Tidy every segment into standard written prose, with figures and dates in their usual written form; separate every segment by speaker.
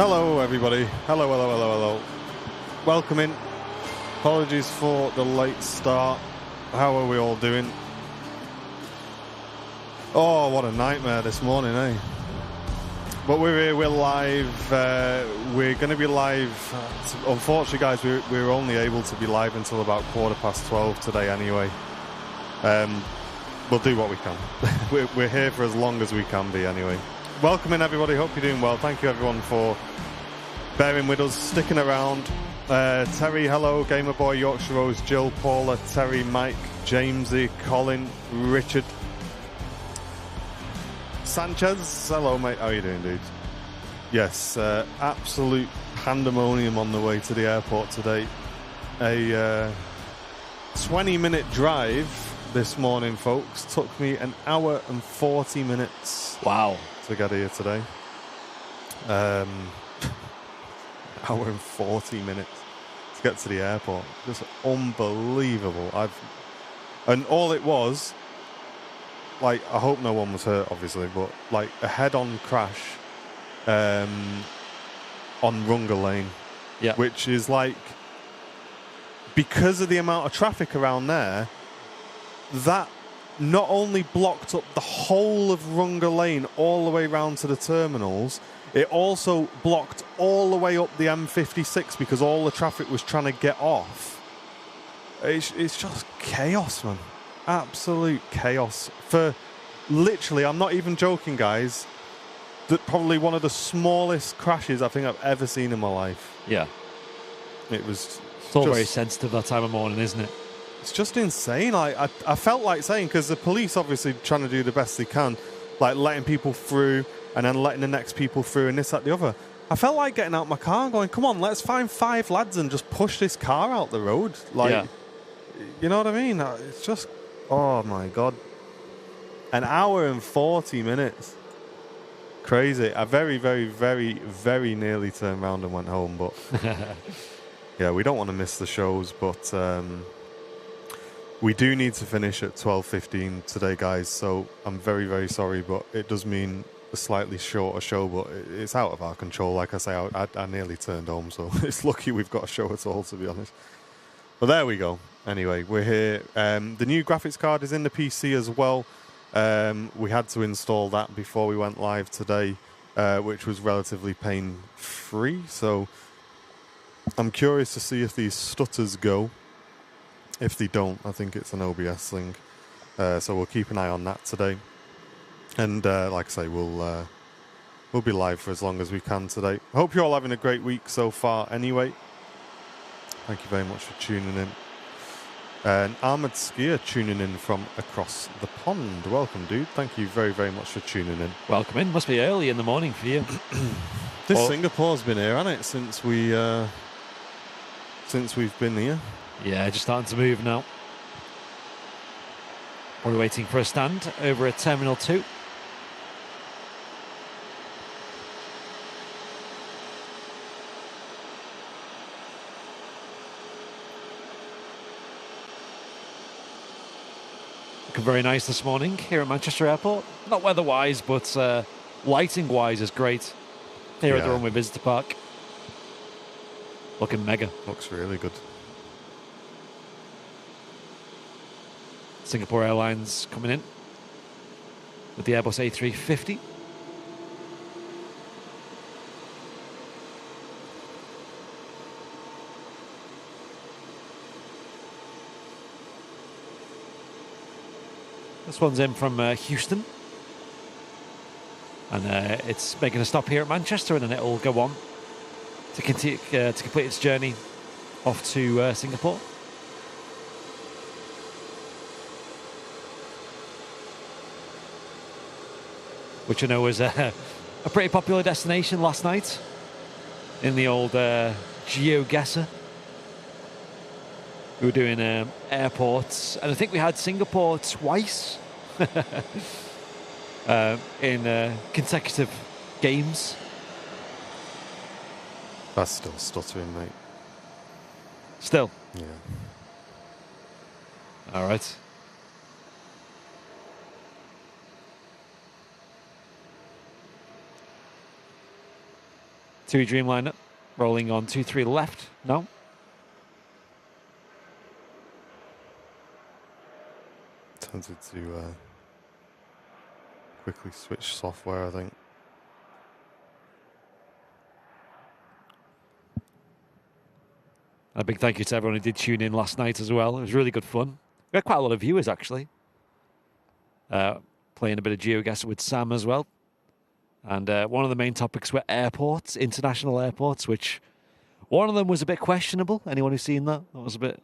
Speaker 1: Hello, everybody. Hello, hello, hello, hello. Welcome in. Apologies for the late start. How are we all doing? Oh, what a nightmare this morning, eh? But we're here, we're live. We're going to be live. Unfortunately, guys, we're only able to be live until about 12:15 today anyway. We'll do what we can. We're here for as long as we can be anyway. Welcome in, everybody. Hope you're doing well. Thank you, everyone, for bearing with us, sticking around. Terry, hello. Gamer Boy, Yorkshire Rose, Jill, Paula, Terry, Mike, Jamesy, Colin, Richard, Sanchez. Hello, mate. How are you doing, dude? Yes, absolute pandemonium on the way to the airport today. A 20-minute drive this morning, folks. Took me an hour and 40 minutes.
Speaker 2: Wow.
Speaker 1: To get here today. Hour and 40 minutes to get to the airport. Just unbelievable. And all it was, like, I hope no one was hurt, obviously, but like a head-on crash on Runga Lane.
Speaker 2: Yeah.
Speaker 1: Which is like, because of the amount of traffic around there, that not only blocked up the whole of Runga Lane all the way round to the terminals, it also blocked all the way up the M56 because all the traffic was trying to get off. It's just chaos, man. Absolute chaos. For literally, I'm not even joking, guys, that probably one of the smallest crashes I think I've ever seen in my life.
Speaker 2: Yeah.
Speaker 1: It was...
Speaker 2: It's all very sensitive that time of morning, isn't it?
Speaker 1: It's just insane. I felt like saying, because the police obviously trying to do the best they can, like letting people through and then letting the next people through and this, that, the other. I felt like getting out my car and going, come on, let's find 5 lads and just push this car out the road. Like, yeah. You know what I mean? It's just, oh my God. An hour and 40 minutes. Crazy. I very, very, very, very nearly turned around and went home, but yeah, we don't want to miss the shows, but we do need to finish at 12:15 today, guys, so I'm very, very sorry, but it does mean a slightly shorter show, but it's out of our control. Like I say, I nearly turned home, so it's lucky we've got a show at all, to be honest. But there we go. Anyway, we're here. The new graphics card is in the PC as well. We had to install that before we went live today, which was relatively pain-free, so I'm curious to see if these stutters go. If they don't, I think it's an OBS thing. So we'll keep an eye on that today. And like I say, we'll be live for as long as we can today. I hope you're all having a great week so far anyway. Thank you very much for tuning in. And Armoured Skier tuning in from across the pond. Welcome, dude. Thank you very, very much for tuning in.
Speaker 2: Welcome in. Must be early in the morning for you.
Speaker 1: Singapore's been here, hasn't it, since we've been here.
Speaker 2: Yeah, just starting to move now. We're waiting for a stand over at Terminal 2. Looking very nice this morning here at Manchester Airport. Not weather-wise, but lighting-wise is great here at the Runway Visitor Park. Looking mega.
Speaker 1: Looks really good.
Speaker 2: Singapore Airlines coming in with the Airbus A350. This one's in from Houston. And it's making a stop here at Manchester, and then it'll go on to continue to complete its journey off to Singapore. Which I know was a pretty popular destination last night in the old GeoGuessr. We were doing airports, and I think we had Singapore twice in consecutive games.
Speaker 1: That's still stuttering, mate.
Speaker 2: Still?
Speaker 1: Yeah.
Speaker 2: All right. TUI Dreamliner rolling on 23 left. No.
Speaker 1: Tempted to quickly switch software, I think.
Speaker 2: A big thank you to everyone who did tune in last night as well. It was really good fun. We had quite a lot of viewers, actually. Playing a bit of GeoGuessr with Sam as well. And one of the main topics were airports, international airports, which one of them was a bit questionable. Anyone who's seen that? That was a bit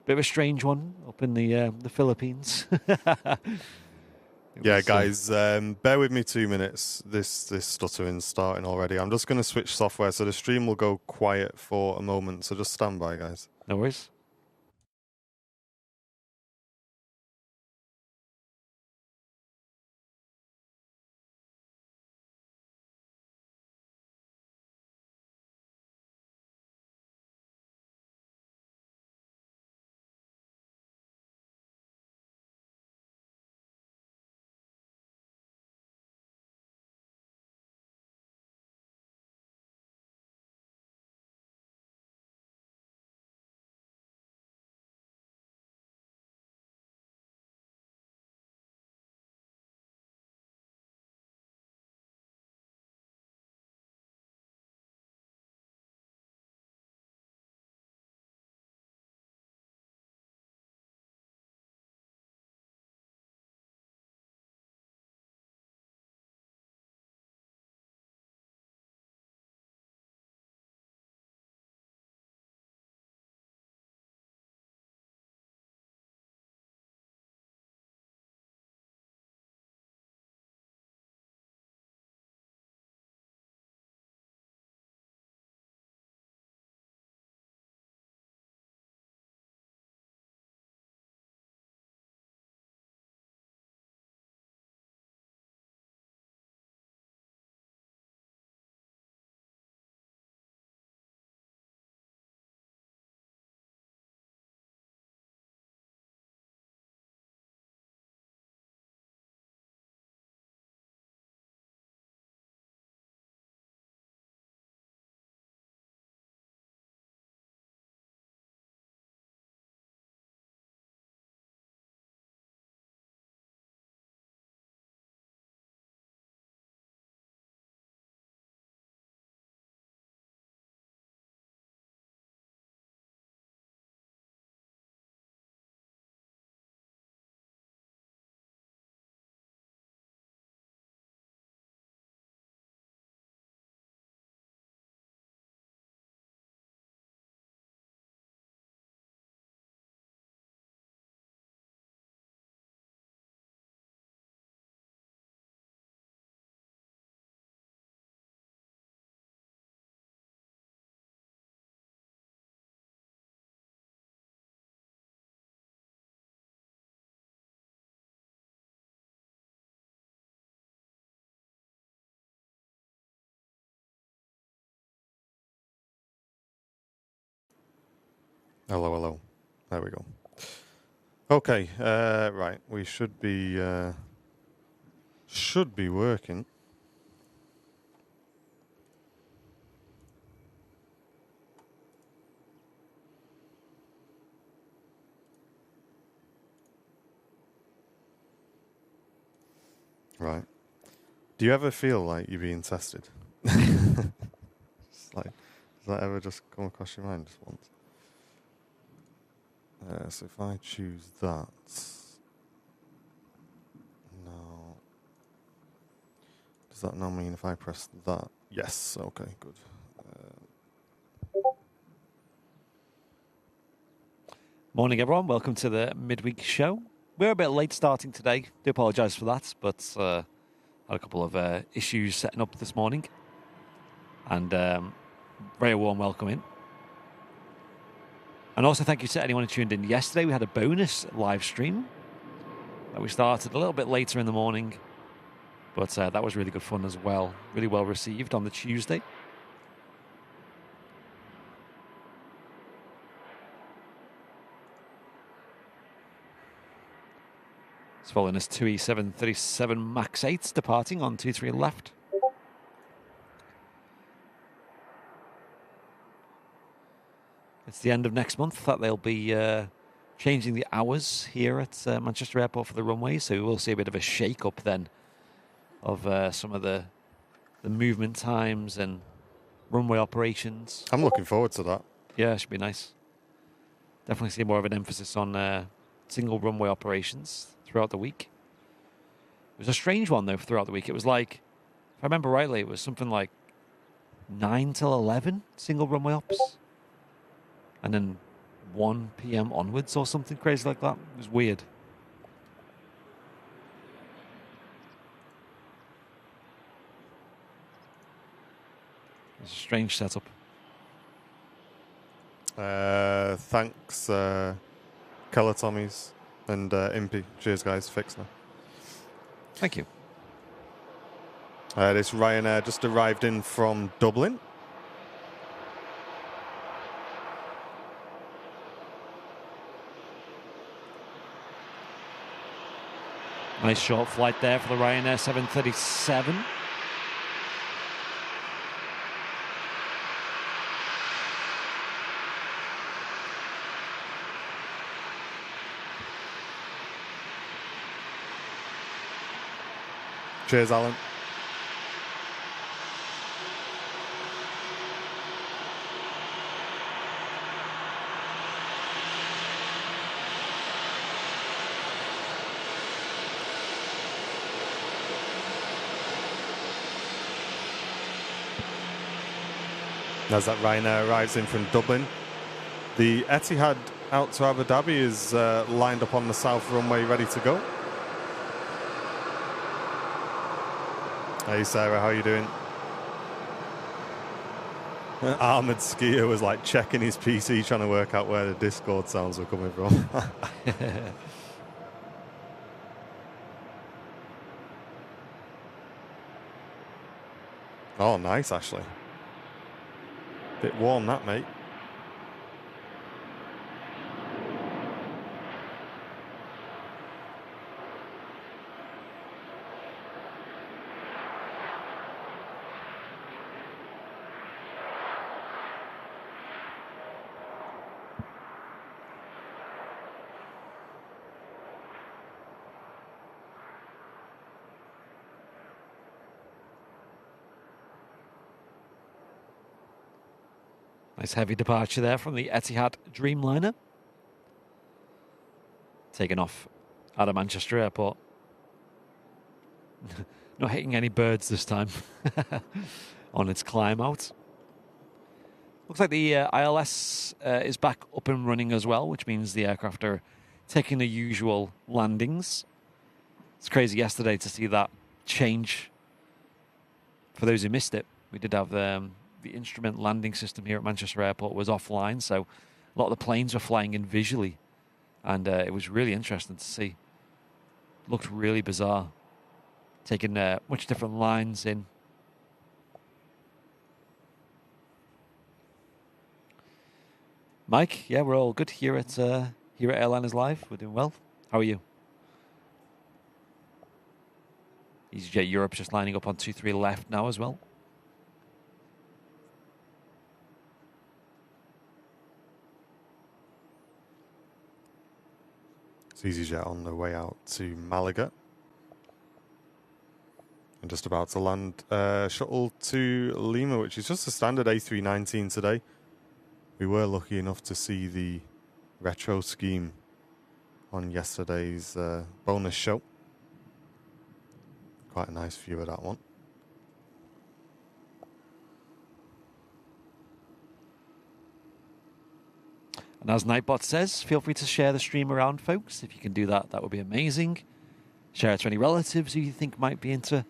Speaker 2: of a strange one up in the Philippines.
Speaker 1: Yeah, guys, bear with me 2 minutes. This stuttering's starting already. I'm just going to switch software, so the stream will go quiet for a moment. So just stand by, guys.
Speaker 2: No worries.
Speaker 1: Hello, hello. There we go. Okay, right. We should be working. Right. Do you ever feel like you're being tested? It's like, does that ever just come across your mind just once? So if I choose that, no. Does that now mean if I press that? Yes. Okay. Good.
Speaker 2: Morning, everyone. Welcome to the midweek show. We're a bit late starting today. Do apologise for that, but had a couple of issues setting up this morning. And very warm welcome in. And also thank you to anyone who tuned in yesterday. We had a bonus live stream that we started a little bit later in the morning. But that was really good fun as well. Really well received on the Tuesday. It's following us 2E737 MAX 8s departing on 23 left. It's the end of next month that they'll be changing the hours here at Manchester Airport for the runways, so we will see a bit of a shake-up then of some of the movement times and runway operations.
Speaker 1: I'm looking forward to that.
Speaker 2: Yeah, it should be nice. Definitely see more of an emphasis on single runway operations throughout the week. It was a strange one, though, throughout the week. It was like, if I remember rightly, it was something like 9 till 11 single runway ops. And then 1 p.m. onwards or something crazy like that. It was weird. It's a strange setup.
Speaker 1: Thanks, Keller Tommies and Impy. Cheers, guys. Fix now.
Speaker 2: Thank you.
Speaker 1: This Ryanair just arrived in from Dublin.
Speaker 2: Nice short flight there for the Ryanair 737.
Speaker 1: Cheers, Alan. As that Ryanair arrives in from Dublin, the Etihad out to Abu Dhabi is lined up on the south runway, ready to go. Hey Sarah, how you doing? Ahmed Skier was like checking his PC, trying to work out where the Discord sounds were coming from. Oh, nice, Ashley. Bit warm, that, mate.
Speaker 2: Nice heavy departure there from the Etihad Dreamliner. Taken off out of Manchester Airport. Not hitting any birds this time on its climb out. Looks like the ILS is back up and running as well, which means the aircraft are taking the usual landings. It's crazy yesterday to see that change. For those who missed it, we did have the instrument landing system here at Manchester Airport was offline, so a lot of the planes were flying in visually, and it was really interesting to see. Looked really bizarre, taking much different lines in. Mike, yeah, we're all good here at Airliners Live. We're doing well. How are you? EasyJet Europe just lining up on 23 left now as well.
Speaker 1: It's EasyJet on the way out to Malaga. And just about to land shuttle to Lima, which is just a standard A319 today. We were lucky enough to see the retro scheme on yesterday's bonus show. Quite a nice view of that one.
Speaker 2: And as Nightbot says, feel free to share the stream around, folks. If you can do that, that would be amazing. Share it to any relatives who you think might be into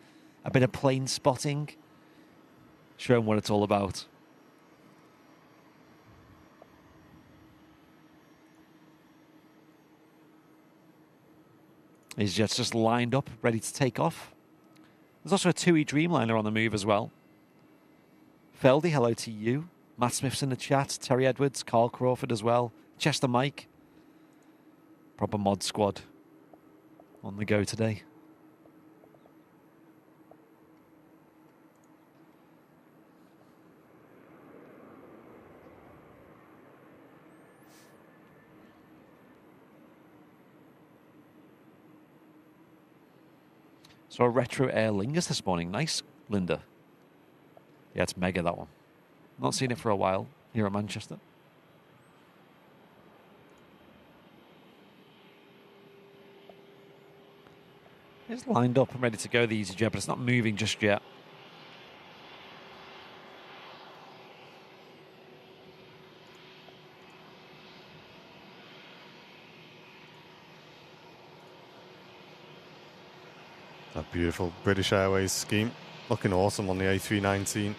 Speaker 2: a bit of plane spotting. Show them what it's all about. These jets just lined up, ready to take off. There's also a TUI Dreamliner on the move as well. Feldy, hello to you. Matt Smith's in the chat. Terry Edwards, Carl Crawford as well. Chester Mike. Proper mod squad on the go today. So a retro Aer Lingus this morning. Nice, Linda. Yeah, it's mega, that one. Not seen it for a while here at Manchester. It's lined up and ready to go, the EasyJet, but it's not moving just yet.
Speaker 1: That beautiful British Airways scheme. Looking awesome on the A319.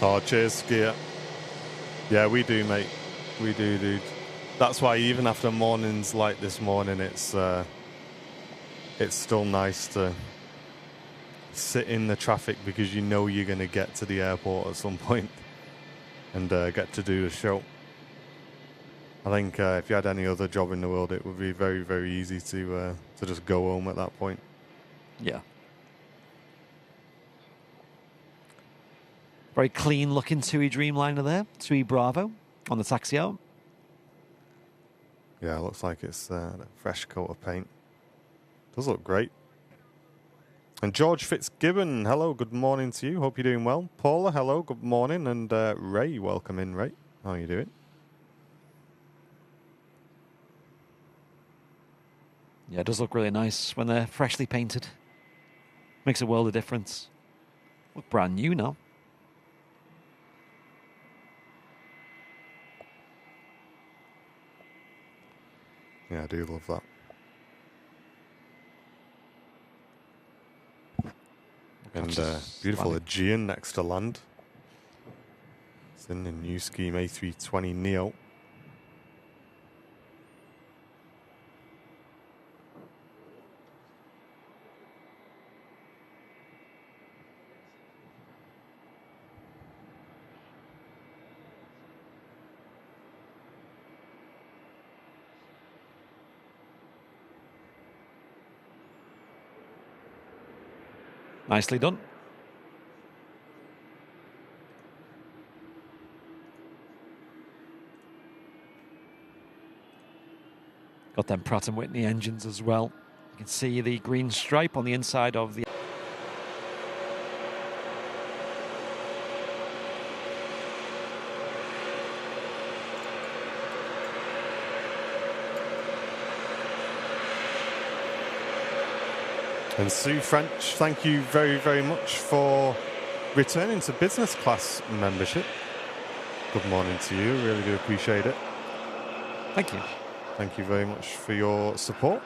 Speaker 1: Oh, cheers, Skier. Yeah, we do, mate. We do, dude. That's why even after mornings like this morning, it's still nice to sit in the traffic because you know you're going to get to the airport at some point and get to do the show. I think if you had any other job in the world, it would be very, very easy to just go home at that point.
Speaker 2: Yeah. Very clean looking TUI Dreamliner there. TUI Bravo on the taxi out.
Speaker 1: Yeah, it looks like it's a fresh coat of paint. Does look great. And George Fitzgibbon, hello, good morning to you. Hope you're doing well. Paula, hello, good morning. And Ray, welcome in, Ray. How are you doing?
Speaker 2: Yeah, it does look really nice when they're freshly painted. Makes a world of difference. Look brand new now.
Speaker 1: Yeah, I do love that. And beautiful Aegean next to land. It's in the new scheme A320 Neo.
Speaker 2: Nicely done. Got them Pratt & Whitney engines as well. You can see the green stripe on the inside of the...
Speaker 1: And Sue French, thank you very, very much for returning to business class membership. Good morning to you. Really do appreciate it.
Speaker 2: Thank you.
Speaker 1: Thank you very much for your support.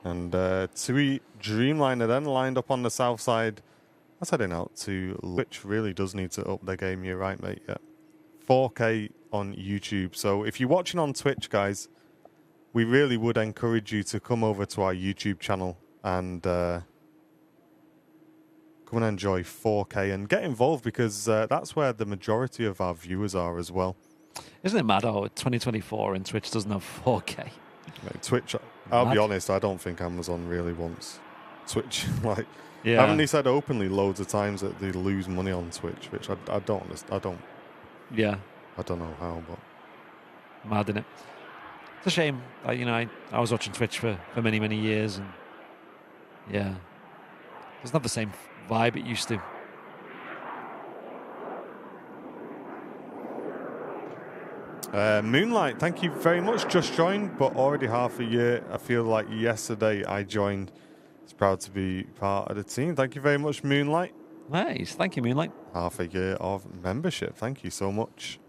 Speaker 1: And TUI Dreamliner then lined up on the south side. That's heading out to which really does need to up their game. You're right, mate. Yeah, 4K on YouTube. So if you're watching on Twitch, guys, we really would encourage you to come over to our YouTube channel and come and enjoy 4K and get involved because that's where the majority of our viewers are as well.
Speaker 2: Isn't it mad how 2024 and Twitch doesn't have 4K?
Speaker 1: Like Twitch, I'll be honest, I don't think Amazon really wants Twitch. Like,
Speaker 2: Yeah.
Speaker 1: haven't they said openly loads of times that they lose money on Twitch, which I don't understand.
Speaker 2: Yeah.
Speaker 1: I don't know how, but
Speaker 2: Mad, innit? It's a shame. I was watching Twitch for many, many years, and yeah, it's not the same vibe it used to.
Speaker 1: Moonlight, thank you very much. Just joined, but already half a year. I feel like yesterday I joined. It's proud to be part of the team. Thank you very much, Moonlight.
Speaker 2: Nice. Thank you, Moonlight.
Speaker 1: Half a year of membership. Thank you so much.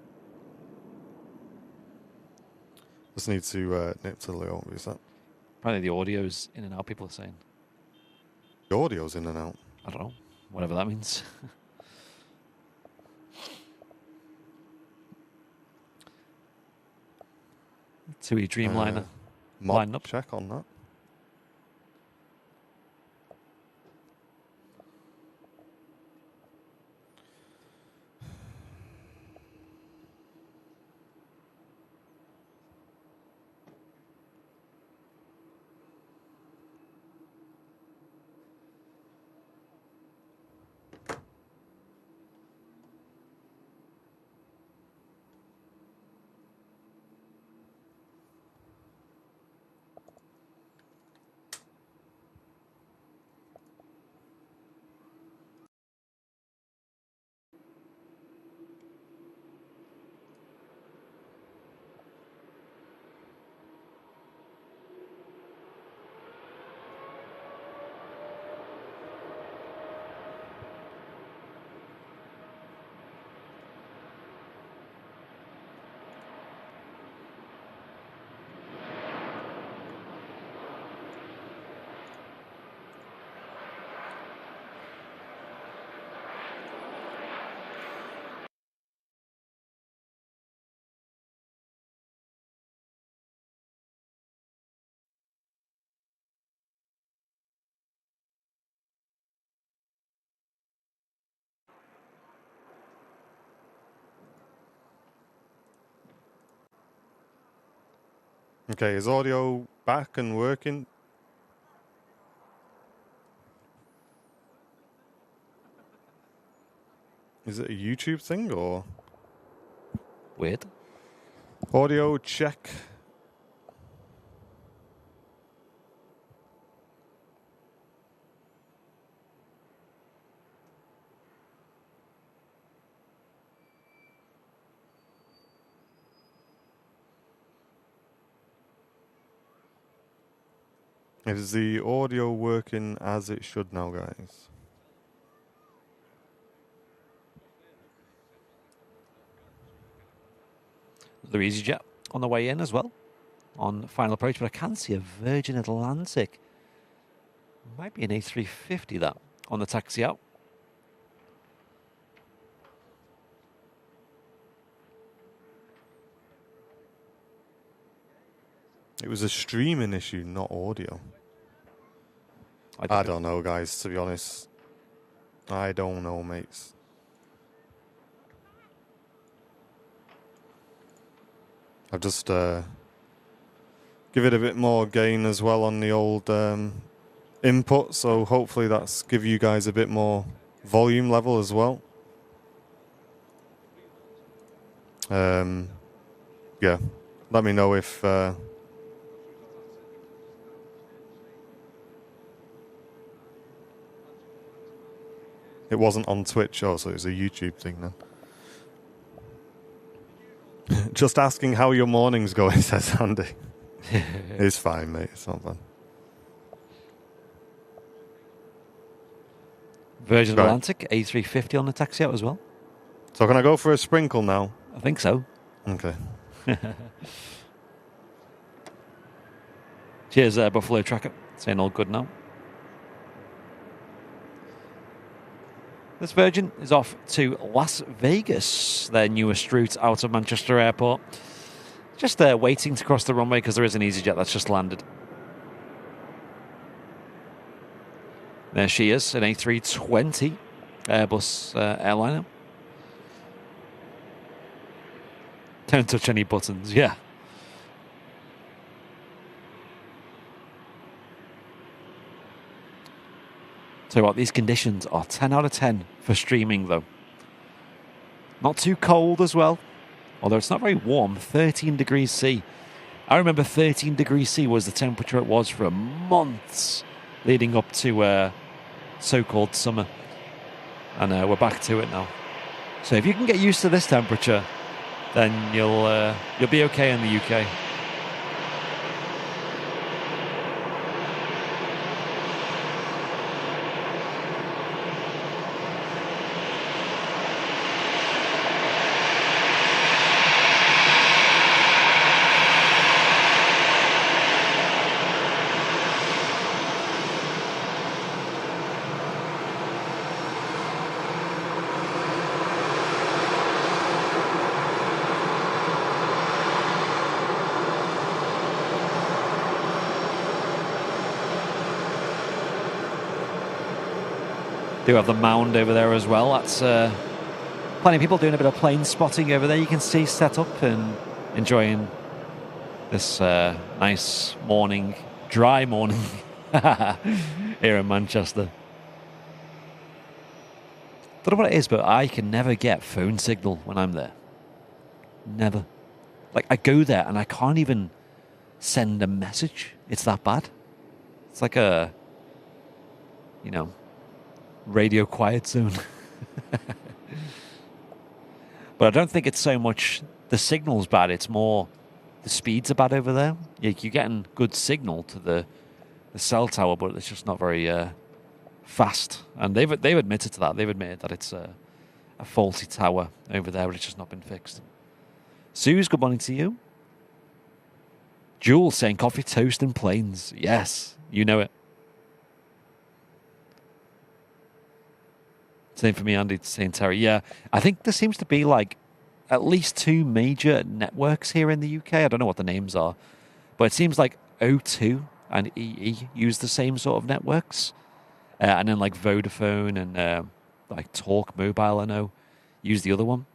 Speaker 1: Just need to nip to the obvious that.
Speaker 2: Apparently the audio's in and out, people are saying.
Speaker 1: The audio's in and out.
Speaker 2: I don't know. Whatever that means. TUI Dreamliner
Speaker 1: Mod
Speaker 2: lineup.
Speaker 1: check on that. Okay, is audio back and working? Is it a YouTube thing or?
Speaker 2: Weird.
Speaker 1: Audio check. Is the audio working as it should now, guys?
Speaker 2: The EasyJet on the way in as well, on final approach, but I can see a Virgin Atlantic. Might be an A350 that on the taxi out.
Speaker 1: It was a streaming issue, not audio. I don't know, guys, to be honest. I don't know, mates. I've just give it a bit more gain as well on the old input, so hopefully that's give you guys a bit more volume level as well. Yeah, let me know if it wasn't on Twitch. Oh, so it was a YouTube thing then. Just asking how your morning's going, says Andy. It's fine, mate. It's not bad.
Speaker 2: Virgin Atlantic, A350 on the taxi out as well.
Speaker 1: So can I go for a sprinkle now?
Speaker 2: I think so.
Speaker 1: Okay.
Speaker 2: Cheers, Buffalo Tracker. Saying all good now. This Virgin is off to Las Vegas, their newest route out of Manchester Airport. Just waiting to cross the runway because there is an EasyJet that's just landed. There she is, an A320 Airbus airliner. Don't touch any buttons, yeah. So what, these conditions are 10 out of 10 for streaming though. Not too cold as well, although it's not very warm, 13 degrees C. I remember 13 degrees C was the temperature it was for months leading up to so-called summer. And we're back to it now. So if you can get used to this temperature, then you'll be okay in the UK. Do have the mound over there as well. That's plenty of people doing a bit of plane spotting over there. You can see set up and enjoying this nice morning, dry morning here in Manchester. Don't know what it is, but I can never get phone signal when I'm there. Never. Like, I go there and I can't even send a message. It's that bad. It's like a, radio quiet zone. But I don't think it's so much the signal's bad. It's more the speeds are bad over there. You're getting good signal to the cell tower, but it's just not very fast. And they've admitted to that. They've admitted that it's a faulty tower over there, but it's just not been fixed. Suze, good morning to you. Jules saying coffee, toast, and planes. Yes, you know it. Same for me, Andy, saying Terry. Yeah, I think there seems to be like at least 2 major networks here in the UK. I don't know what the names are, but it seems like O2 and EE use the same sort of networks. And then like Vodafone and like Talk Mobile, I know, use the other one.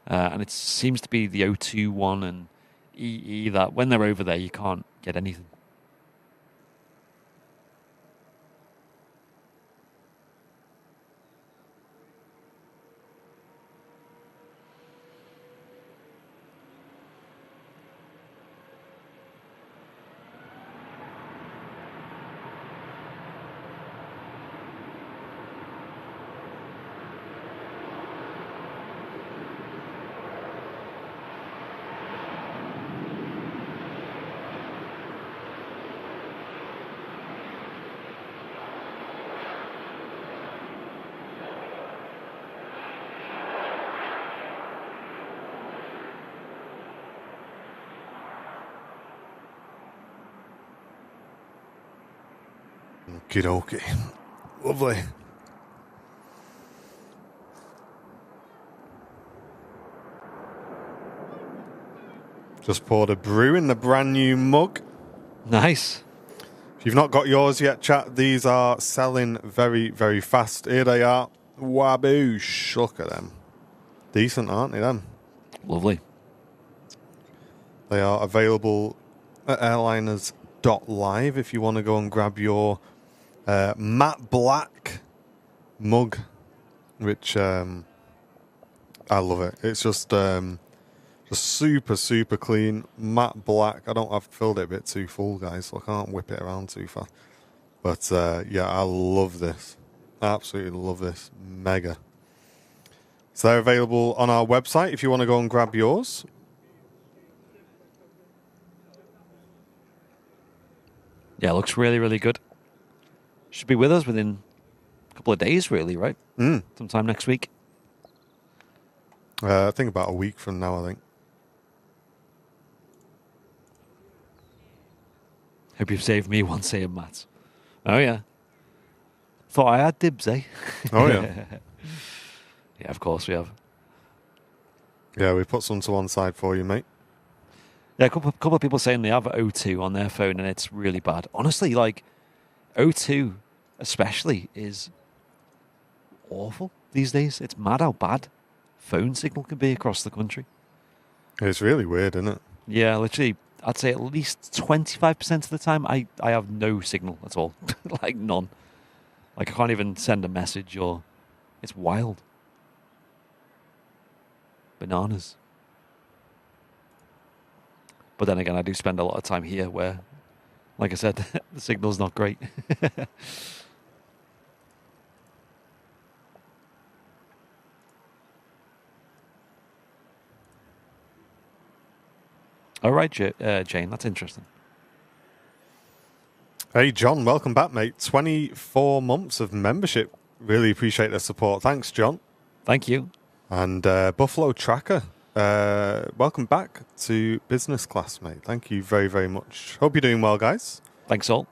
Speaker 2: And it seems to be the O2 one and EE that when they're over there, you can't get anything.
Speaker 1: Okie dokie. Lovely. Just poured a brew in the brand new mug.
Speaker 2: Nice.
Speaker 1: If you've not got yours yet, chat, these are selling very, very fast. Here they are. Waboosh. Look at them. Decent, aren't they, them?
Speaker 2: Lovely.
Speaker 1: They are available at airliners.live if you want to go and grab your matte black mug, which I love it. It's just super, super clean, matte black. I've filled it a bit too full, guys, so I can't whip it around too fast. But yeah, I love this. Absolutely love this. Mega. So they're available on our website if you want to go and grab yours.
Speaker 2: Yeah, it looks really, really good. Should be with us within a couple of days, really, right? Sometime next week.
Speaker 1: I think about a week from now, I think.
Speaker 2: Hope you've saved me one saying Matt. Oh, yeah. Thought I had dibs, eh?
Speaker 1: Oh, yeah.
Speaker 2: Yeah, of course we have.
Speaker 1: Yeah, we put some to one side for you, mate.
Speaker 2: Yeah, a couple of people saying they have O2 on their phone and it's really bad. Honestly, like, O2 especially is awful these days. It's mad how bad phone signal can be across the country.
Speaker 1: It's really weird, isn't it?
Speaker 2: Yeah, literally, I'd say at least 25% of the time I have no signal at all. Like, none. Like, I can't even send a message or... It's wild. Bananas. But then again, I do spend a lot of time here where, like I said, the signal's not great. All right, Jane, that's interesting.
Speaker 1: Hey, John, welcome back, mate. 24 months of membership. Really appreciate the support. Thanks, John.
Speaker 2: Thank you.
Speaker 1: And Buffalo Tracker, welcome back to business class, mate. Thank you very, very much. Hope you're doing well, guys.
Speaker 2: Thanks all.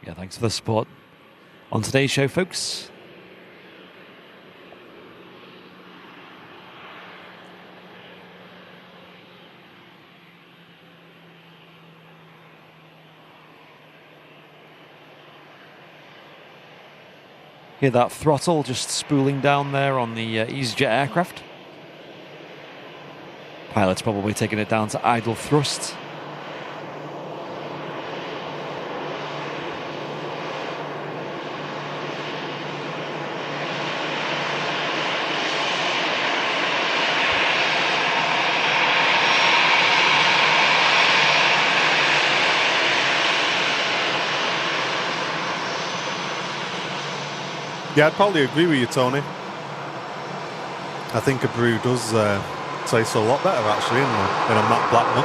Speaker 2: Yeah, thanks for the support on today's show, folks. Hear that throttle just spooling down there on the EasyJet aircraft. Pilot's probably taking it down to idle thrust.
Speaker 1: Yeah, I'd probably agree with you, Tony. I think a brew does taste a lot better, actually, in a matte black one.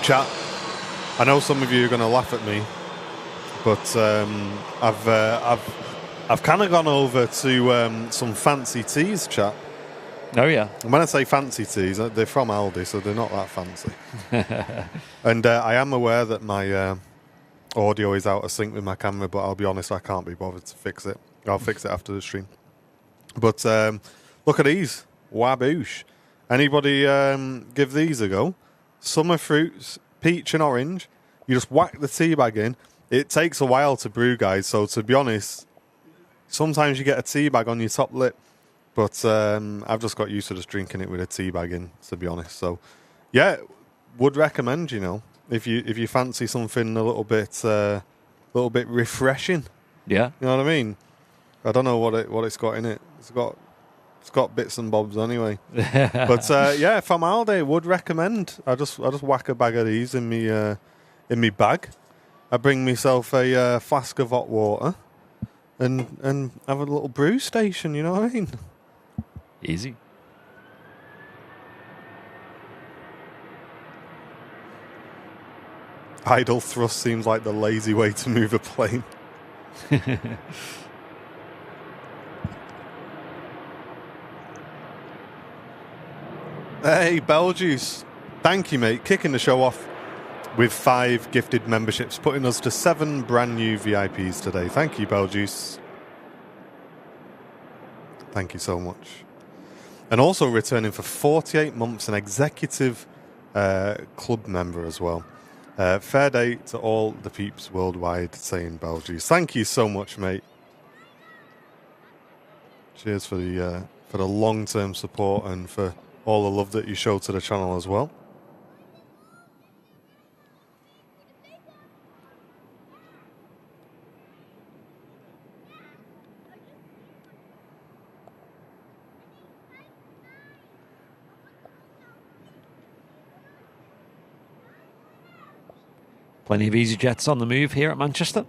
Speaker 1: Chat, I know some of you are going to laugh at me, but I've kind of gone over to some fancy teas, chat.
Speaker 2: Oh, yeah.
Speaker 1: And when I say fancy teas, they're from Aldi, so they're not that fancy. And I am aware that my audio is out of sync with my camera, but I'll be honest, I can't be bothered to fix it. I'll fix it after the stream. But look at these. Waboosh. Anybody give these a go? Summer fruits, peach and orange. You just whack the tea bag in. It takes a while to brew, guys, so to be honest, sometimes you get a tea bag on your top lip. But I've just got used to just drinking it with a tea bag in, to be honest. So, yeah, would recommend. If you fancy something a little bit refreshing.
Speaker 2: Yeah,
Speaker 1: you know what I mean. I don't know what it's got in it. It's got bits and bobs anyway. But yeah, from Aldi, would recommend. I just whack a bag of these in me bag. I bring myself a flask of hot water, and have a little brew station. You know what I mean.
Speaker 2: Easy.
Speaker 1: Idle thrust seems like the lazy way to move a plane. Hey, Beljuice. Thank you, mate. Kicking the show off with 5 gifted memberships, putting us to 7 brand new VIPs today. Thank you, Beljuice. Thank you so much. And also returning for 48 months, an executive club member as well. Fair day to all the peeps worldwide, saying Belgians. Thank you so much, mate. Cheers for the long-term support and for all the love that you show to the channel as well.
Speaker 2: Plenty of EasyJets on the move here at Manchester.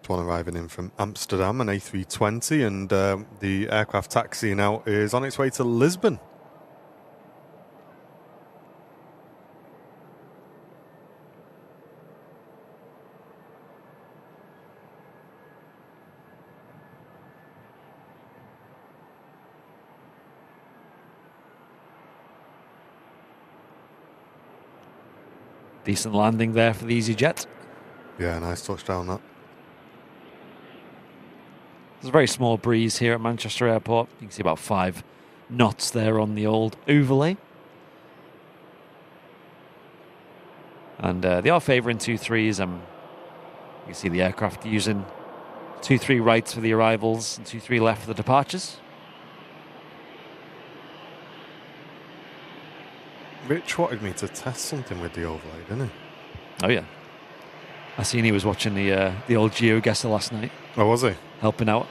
Speaker 1: One arriving in from Amsterdam, an A320, and the aircraft taxiing out is on its way to Lisbon.
Speaker 2: Decent landing there for the EasyJet.
Speaker 1: Yeah, nice touchdown that.
Speaker 2: There's a very small breeze here at Manchester Airport. You can see about 5 knots there on the old overlay. And they are favouring 2-3s. You can see the aircraft using 2-3 rights for the arrivals and 2-3 left for the departures.
Speaker 1: Rich wanted me to test something with the overlay, didn't he?
Speaker 2: Oh, yeah. I seen he was watching the old GeoGuessr last night.
Speaker 1: Oh, was he?
Speaker 2: Helping out.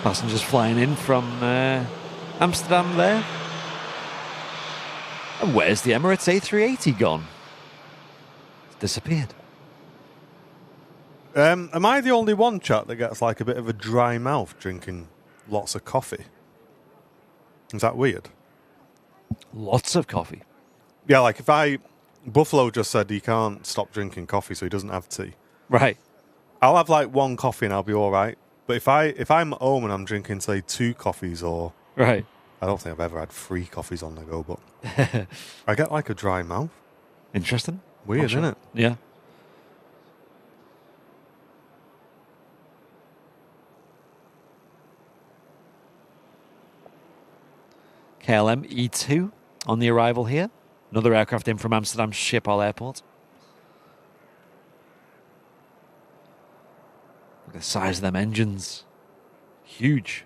Speaker 2: Passengers flying in from Amsterdam there. And where's the Emirates A380 gone? It's disappeared.
Speaker 1: Am I the only one, chat, that gets like a bit of a dry mouth drinking lots of coffee? Is that weird?
Speaker 2: Lots of coffee.
Speaker 1: Yeah, like Buffalo just said he can't stop drinking coffee, so he doesn't have tea.
Speaker 2: Right.
Speaker 1: I'll have like one coffee and I'll be all right. But if I'm at home and I'm drinking, say, 2 coffees, or
Speaker 2: Right.
Speaker 1: I don't think I've ever had 3 coffees on the go, but I get like a dry mouth.
Speaker 2: Interesting.
Speaker 1: Weird, isn't it?
Speaker 2: Yeah. KLM E2 on the arrival here. Another aircraft in from Amsterdam Schiphol Airport. Look at the size of them engines. Huge.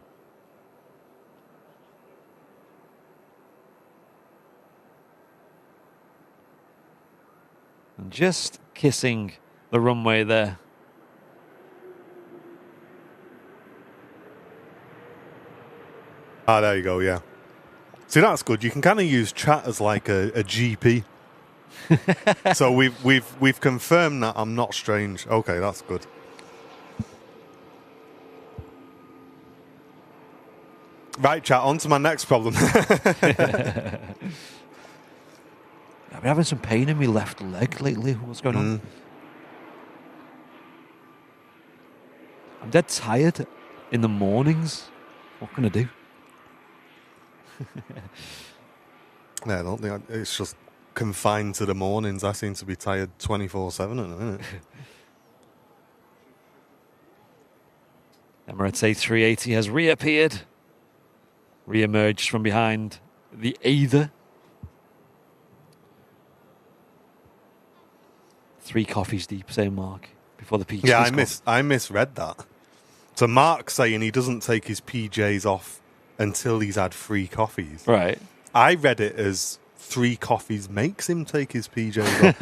Speaker 2: And just kissing the runway there.
Speaker 1: Ah, there you go, yeah. See, that's good. You can kind of use chat as like a GP. So we've confirmed that I'm not strange. Okay, that's good. Right, chat, on to my next problem.
Speaker 2: I've been having some pain in my left leg lately. What's going on? I'm dead tired in the mornings. What can I do?
Speaker 1: Yeah, I don't think it's just confined to the mornings. I seem to be tired 24/7 at the minute.
Speaker 2: Emirates A380 has reappeared. Re-emerged from behind the Aether. 3 coffees deep, say Mark, before the peak.
Speaker 1: Yeah, I misread that. So Mark's saying he doesn't take his PJs off until he's had 3 coffees.
Speaker 2: Right.
Speaker 1: I read it as 3 coffees makes him take his PJs off.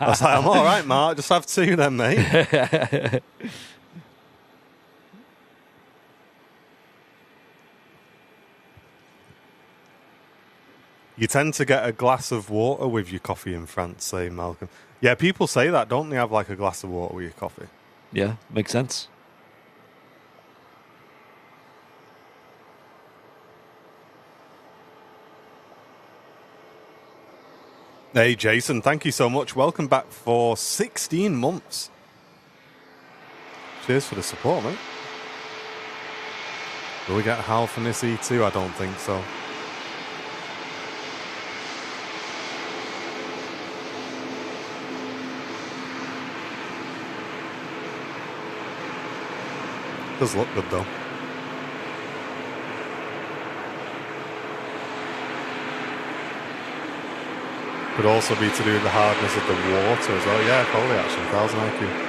Speaker 1: I was like, I'm all right, Mark. Just have 2 then, mate. You tend to get a glass of water with your coffee in France, say Malcolm. Yeah, people say that, don't they? Have like a glass of water with your coffee.
Speaker 2: Yeah, makes sense.
Speaker 1: Hey, Jason, thank you so much. Welcome back for 16 months. Cheers for the support, mate. Will we get Hal from this E2? I don't think so. Does look good, though. Could also be to do with the hardness of the water as well. Yeah, probably actually. 1000 IQ.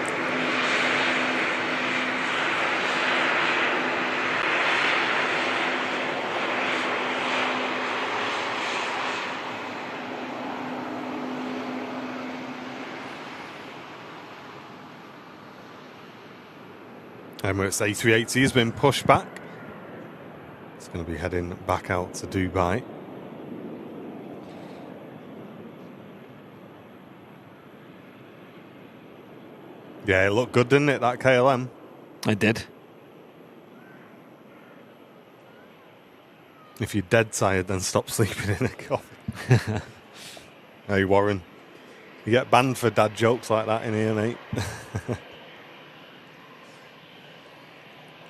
Speaker 1: Emirates A380 has been pushed back. It's going to be heading back out to Dubai. Yeah, it looked good, didn't it, that KLM?
Speaker 2: I did.
Speaker 1: If you're dead tired, then stop sleeping in a coffee. Hey, Warren. You get banned for dad jokes like that in here, mate.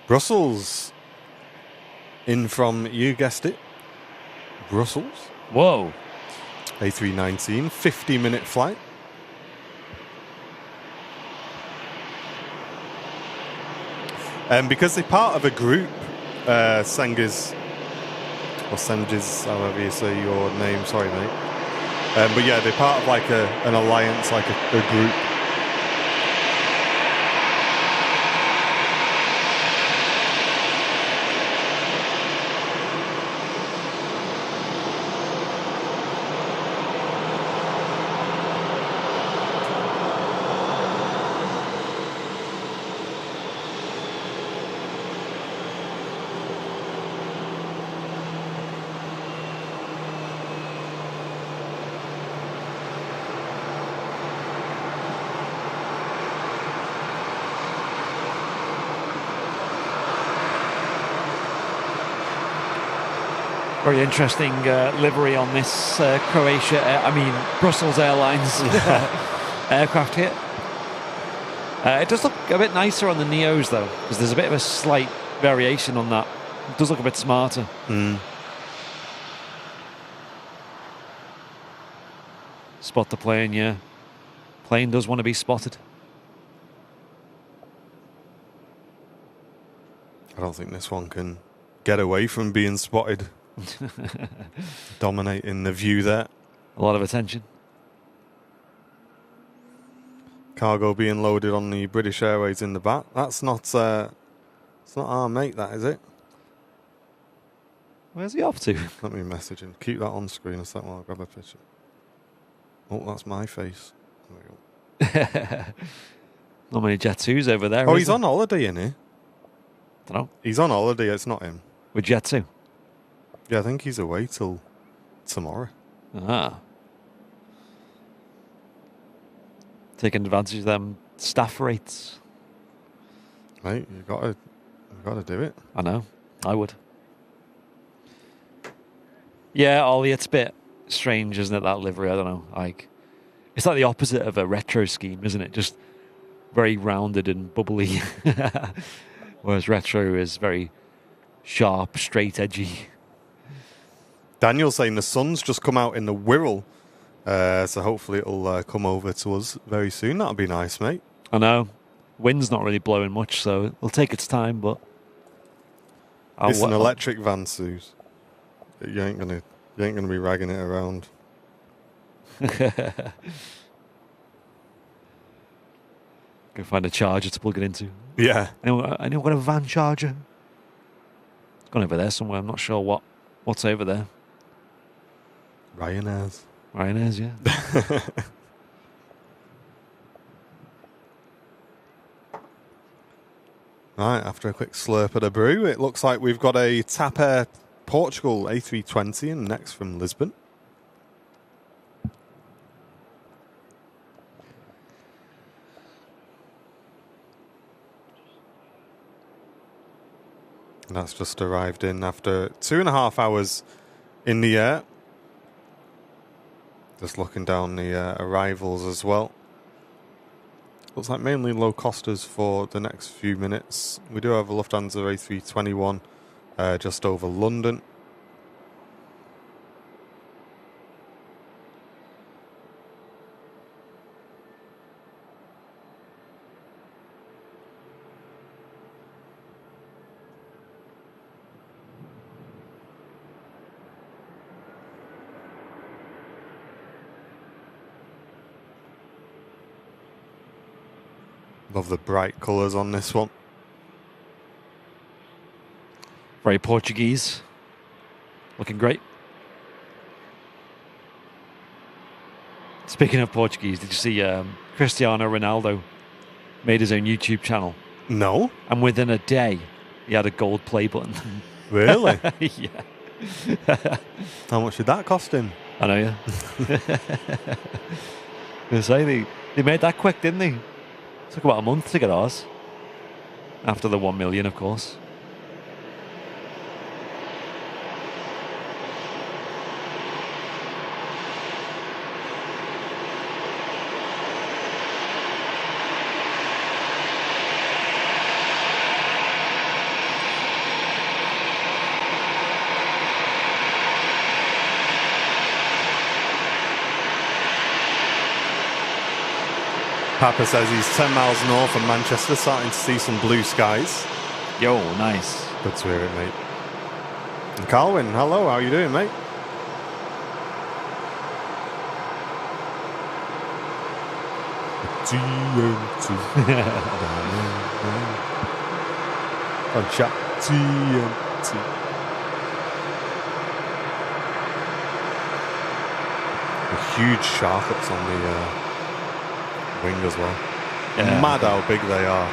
Speaker 1: Brussels. In from, you guessed it, Brussels.
Speaker 2: Whoa.
Speaker 1: A319, 50-minute flight. Because they're part of a group, Sengiz, or Sengiz, however you say your name, sorry mate. But yeah, they're part of like an alliance, like a group.
Speaker 2: Very interesting livery on this Brussels Airlines aircraft here. It does look a bit nicer on the Neos though, because there's a bit of a slight variation on that. It does look a bit smarter. Spot the plane, yeah. Plane does want to be spotted.
Speaker 1: I don't think this one can get away from being spotted. Dominating the view there.
Speaker 2: A lot of attention.
Speaker 1: Cargo being loaded on the British Airways in the back. That's not it's not our mate, that is it?
Speaker 2: Where's he off to?
Speaker 1: Let me message him. Keep that on screen a second while I grab a picture. Oh, that's my face. There we go.
Speaker 2: Not many Jet 2s over there.
Speaker 1: Oh, he's on holiday, isn't he?
Speaker 2: Don't know.
Speaker 1: He's on holiday, it's not him.
Speaker 2: With Jet 2?
Speaker 1: Yeah, I think he's away till tomorrow.
Speaker 2: Ah. Taking advantage of them staff rates.
Speaker 1: Mate, you've got to do it.
Speaker 2: I know. I would. Yeah, Ollie, it's a bit strange, isn't it, that livery? I don't know. Like, it's like the opposite of a retro scheme, isn't it? Just very rounded and bubbly. Whereas retro is very sharp, straight, edgy.
Speaker 1: Daniel's saying the sun's just come out in the Wirral, so hopefully it'll come over to us very soon. That'll be nice, mate.
Speaker 2: I know. Wind's not really blowing much, so it'll take its time, but...
Speaker 1: It's an electric van, Suze. You ain't gonna be ragging it around.
Speaker 2: Go find a charger to plug it into.
Speaker 1: Yeah.
Speaker 2: Anyone got a van charger? It's gone over there somewhere. I'm not sure what's over there.
Speaker 1: Ryanair's,
Speaker 2: yeah.
Speaker 1: Right, after a quick slurp of the brew, it looks like we've got a TAP Air Portugal A320 and next from Lisbon. And that's just arrived in after 2.5 hours in the air. Just looking down the arrivals as well. Looks like mainly low costers for the next few minutes. We do have a Lufthansa A321 just over London. Love the bright colours on this one.
Speaker 2: Very Portuguese. Looking great. Speaking of Portuguese, did you see Cristiano Ronaldo made his own YouTube channel?
Speaker 1: No.
Speaker 2: And within a day, he had a gold play button.
Speaker 1: Really?
Speaker 2: Yeah.
Speaker 1: How much did that cost him?
Speaker 2: I know, yeah. I say they made that quick, didn't they? Took about a month to get ours. After the 1 million, of course.
Speaker 1: Papa says he's 10 miles north of Manchester, starting to see some blue skies.
Speaker 2: Yo, nice.
Speaker 1: Good to hear it, mate. And Carwin, hello, how you doing, mate? TNT. On chat TNT. A huge sharklets on the wing as well. Yeah. Mad how big they are.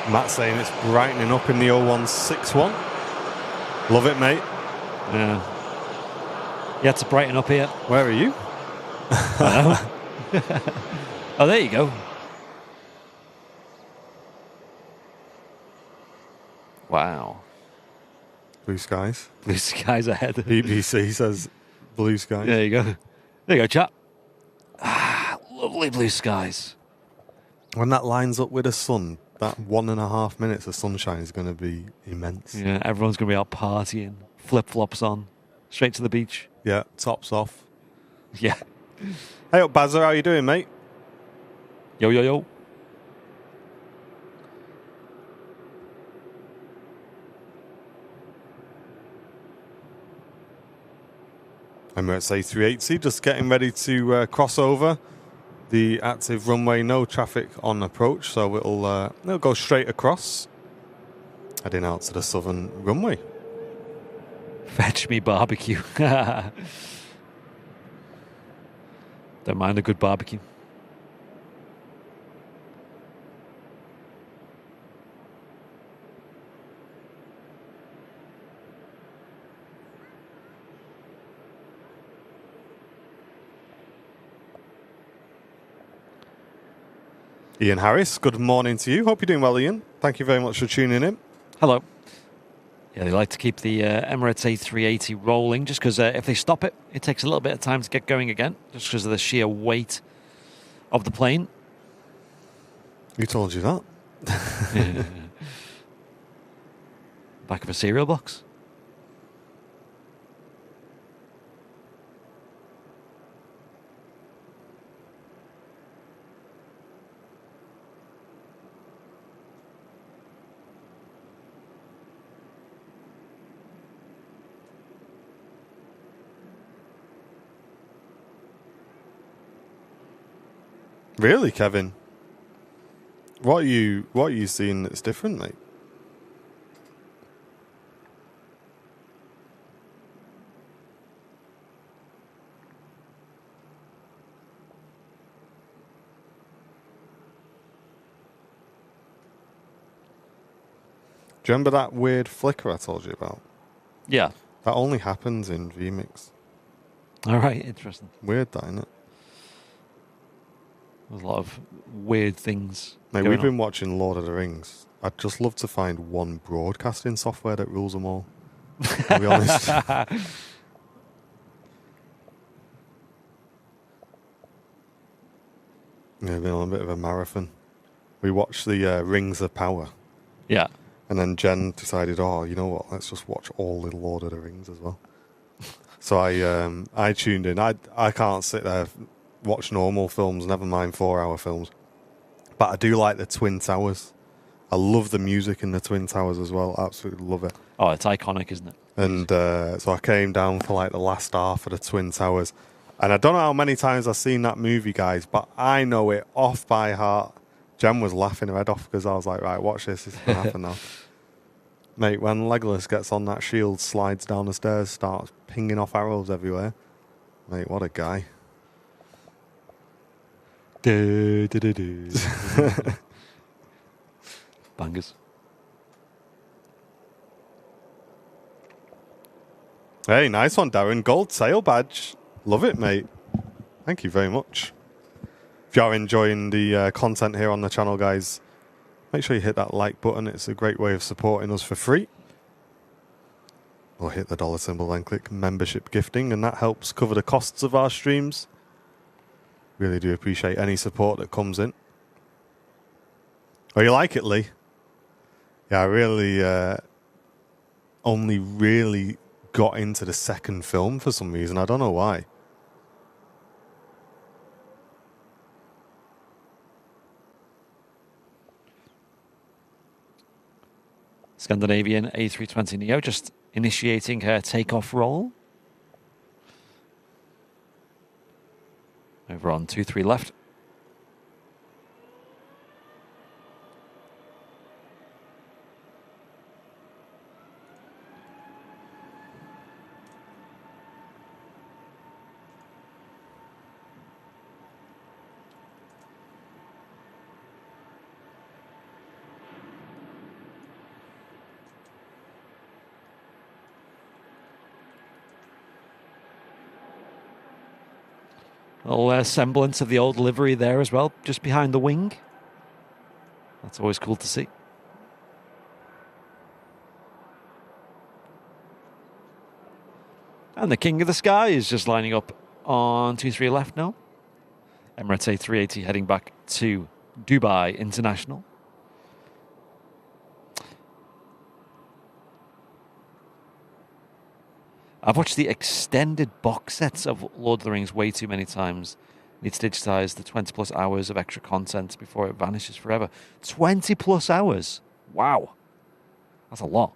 Speaker 1: Matt saying it's brightening up in the 0161. Love it, mate.
Speaker 2: Yeah. You had to brighten up here.
Speaker 1: Where are you?
Speaker 2: I know. Oh, there you go. Wow.
Speaker 1: Blue skies.
Speaker 2: Blue skies ahead.
Speaker 1: BBC says blue skies.
Speaker 2: There you go. There you go, chap. Ah, lovely blue skies.
Speaker 1: When that lines up with the sun, that 1.5 minutes of sunshine is going to be immense.
Speaker 2: Yeah, everyone's going to be out partying, flip-flops on, straight to the beach.
Speaker 1: Yeah, tops off.
Speaker 2: Yeah.
Speaker 1: Hey up, Bazza, how you doing, mate?
Speaker 2: Yo, yo, yo.
Speaker 1: Emirates A380 just getting ready to cross over the active runway, no traffic on approach, so it'll go straight across, heading out to the southern runway.
Speaker 2: Fetch me barbecue. Don't mind a good barbecue.
Speaker 1: Ian Harris, good morning to you. Hope you're doing well, Ian. Thank you very much for tuning in.
Speaker 2: Hello. Yeah, they like to keep the Emirates A380 rolling just because if they stop it, it takes a little bit of time to get going again just because of the sheer weight of the plane.
Speaker 1: Who told you that?
Speaker 2: Back of a cereal box.
Speaker 1: Really, Kevin? What are you seeing that's different, mate? Do you remember that weird flicker I told you about?
Speaker 2: Yeah.
Speaker 1: That only happens in vMix.
Speaker 2: All right, interesting.
Speaker 1: Weird, that, isn't it?
Speaker 2: There's a lot of weird things.
Speaker 1: Mate, we've been watching Lord of the Rings. I'd just love to find one broadcasting software that rules them all. I'll be honest. Yeah, been on a bit of a marathon. We watched the Rings of Power.
Speaker 2: Yeah.
Speaker 1: And then Jen decided, oh, you know what? Let's just watch all the Lord of the Rings as well. So I tuned in. I can't sit there watch normal films, never mind 4-hour films. But I do like the Twin Towers. I love the music in the Twin Towers as well. Absolutely love it.
Speaker 2: Oh, it's iconic, isn't it?
Speaker 1: And so I came down for like the last half of the Twin Towers. And I don't know how many times I've seen that movie, guys, but I know it off by heart. Jen was laughing her head off because I was like, right, watch this. This is going to happen now. Mate, when Legolas gets on that shield, slides down the stairs, starts pinging off arrows everywhere. Mate, what a guy.
Speaker 2: Bangers.
Speaker 1: Hey, nice one, Darren. Gold sale badge. Love it, mate. Thank you very much. If you are enjoying the content here on the channel, guys, make sure you hit that like button. It's a great way of supporting us for free. Or hit the dollar symbol and click membership gifting, and that helps cover the costs of our streams. Really do appreciate any support that comes in. Oh, you like it, Lee? Yeah, I really only really got into the second film for some reason. I don't know why.
Speaker 2: Scandinavian A320neo just initiating her takeoff roll. Over on 23 left. A little semblance of the old livery there as well, just behind the wing. That's always cool to see. And the King of the Sky is just lining up on 23 left now. Emirates A380 heading back to Dubai International. I've watched the extended box sets of Lord of the Rings way too many times. Need to digitize the 20 plus hours of extra content before it vanishes forever. 20 plus hours? Wow. That's a lot.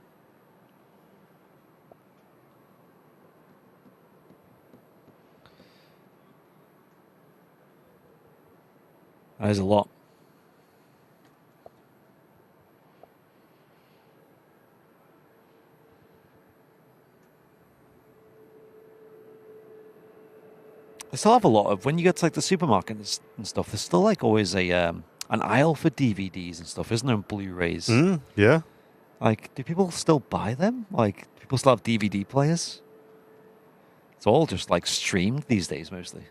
Speaker 2: That is a lot. They still have a lot of, when you get to like the supermarket and stuff, there's still like always a an aisle for DVDs and stuff, isn't there, and Blu-rays?
Speaker 1: Yeah.
Speaker 2: Like, do people still buy them? Like, do people still have DVD players? It's all just like streamed these days mostly.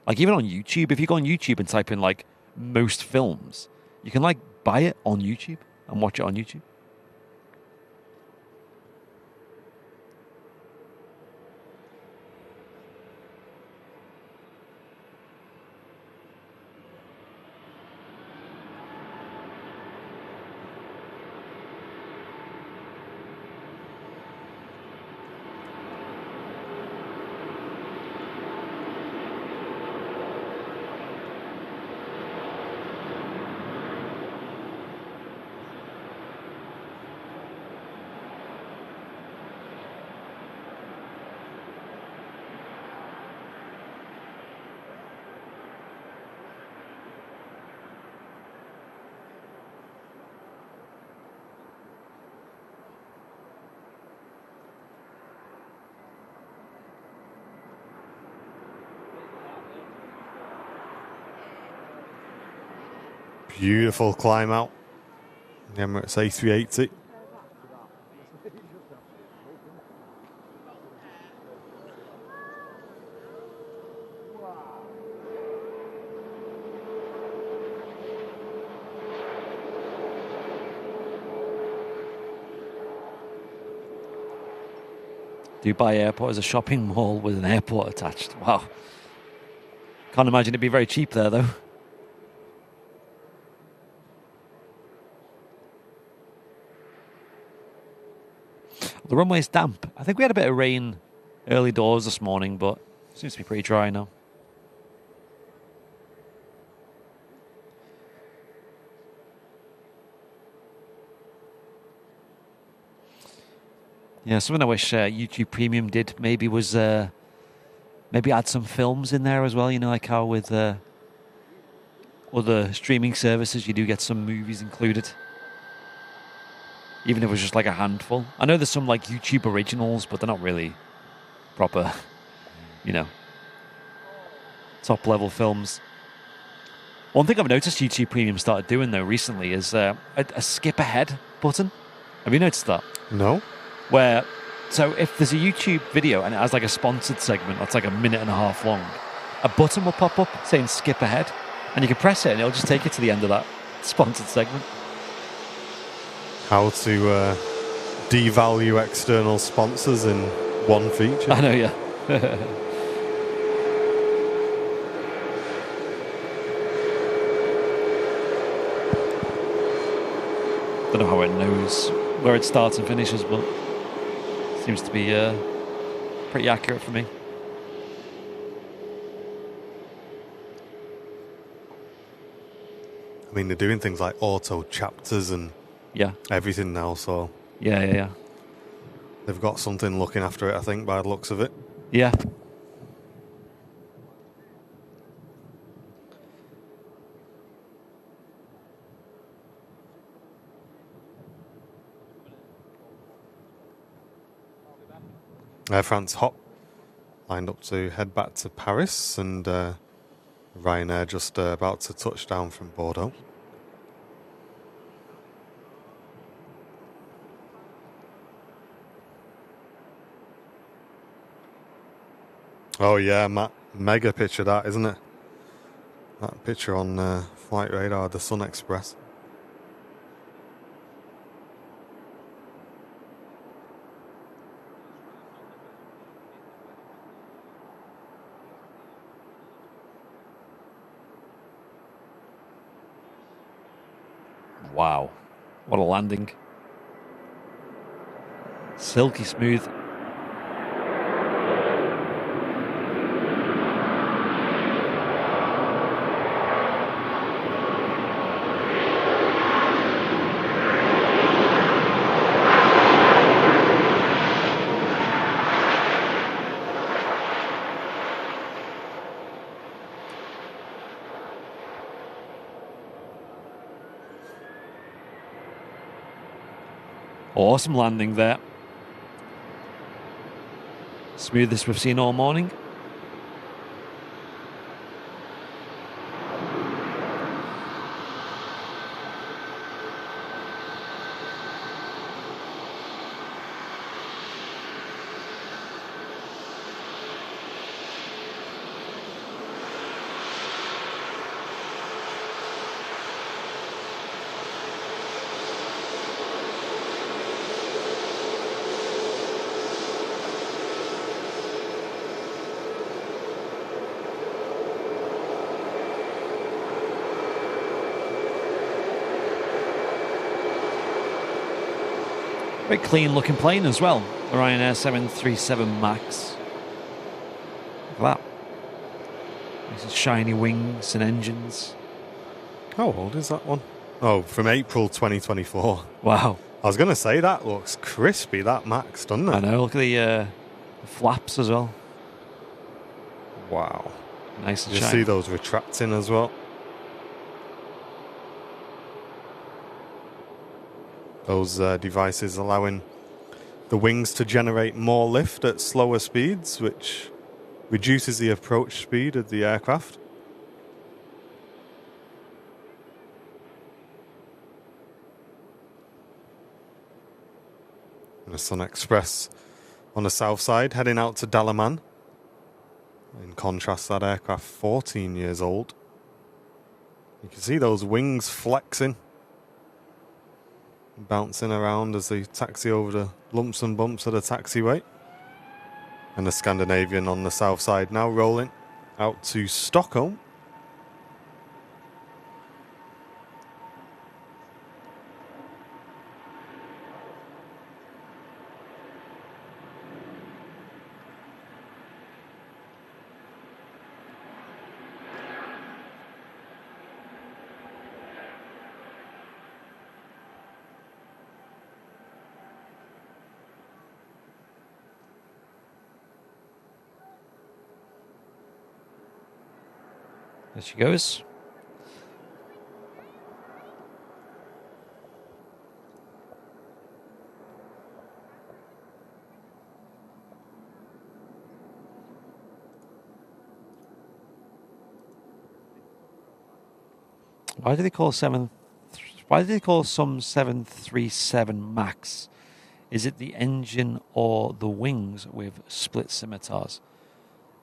Speaker 2: Like even on YouTube, if you go on YouTube and type in like most films, you can like buy it on YouTube and watch it on YouTube.
Speaker 1: Beautiful climb out. The Emirates A380.
Speaker 2: Dubai Airport is a shopping mall with an airport attached. Wow. Can't imagine it'd be very cheap there, though. The runway's damp. I think we had a bit of rain early doors this morning, but it seems to be pretty dry now. Yeah, something I wish YouTube Premium did maybe was maybe add some films in there as well. You know, like how with other streaming services you do get some movies included. Even if it was just like a handful. I know there's some like YouTube originals, but they're not really proper, you know, top level films. One thing I've noticed YouTube Premium started doing though recently is a skip ahead button. Have you noticed that?
Speaker 1: No.
Speaker 2: Where, so if there's a YouTube video and it has like a sponsored segment that's like a minute and a half long, a button will pop up saying skip ahead, and you can press it and it'll just take it to the end of that sponsored segment.
Speaker 1: How to devalue external sponsors in one feature.
Speaker 2: I know, yeah. Don't know how it knows where it starts and finishes, but it seems to be pretty accurate for me.
Speaker 1: I mean, they're doing things like auto chapters and everything now, so
Speaker 2: Yeah.
Speaker 1: they've got something looking after it, I think, by the looks of it.
Speaker 2: Yeah.
Speaker 1: Air France hot, lined up to head back to Paris, and Ryanair just about to touch down from Bordeaux. Oh yeah, Matt. Mega picture that, isn't it? That picture on Flight Radar, the Sun Express.
Speaker 2: Wow. What a landing. Silky smooth. Awesome landing there. Smoothest we've seen all morning. Very clean looking plane as well. The Ryanair 737 MAX. Look at that. These shiny wings and engines.
Speaker 1: How old is that one? Oh, from April 2024.
Speaker 2: Wow.
Speaker 1: I was going to say, that looks crispy, that Max, doesn't it?
Speaker 2: I know, look at the flaps as well.
Speaker 1: Wow.
Speaker 2: Nice and
Speaker 1: You
Speaker 2: shiny.
Speaker 1: see those retracting as well. Those devices allowing the wings to generate more lift at slower speeds, which reduces the approach speed of the aircraft. And the Sun Express on the south side, heading out to Dalaman. In contrast, that aircraft 14 years old. You can see those wings flexing, bouncing around as they taxi over the lumps and bumps of the taxiway. And the Scandinavian on the south side now rolling out to Stockholm.
Speaker 2: There she goes. Why do they call some 737 MAX? Is it the engine or the wings with split scimitars?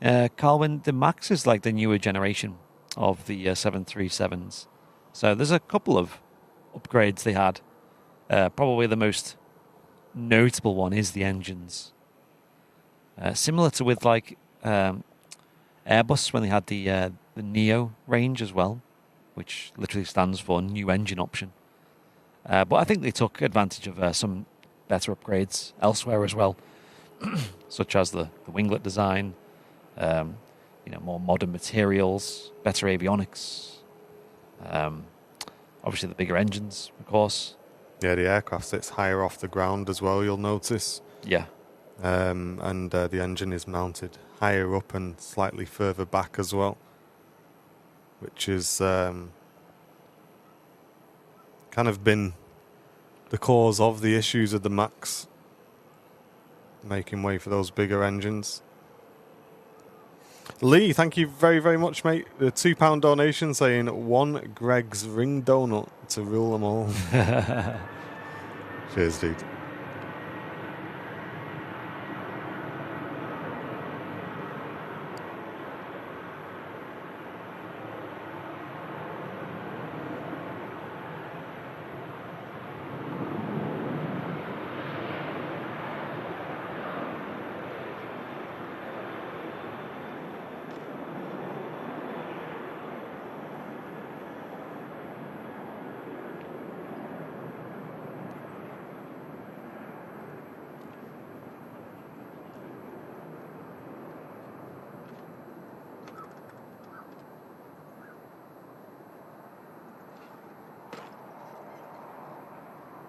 Speaker 2: Carwin, the MAX is like the newer generation of the 737s. So there's a couple of upgrades they had. Probably the most notable one is the engines. Similar to with like Airbus when they had the Neo range as well, which literally stands for new engine option. But I think they took advantage of some better upgrades elsewhere as well, such as the winglet design, more modern materials, better avionics, obviously the bigger engines, of course.
Speaker 1: Yeah, the aircraft sits higher off the ground as well, you'll notice.
Speaker 2: Yeah.
Speaker 1: And the engine is mounted higher up and slightly further back as well, which is kind of been the cause of the issues of the MAX, making way for those bigger engines. Lee, thank you very, very much, mate. The £2 donation saying one Greg's ring donut to rule them all. Cheers, dude.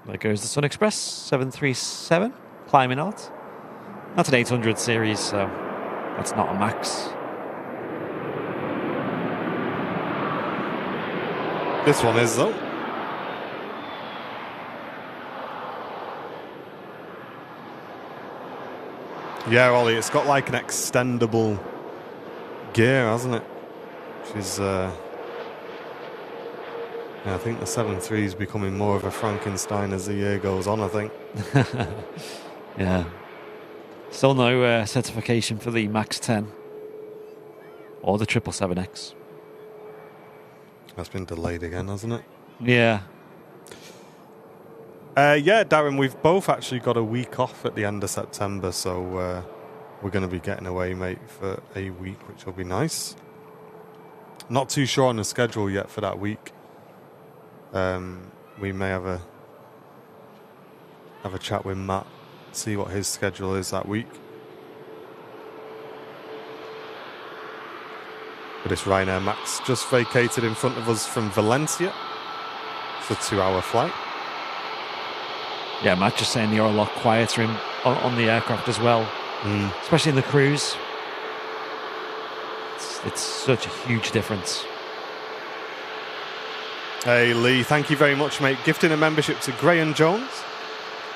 Speaker 2: There goes the Sun Express 737 climbing out. That's an 800 series, so that's not a max.
Speaker 1: This one is, though. Yeah, Ollie, it's got like an extendable gear, hasn't it? Which is, yeah, I think the 7.3 is becoming more of a Frankenstein as the year goes on, I think.
Speaker 2: Yeah. Still no certification for the Max 10 or the 777X.
Speaker 1: That's been delayed again, hasn't it?
Speaker 2: Yeah.
Speaker 1: Yeah, Darren, we've both actually got a week off at the end of September, so we're going to be getting away, mate, for a week, which will be nice. Not too sure on the schedule yet for that week. We may have a chat with Matt, see what his schedule is that week. But it's Ryanair Max just vacated in front of us from Valencia. It's a 2-hour flight.
Speaker 2: Yeah, Matt just saying you're a lot quieter on the aircraft as well, especially in the cruise. It's such a huge difference.
Speaker 1: Hey, Lee, thank you very much, mate. Gifting a membership to Graham Jones.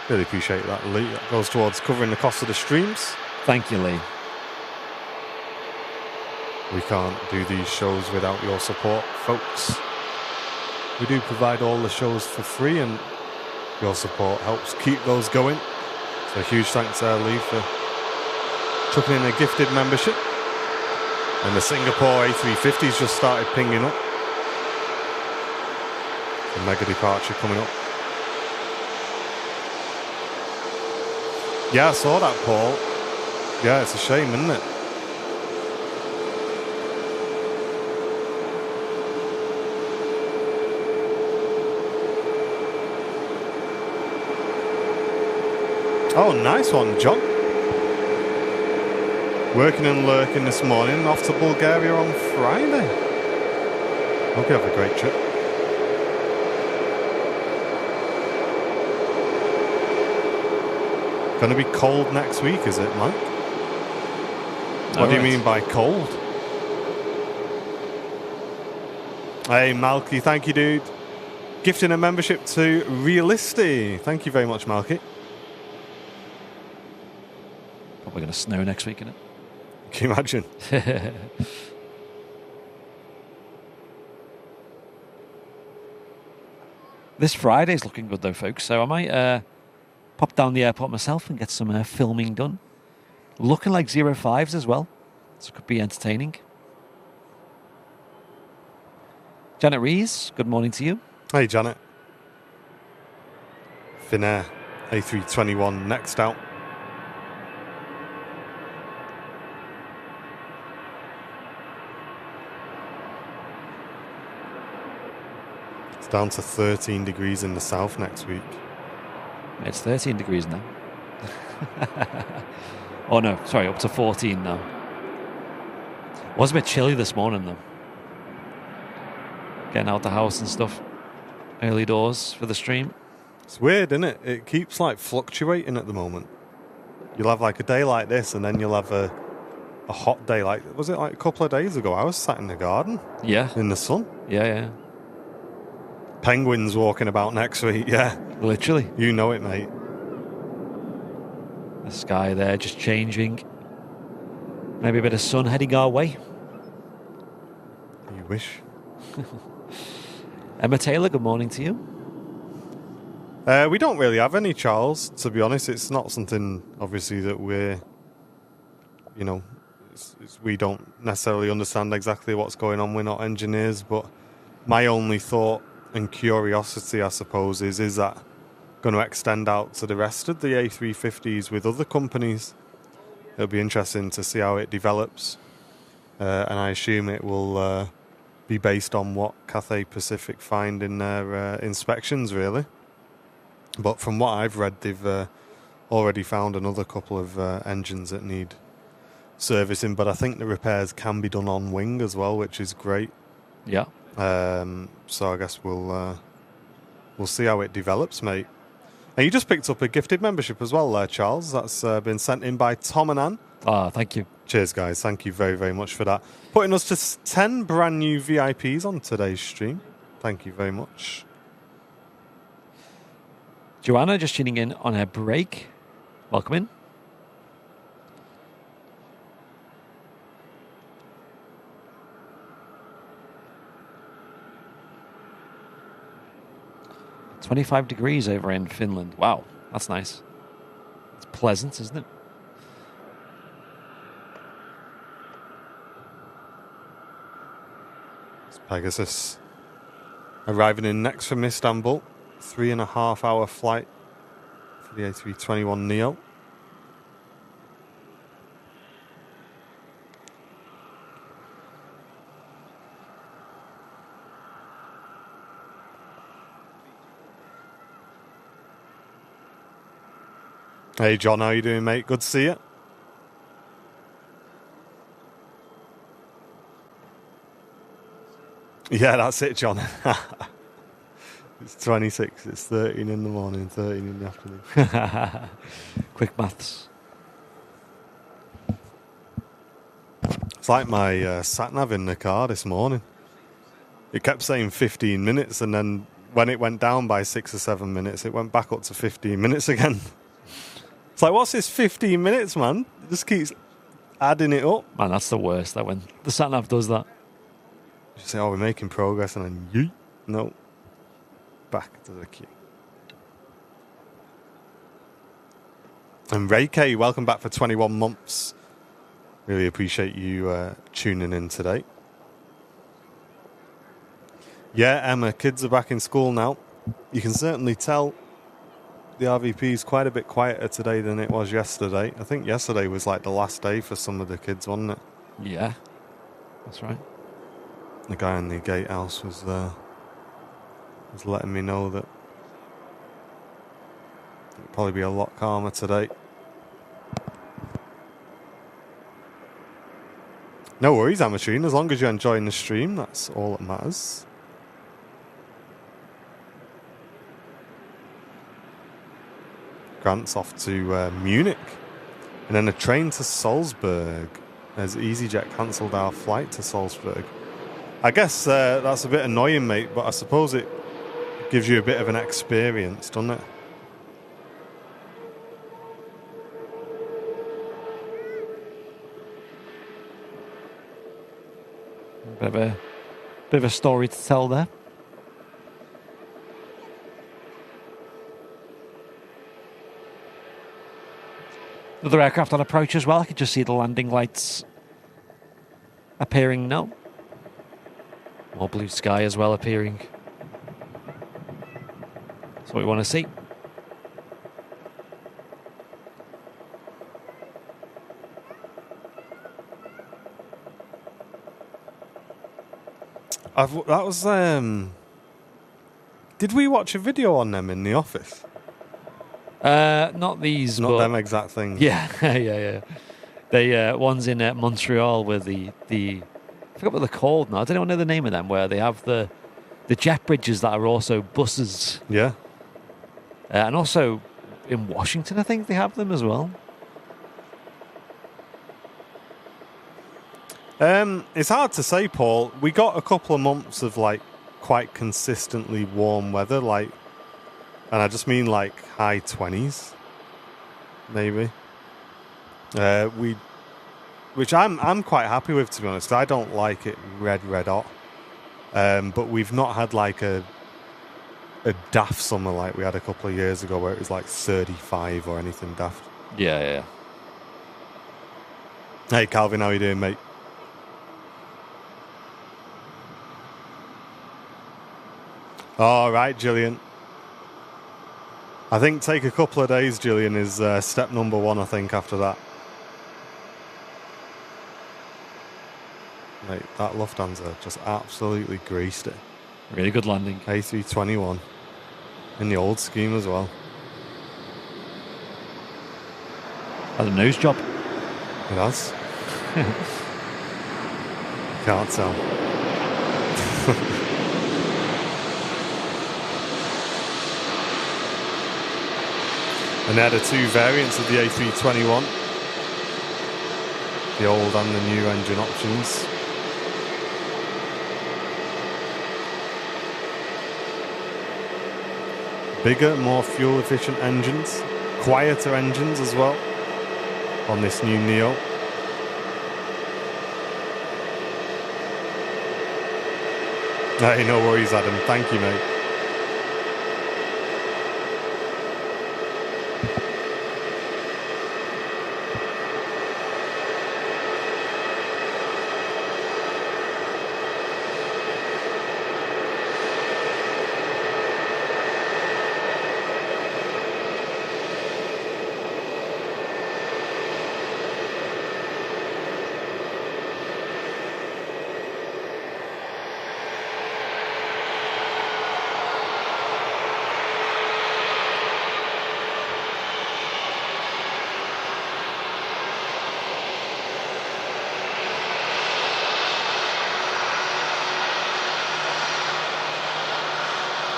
Speaker 1: Really appreciate that, Lee. That goes towards covering the cost of the streams.
Speaker 2: Thank you, Lee.
Speaker 1: We can't do these shows without your support, folks. We do provide all the shows for free, and your support helps keep those going. So huge thanks there, Lee, for chucking in a gifted membership. And the Singapore A350's just started pinging up. The mega departure coming up. Yeah, I saw that, Paul. Yeah, it's a shame, isn't it? Oh, nice one, John. Working and lurking this morning, off to Bulgaria on Friday. Hope you have a great trip. Going to be cold next week, is it, Mike? What do you mean by cold? Hey, Malky, thank you, dude. Gifting a membership to Realisty. Thank you very much, Malky.
Speaker 2: Probably going to snow next week, isn't it?
Speaker 1: Can you imagine?
Speaker 2: This Friday's looking good, though, folks. So I might pop down the airport myself and get some filming done. Looking like 05s as well. So it could be entertaining. Janet Rees, good morning to you.
Speaker 1: Hey, Janet. Finnair, A321 next out. It's down to 13 degrees in the south next week.
Speaker 2: It's 13 degrees now. Oh, no, sorry, up to 14 now. It was a bit chilly this morning, though. Getting out the house and stuff. Early doors for the stream.
Speaker 1: It's weird, isn't it? It keeps like fluctuating at the moment. You'll have like a day like this, and then you'll have a hot day. Like, was it like a couple of days ago? I was sat in the garden.
Speaker 2: Yeah.
Speaker 1: In the sun.
Speaker 2: Yeah.
Speaker 1: Penguins walking about next week, yeah.
Speaker 2: Literally.
Speaker 1: You know it, mate.
Speaker 2: The sky there just changing. Maybe a bit of sun heading our way.
Speaker 1: You wish.
Speaker 2: Emma Taylor, good morning to you.
Speaker 1: We don't really have any, Charles, to be honest. It's not something, obviously, that we're, we don't necessarily understand exactly what's going on. We're not engineers, but my only thought and curiosity, I suppose, is that going to extend out to the rest of the A350s with other companies? It'll be interesting to see how it develops. And I assume it will be based on what Cathay Pacific find in their inspections, really. But from what I've read, they've already found another couple of engines that need servicing. But I think the repairs can be done on wing as well, which is great.
Speaker 2: Yeah.
Speaker 1: So I guess we'll see how it develops, mate. And you just picked up a gifted membership as well there, Charles. That's been sent in by Tom and Ann.
Speaker 2: Ah, thank you.
Speaker 1: Cheers, guys. Thank you very, very much for that. Putting us to 10 brand new VIPs on today's stream. Thank you very much.
Speaker 2: Joanna just tuning in on her break. Welcome in. It's 25 degrees over in Finland. Wow, that's nice. It's pleasant, isn't it?
Speaker 1: It's Pegasus arriving in next from Istanbul. 3.5 hour flight for the A321neo. Hey John, how you doing, mate? Good to see you. Yeah, that's it, John. It's 26. It's 13 in the morning, 13 in the afternoon.
Speaker 2: Quick maths.
Speaker 1: It's like my sat-nav in the car this morning. It kept saying 15 minutes, and then when it went down by 6 or 7 minutes, it went back up to 15 minutes again. It's like, what's this 15 minutes, man? It just keeps adding it up.
Speaker 2: Man, that's the worst, that when the sat-nav does that.
Speaker 1: You say, oh, we're making progress, and then yeet. No. Back to the queue. And Ray K, welcome back for 21 months. Really appreciate you tuning in today. Yeah, Emma, kids are back in school now. You can certainly tell the RVP is quite a bit quieter today than it was yesterday. I think yesterday was like the last day for some of the kids, wasn't it?
Speaker 2: Yeah, that's right.
Speaker 1: The guy in the gatehouse was letting me know that it'll probably be a lot calmer today. No worries, Amatune. As long as you're enjoying the stream, that's all that matters. Grant's off to Munich. And then a train to Salzburg. As EasyJet cancelled our flight to Salzburg. I guess that's a bit annoying, mate, but I suppose it gives you a bit of an experience, doesn't it?
Speaker 2: Bit of a story to tell there. Another aircraft on approach as well. I could just see the landing lights appearing now. More blue sky as well appearing. That's what we want to see.
Speaker 1: That was did we watch a video on them in the office?
Speaker 2: Not these,
Speaker 1: not
Speaker 2: but
Speaker 1: them exact things.
Speaker 2: Yeah, yeah. They one's in Montreal with the I forgot what they're called now. I don't know the name of them, where they have the jet bridges that are also buses.
Speaker 1: Yeah.
Speaker 2: And also in Washington, I think they have them as well.
Speaker 1: It's hard to say, Paul. We got a couple of months of like quite consistently warm weather, like, and I just mean like high 20s, maybe. Which I'm quite happy with, to be honest. I don't like it red hot. But we've not had like a daft summer like we had a couple of years ago, where it was like 35 or anything daft.
Speaker 2: Yeah.
Speaker 1: Hey Calvin, how you doing, mate? All right, Gillian. I think take a couple of days, Gillian, is step number 1, I think, after that. Mate, that Lufthansa just absolutely greased it.
Speaker 2: Really good landing.
Speaker 1: A321. In the old scheme as well.
Speaker 2: Had a nose job.
Speaker 1: It has. Can't tell. And they're the two variants of the A321. The old and the new engine options. Bigger, more fuel efficient engines. Quieter engines as well on this new Neo. Hey, no worries, Adam. Thank you, mate.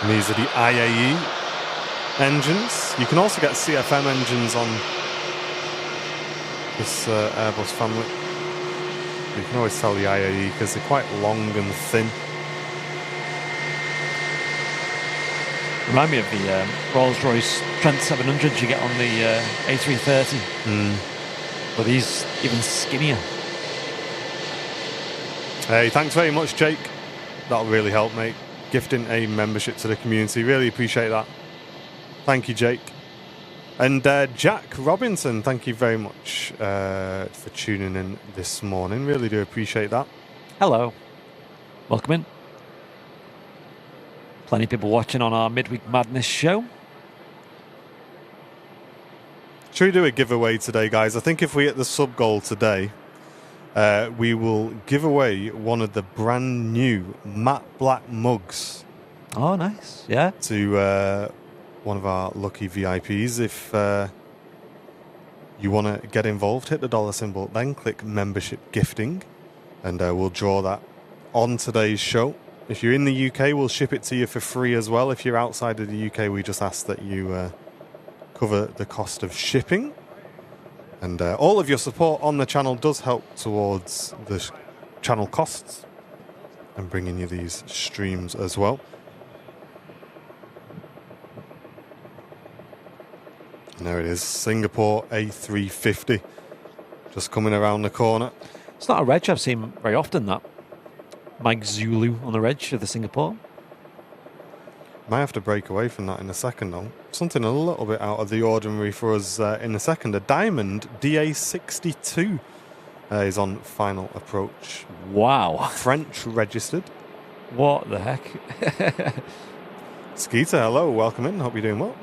Speaker 1: And these are the IAE engines. You can also get CFM engines on this Airbus family. You can always tell the IAE because they're quite long and thin.
Speaker 2: Remind me of the Rolls-Royce Trent 700 you get on the A330. But these even skinnier.
Speaker 1: Hey, thanks very much, Jake. That'll really help, mate. Gifting a membership to the community. Really appreciate that. Thank you, Jake. And Jack Robinson, thank you very much for tuning in this morning. Really do appreciate that.
Speaker 2: Hello. Welcome in. Plenty of people watching on our Midweek Madness show.
Speaker 1: Should we do a giveaway today, guys? I think if we hit the sub goal today, we will give away one of the brand new matte black mugs.
Speaker 2: Oh, nice. Yeah.
Speaker 1: To one of our lucky VIPs. If you want to get involved, hit the dollar symbol, then click membership gifting, and we'll draw that on today's show. If you're in the UK, we'll ship it to you for free as well. If you're outside of the UK, we just ask that you cover the cost of shipping. And all of your support on the channel does help towards the channel costs and bringing you these streams as well. And there it is, Singapore A350, just coming around the corner.
Speaker 2: It's not a reg I've seen very often, that. Mike Zulu on the reg of the Singapore.
Speaker 1: Might have to break away from that in a second, though. Something a little bit out of the ordinary for us in a second. A Diamond DA62 is on final approach.
Speaker 2: Wow.
Speaker 1: French registered.
Speaker 2: What the heck?
Speaker 1: Skeeter, hello. Welcome in. Hope you're doing well.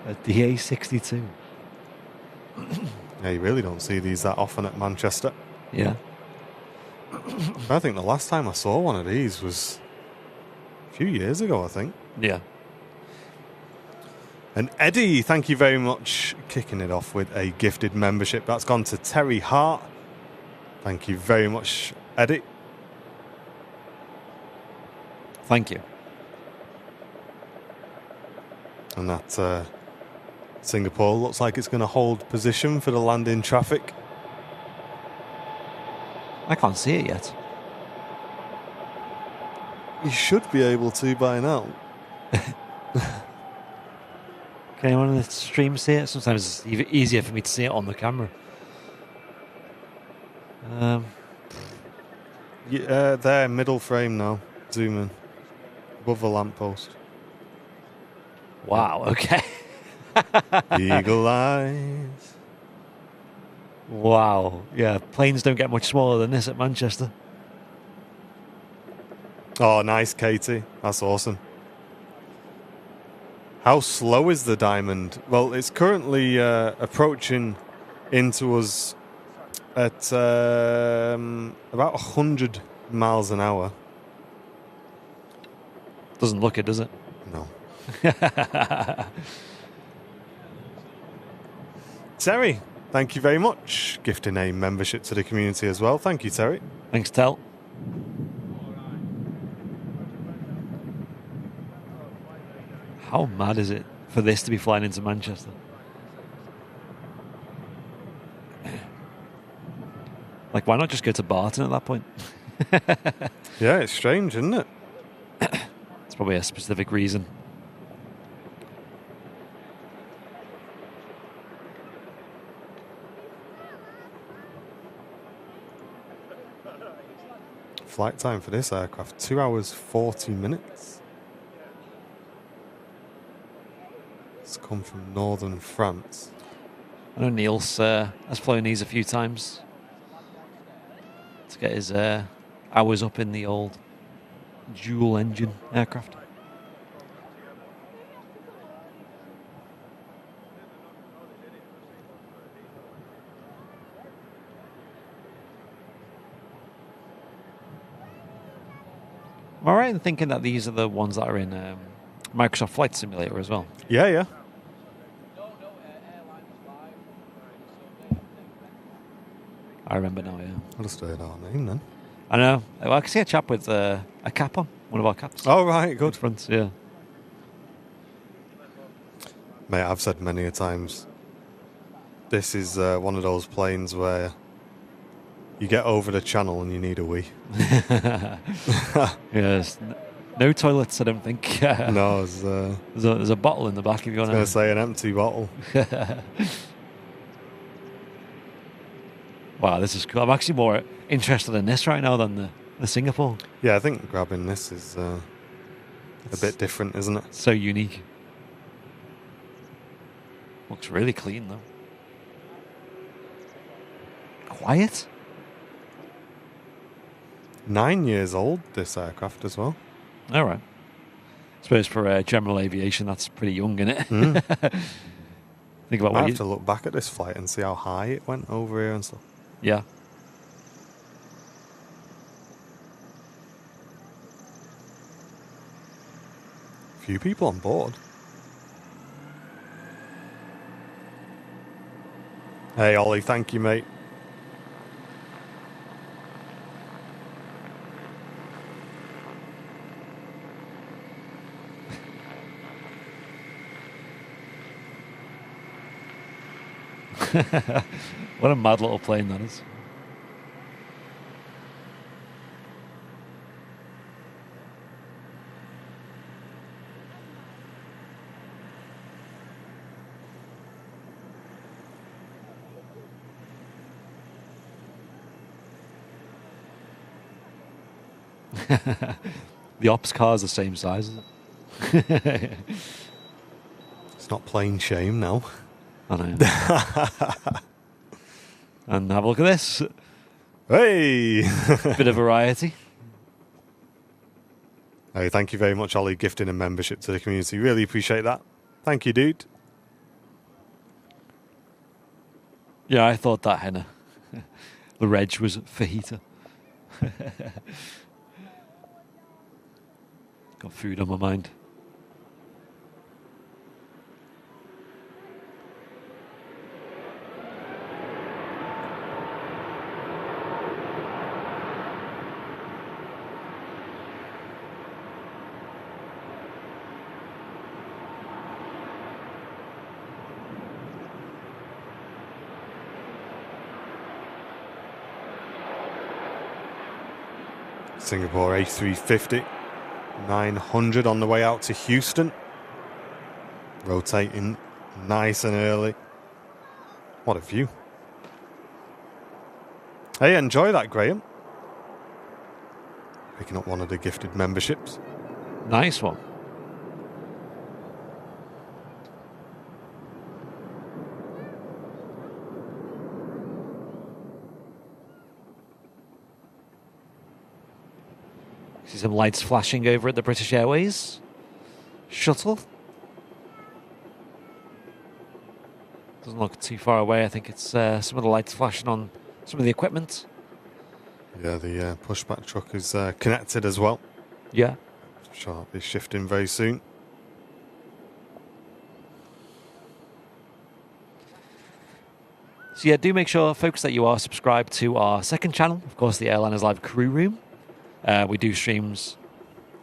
Speaker 2: A DA62.
Speaker 1: Yeah, you really don't see these that often at Manchester.
Speaker 2: Yeah.
Speaker 1: I think the last time I saw one of these was a few years ago, I think.
Speaker 2: Yeah.
Speaker 1: And Eddie, thank you very much. Kicking it off with a gifted membership. That's gone to Terry Hart. Thank you very much, Eddie.
Speaker 2: Thank you.
Speaker 1: And that Singapore looks like it's going to hold position for the landing traffic.
Speaker 2: I can't see it yet.
Speaker 1: You should be able to by now.
Speaker 2: Can anyone on the stream see it? Sometimes it's even easier for me to see it on the camera.
Speaker 1: Yeah, there, middle frame now. Zoom in. Above the lamppost.
Speaker 2: Wow, okay.
Speaker 1: Eagle eyes.
Speaker 2: Wow. Yeah, planes don't get much smaller than this at Manchester.
Speaker 1: Oh, nice, Katie. That's awesome. How slow is the Diamond? Well, it's currently approaching into us at about 100 miles an hour.
Speaker 2: Doesn't look it, does it?
Speaker 1: No. Terry, thank you very much. Gifting a membership to the community as well. Thank you, Terry.
Speaker 2: Thanks, Tel. How mad is it for this to be flying into Manchester? Like, why not just go to Barton at that point?
Speaker 1: Yeah, it's strange, isn't it?
Speaker 2: It's probably a specific reason.
Speaker 1: Flight time for this aircraft, 2 hours 40 minutes. It's come from northern France.
Speaker 2: I know Niels has flown these a few times to get his hours up in the old dual engine aircraft. Am I right in thinking that these are the ones that are in Microsoft Flight Simulator as well?
Speaker 1: Yeah, yeah.
Speaker 2: I remember now, yeah.
Speaker 1: I'll just heard our name then.
Speaker 2: I know. Well, I can see a chap with a cap on, one of our caps.
Speaker 1: Oh, right, good.
Speaker 2: Front, yeah.
Speaker 1: Mate, I've said many a times, this is one of those planes where you get over the channel and you need a wee.
Speaker 2: Yes. No toilets, I don't think.
Speaker 1: No,
Speaker 2: There's a bottle in the back if you want
Speaker 1: I was going to say an empty bottle.
Speaker 2: Wow, this is cool. I'm actually more interested in this right now than the Singapore.
Speaker 1: Yeah, I think grabbing this is a bit different, isn't it?
Speaker 2: So unique. Looks really clean, though. Quiet?
Speaker 1: 9 years old, this aircraft as well.
Speaker 2: All right. I suppose for general aviation, that's pretty young, isn't it?
Speaker 1: Mm.
Speaker 2: Think about
Speaker 1: I
Speaker 2: what
Speaker 1: have to look back at this flight and see how high it went over here and stuff.
Speaker 2: Yeah.
Speaker 1: Few people on board. Hey, Ollie, thank you, mate.
Speaker 2: What a mad little plane that is. The ops car is the same size, is it?
Speaker 1: It's not plain shame now.
Speaker 2: I know. And have a look at this.
Speaker 1: Hey!
Speaker 2: Bit of variety.
Speaker 1: Hey, thank you very much, Ollie, gifting a membership to the community. Really appreciate that. Thank you, dude.
Speaker 2: Yeah, I thought that henna. The reg was fajita. Got food on my mind.
Speaker 1: Singapore A350, 900 on the way out to Houston. Rotating nice and early. What a view. Hey, enjoy that, Graham. Picking up one of the gifted memberships.
Speaker 2: Nice one. See some lights flashing over at the British Airways shuttle. Doesn't look too far away. I think it's some of the lights flashing on some of the equipment.
Speaker 1: Yeah, the pushback truck is connected as well.
Speaker 2: Yeah.
Speaker 1: Sure, I'll be shifting very soon.
Speaker 2: So yeah, do make sure, folks, that you are subscribed to our second channel. Of course, the Airliners Live Crew Room. We do streams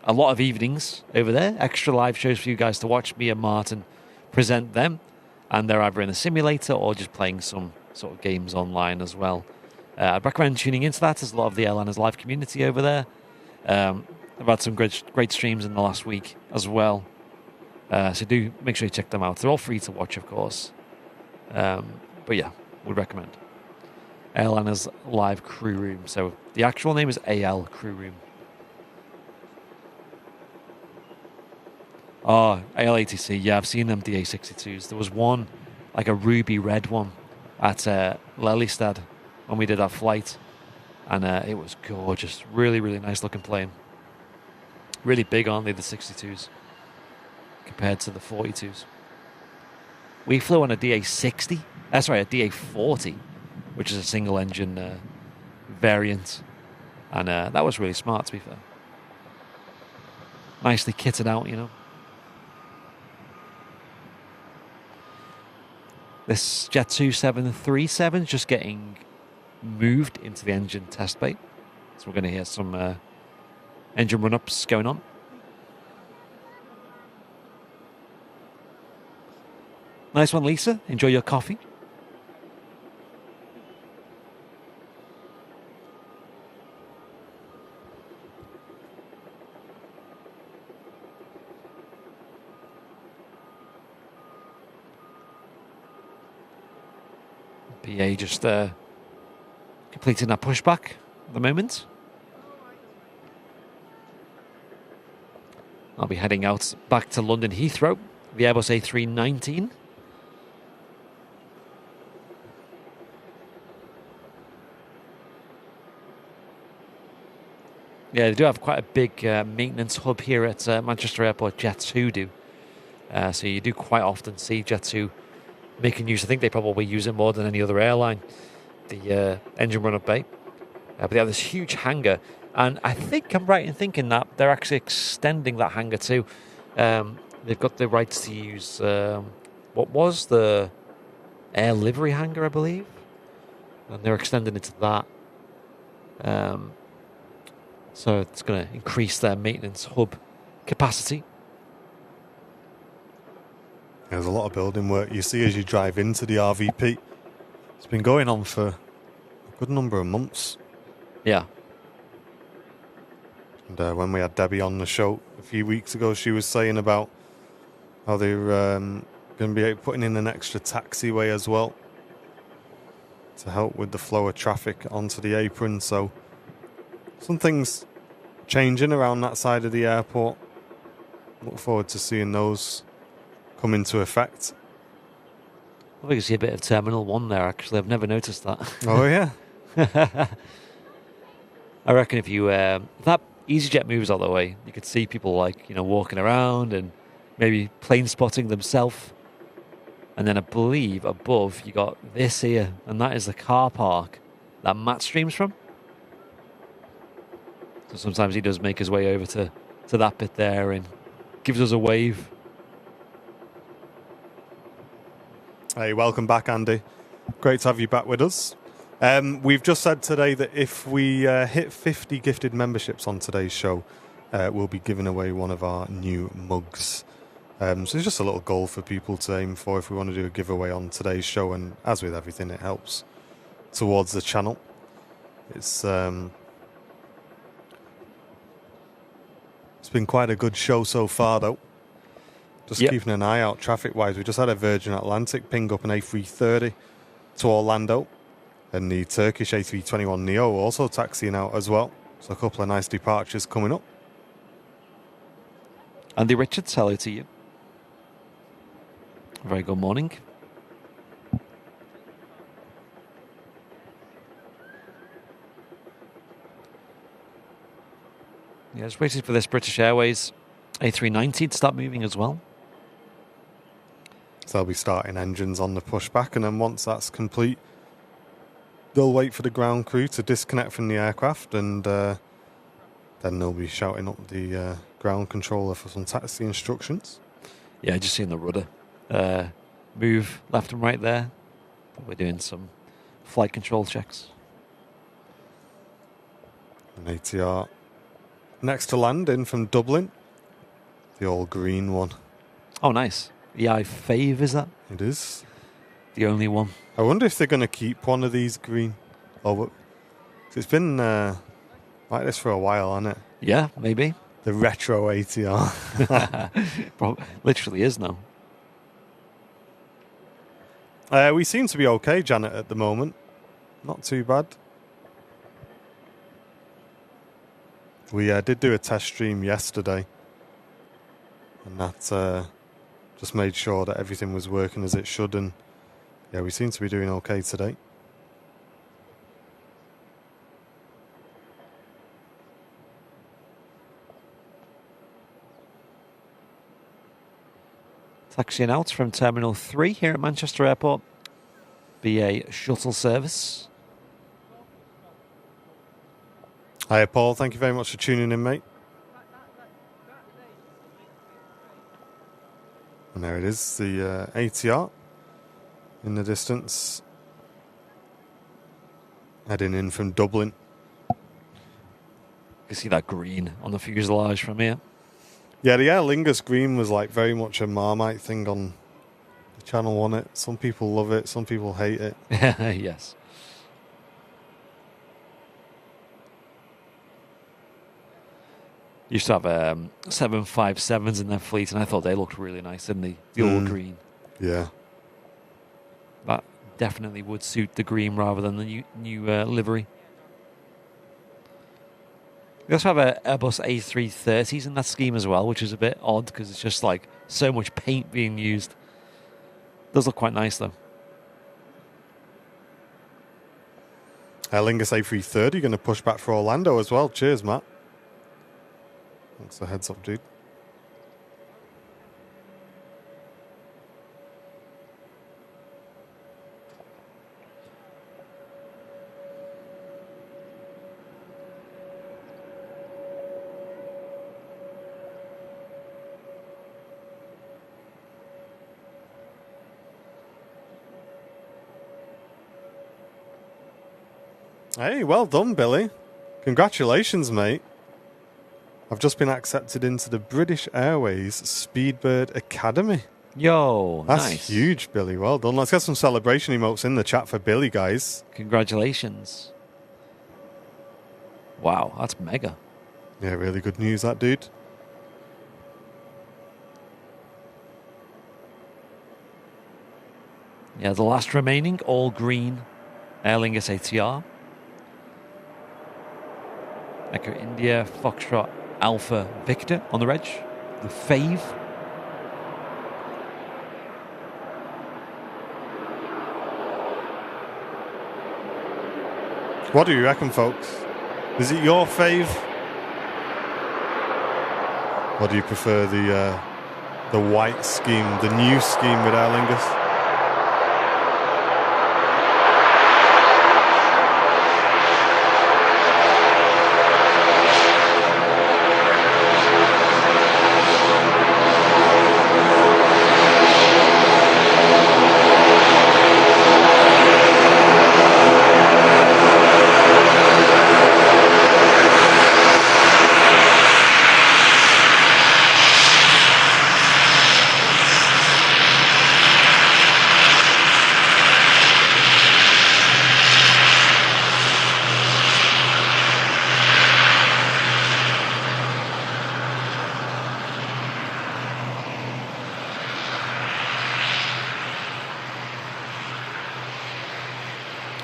Speaker 2: a lot of evenings over there. Extra live shows for you guys to watch. Me and Martin present them. And they're either in a simulator or just playing some sort of games online as well. I'd recommend tuning into that. There's a lot of the Airliners Live community over there. I've had some great streams in the last week as well. So do make sure you check them out. They're all free to watch, of course. But yeah, would recommend. Airliners Live Crew Room. So the actual name is AL Crew Room. Oh, ALATC. Yeah, I've seen them DA62s. There was one, like a ruby red one, at Lelystad when we did our flight. And it was gorgeous. Really, really nice looking plane. Really big, aren't they, the 62s, compared to the 42s. We flew on a DA60. A DA40, which is a single engine variant. And that was really smart, to be fair. Nicely kitted out, you know. This Jet 2737 is just getting moved into the engine test bay. So we're going to hear some engine run-ups going on. Nice one, Lisa. Enjoy your coffee. PA just completing that pushback at the moment. I'll be heading out back to London Heathrow, the Airbus A319. Yeah, they do have quite a big maintenance hub here at Manchester Airport. Jet2 do. So you do quite often see Jet2 making use. I think they probably use it more than any other airline, the engine run-up bay. But they have this huge hangar, and I think I'm right in thinking that they're actually extending that hangar too. They've got the rights to use what was the air livery hangar, I believe, and they're extending it to that. So it's going to increase their maintenance hub capacity.
Speaker 1: There's a lot of building work you see as you drive into the RVP. It's been going on for a good number of months.
Speaker 2: Yeah.
Speaker 1: And when we had Debbie on the show a few weeks ago, she was saying about how they're going to be putting in an extra taxiway as well to help with the flow of traffic onto the apron. So something's changing around that side of the airport. Look forward to seeing those come into effect.
Speaker 2: I think I see a bit of Terminal 1 there, actually. I've never noticed that.
Speaker 1: Oh, yeah.
Speaker 2: I reckon if you if that EasyJet moves out of the way, you could see people walking around and maybe plane spotting themselves. And then I believe above you got this here, and that is the car park that Matt streams from. So sometimes he does make his way over to that bit there and gives us a wave.
Speaker 1: Hey, welcome back, Andy. Great to have you back with us. We've just said today that if we hit 50 gifted memberships on today's show, we'll be giving away one of our new mugs. So it's just a little goal for people to aim for if we want to do a giveaway on today's show. And as with everything, it helps towards the channel. It's been quite a good show so far, though. Just keeping an eye out traffic-wise. We just had a Virgin Atlantic ping up an A330 to Orlando. And the Turkish A321neo also taxiing out as well. So a couple of nice departures coming up.
Speaker 2: Andy Richards, hello to you. Very good morning. Yeah, just waiting for this British Airways A390 to start moving as well.
Speaker 1: So they'll be starting engines on the pushback, and then once that's complete, they'll wait for the ground crew to disconnect from the aircraft, and then they'll be shouting up the ground controller for some taxi instructions. Yeah,
Speaker 2: just seeing the rudder move left and right there. We're doing some flight control checks.
Speaker 1: An ATR next to land in from Dublin. The all green one.
Speaker 2: Oh, nice. The i5, is that?
Speaker 1: It is.
Speaker 2: The only one.
Speaker 1: I wonder if they're going to keep one of these green. Or It's been like this for a while, hasn't it?
Speaker 2: Yeah, maybe.
Speaker 1: The retro ATR.
Speaker 2: Literally is now.
Speaker 1: We seem to be okay, Janet, at the moment. Not too bad. We did do a test stream yesterday, and that just made sure that everything was working as it should, and yeah, we seem to be doing okay today.
Speaker 2: Taxiing out from Terminal 3 here at Manchester Airport. BA shuttle service.
Speaker 1: Hiya, Paul. Thank you very much for tuning in, mate. And there it is, the ATR in the distance. Heading in from Dublin.
Speaker 2: You can see that green on the fuselage from here.
Speaker 1: Yeah, the Aer Lingus green was like very much a Marmite thing on the channel, wasn't it? Some people love it, some people hate it.
Speaker 2: Yes. Used to have 757s in their fleet, and I thought they looked really nice, didn't they? The all green.
Speaker 1: Yeah.
Speaker 2: That definitely would suit the green rather than the new livery. We also have a Airbus A330s in that scheme as well, which is a bit odd because it's just like so much paint being used. Does look quite nice though.
Speaker 1: Aer Lingus A330 going to push back for Orlando as well. Cheers, Matt. Thanks for the heads up, dude. Hey, well done, Billy. Congratulations, mate. I've just been accepted into the British Airways Speedbird Academy.
Speaker 2: Yo,
Speaker 1: That's
Speaker 2: nice.
Speaker 1: huge, Billy. Well done. Let's get some celebration emotes in the chat for Billy, guys.
Speaker 2: Congratulations. Wow, that's mega.
Speaker 1: Yeah, really good news, that dude.
Speaker 2: Yeah, the last remaining all green Aer Lingus ATR. Echo India, Foxtrot, Alpha, Victor on the reg. The fave.
Speaker 1: What do you reckon, folks? Is it your fave? Or do you prefer the white scheme, the new scheme with Aer Lingus?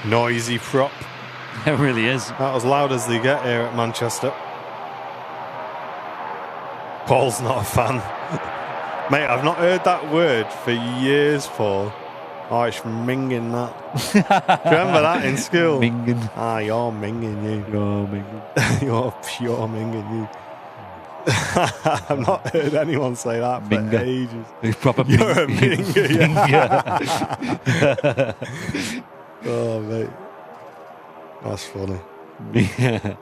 Speaker 1: Noisy prop.
Speaker 2: It really is.
Speaker 1: About as loud as they get here at Manchester. Paul's not a fan. Mate, I've not heard that word for years, Paul. Oh, it's minging that. Do you remember that in school?
Speaker 2: Minging.
Speaker 1: Ah, you're minging, you.
Speaker 2: You're minging.
Speaker 1: You're pure minging, you. I've not heard anyone say that for
Speaker 2: Minger.
Speaker 1: ages.
Speaker 2: Proper
Speaker 1: You're a minger, yeah.
Speaker 2: Minger.
Speaker 1: Oh, mate. That's funny.
Speaker 2: Yeah.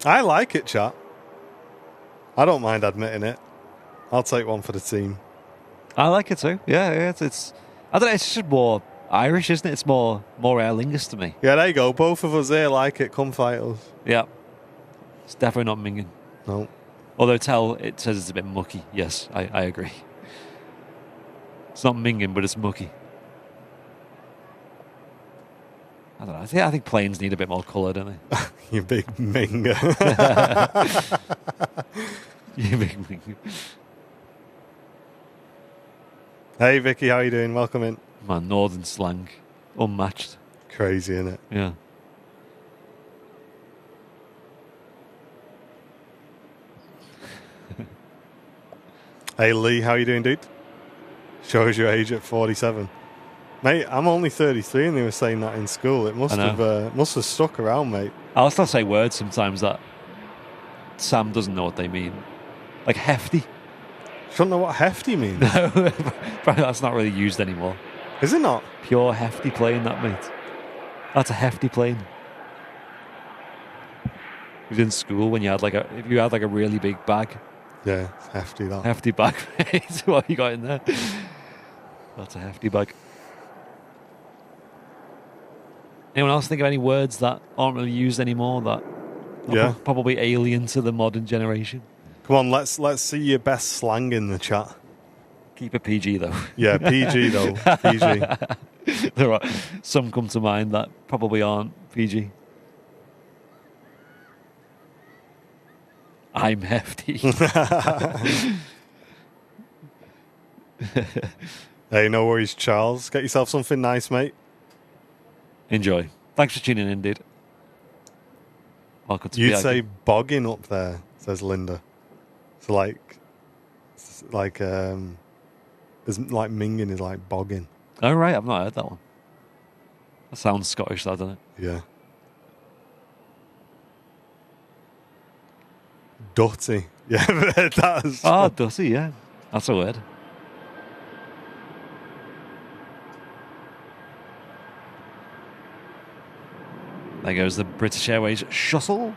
Speaker 1: I like it, chat. I don't mind admitting it. I'll take one for the team.
Speaker 2: I like it too. Yeah, it's I don't know, it's just more Irish, isn't it? It's more Aer Lingus to me.
Speaker 1: Yeah, there you go. Both of us here like it. Come fight us.
Speaker 2: Yeah. It's definitely not minging.
Speaker 1: No.
Speaker 2: Although it says it's a bit mucky. Yes, I agree. It's not minging, but it's mucky. I don't know. I think planes need a bit more colour, don't they?
Speaker 1: You big minger.
Speaker 2: You big thing.
Speaker 1: Hey Vicky, how you doing? Welcome in.
Speaker 2: Man, northern slang. Unmatched.
Speaker 1: Crazy, innit?
Speaker 2: Yeah.
Speaker 1: Hey Lee, how you doing, dude? Shows your age at 47. Mate, I'm only 33 and they were saying that in school. It must have stuck around, mate.
Speaker 2: I'll still say words sometimes that Sam doesn't know what they mean. Like hefty.
Speaker 1: You don't know what hefty means?
Speaker 2: No, that's not really used anymore.
Speaker 1: Is it not?
Speaker 2: Pure hefty plane, that, mate. That's a hefty plane. It was in school when you had if you had a really big bag.
Speaker 1: Yeah, it's hefty, that.
Speaker 2: Hefty bag, mate. What have you got in there? That's a hefty bag. Anyone else think of any words that aren't really used anymore that are probably alien to the modern generation?
Speaker 1: Come on, let's see your best slang in the chat.
Speaker 2: Keep it PG though.
Speaker 1: Yeah, PG though. PG.
Speaker 2: There are some come to mind that probably aren't PG. I'm hefty.
Speaker 1: Hey, no worries, Charles. Get yourself something nice, mate.
Speaker 2: Enjoy. Thanks for tuning in, dude. Welcome to
Speaker 1: You'd
Speaker 2: VIP.
Speaker 1: say bogging up there, says Linda. So like minging is like bogging.
Speaker 2: Oh, right. I've not heard that one. That sounds Scottish, that, doesn't it?
Speaker 1: Yeah. Dutty. Yeah, it does.
Speaker 2: Oh, dutty, yeah. That's a word. There goes the British Airways shuttle.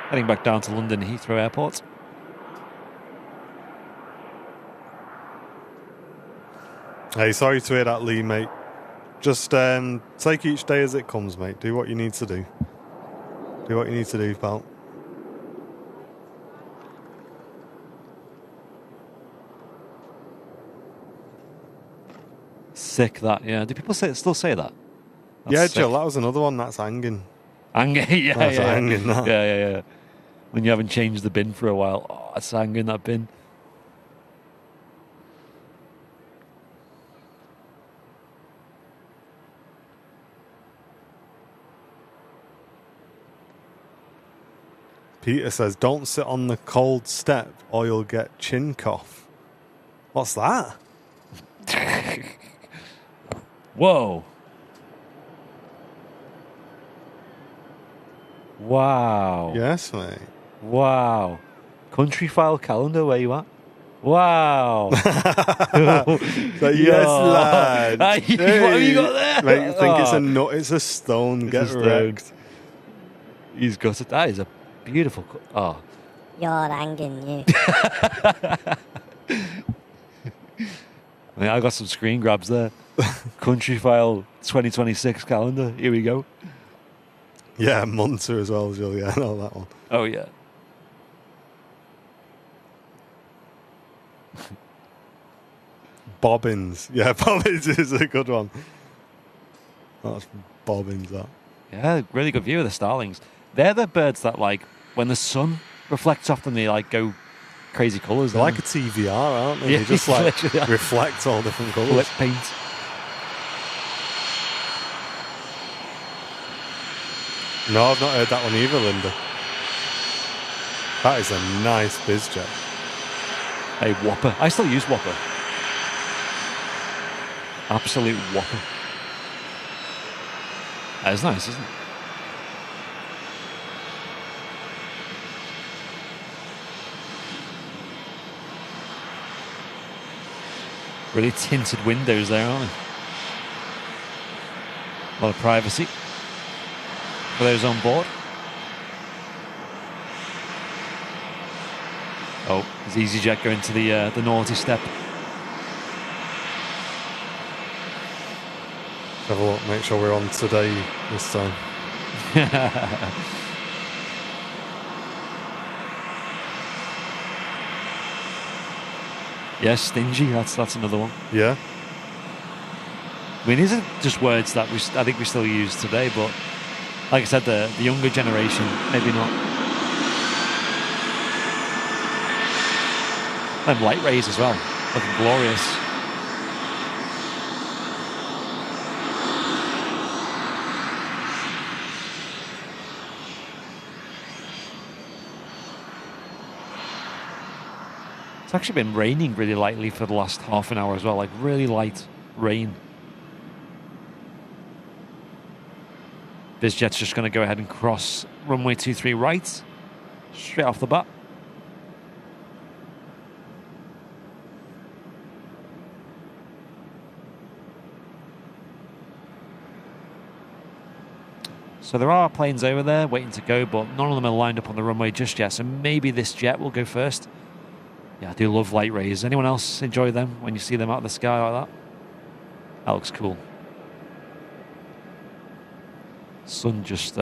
Speaker 2: Heading back down to London Heathrow Airport.
Speaker 1: Hey, sorry to hear that, Lee, mate. Just take each day as it comes, mate. Do what you need to do. Do what you need to do, pal.
Speaker 2: Sick, that, yeah. Do people still say that? That's
Speaker 1: yeah,
Speaker 2: sick.
Speaker 1: Jill, that was another one. That's hanging.
Speaker 2: Hanging, yeah,
Speaker 1: That's
Speaker 2: yeah.
Speaker 1: hanging, that.
Speaker 2: Yeah. When you haven't changed the bin for a while. Oh, it's hanging, that bin.
Speaker 1: Peter says, don't sit on the cold step or you'll get chin cough. What's that?
Speaker 2: Whoa. Wow.
Speaker 1: Yes, mate.
Speaker 2: Wow. Country file calendar, where you at? Wow.
Speaker 1: So, yes, lad.
Speaker 2: What have you got there?
Speaker 1: Mate, you think it's a nut, it's a stone. Get wrecked.
Speaker 2: He's got it. That is a beautiful... Oh.
Speaker 3: You're hanging, you.
Speaker 2: I got some screen grabs there. Country file 2026 calendar. Here we go.
Speaker 1: Yeah, Munter as well, Jill. Yeah, I know that one.
Speaker 2: Oh, yeah.
Speaker 1: Bobbins. Yeah, Bobbins is a good one. That's Bobbins, that.
Speaker 2: Yeah, really good view of the starlings. They're the birds that, when the sun reflects off them, they, go crazy colours.
Speaker 1: They're like a TVR, aren't they?
Speaker 2: Yeah,
Speaker 1: They just,
Speaker 2: literally are.
Speaker 1: reflect all different
Speaker 2: Lip
Speaker 1: colours.
Speaker 2: paint.
Speaker 1: No, I've not heard that one either, Linda. That is a nice bizjet.
Speaker 2: A Whopper. I still use Whopper. Absolute Whopper. That is nice, isn't it? Really tinted windows there, aren't they? A lot of privacy for those on board. Oh, is EasyJet going to the naughty step?
Speaker 1: Have a look, make sure we're on today this time.
Speaker 2: Yeah, stingy. That's another one.
Speaker 1: Yeah.
Speaker 2: I mean, these are just words that I think we still use today, but like I said, the younger generation, maybe not. Them light rays as well, looking glorious. It's actually been raining really lightly for the last half an hour as well, like really light rain. BizJet's just going to go ahead and cross runway 23 right, straight off the bat. So there are planes over there waiting to go, but none of them are lined up on the runway just yet, so maybe this jet will go first. Yeah, I do love light rays. Anyone else enjoy them when you see them out of the sky like that? That looks cool. Sun just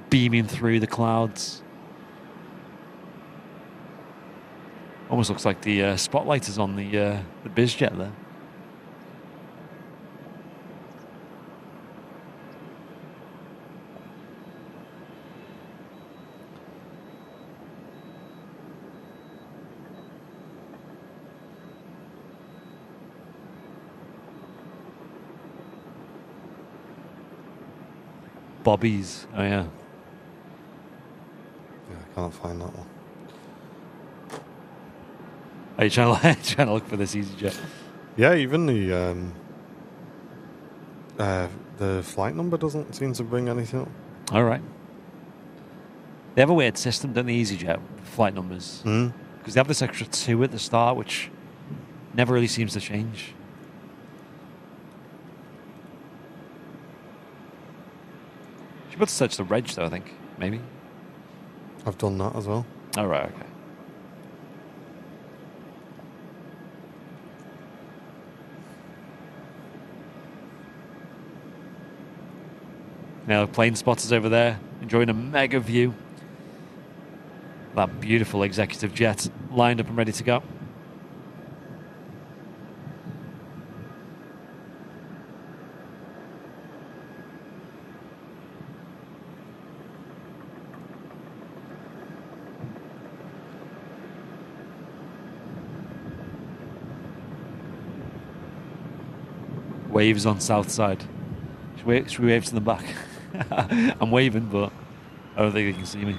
Speaker 2: beaming through the clouds. Almost looks like the spotlight is on the BizJet there. Bobbies. Oh, yeah.
Speaker 1: Yeah, I can't find that one.
Speaker 2: Are you trying to look for this EasyJet?
Speaker 1: Yeah, even the flight number doesn't seem to bring anything up.
Speaker 2: All right. They have a weird system, don't they, EasyJet, flight numbers? Because they have this extra 2 at the start, which never really seems to change. Should be able to search the reg, though, I think. Maybe.
Speaker 1: I've done that as well.
Speaker 2: All right, okay. Now, plane spotters over there, enjoying a mega view. That beautiful executive jet lined up and ready to go. Waves on south side. Should we wave to the back? I'm waving, but I don't think they can see me.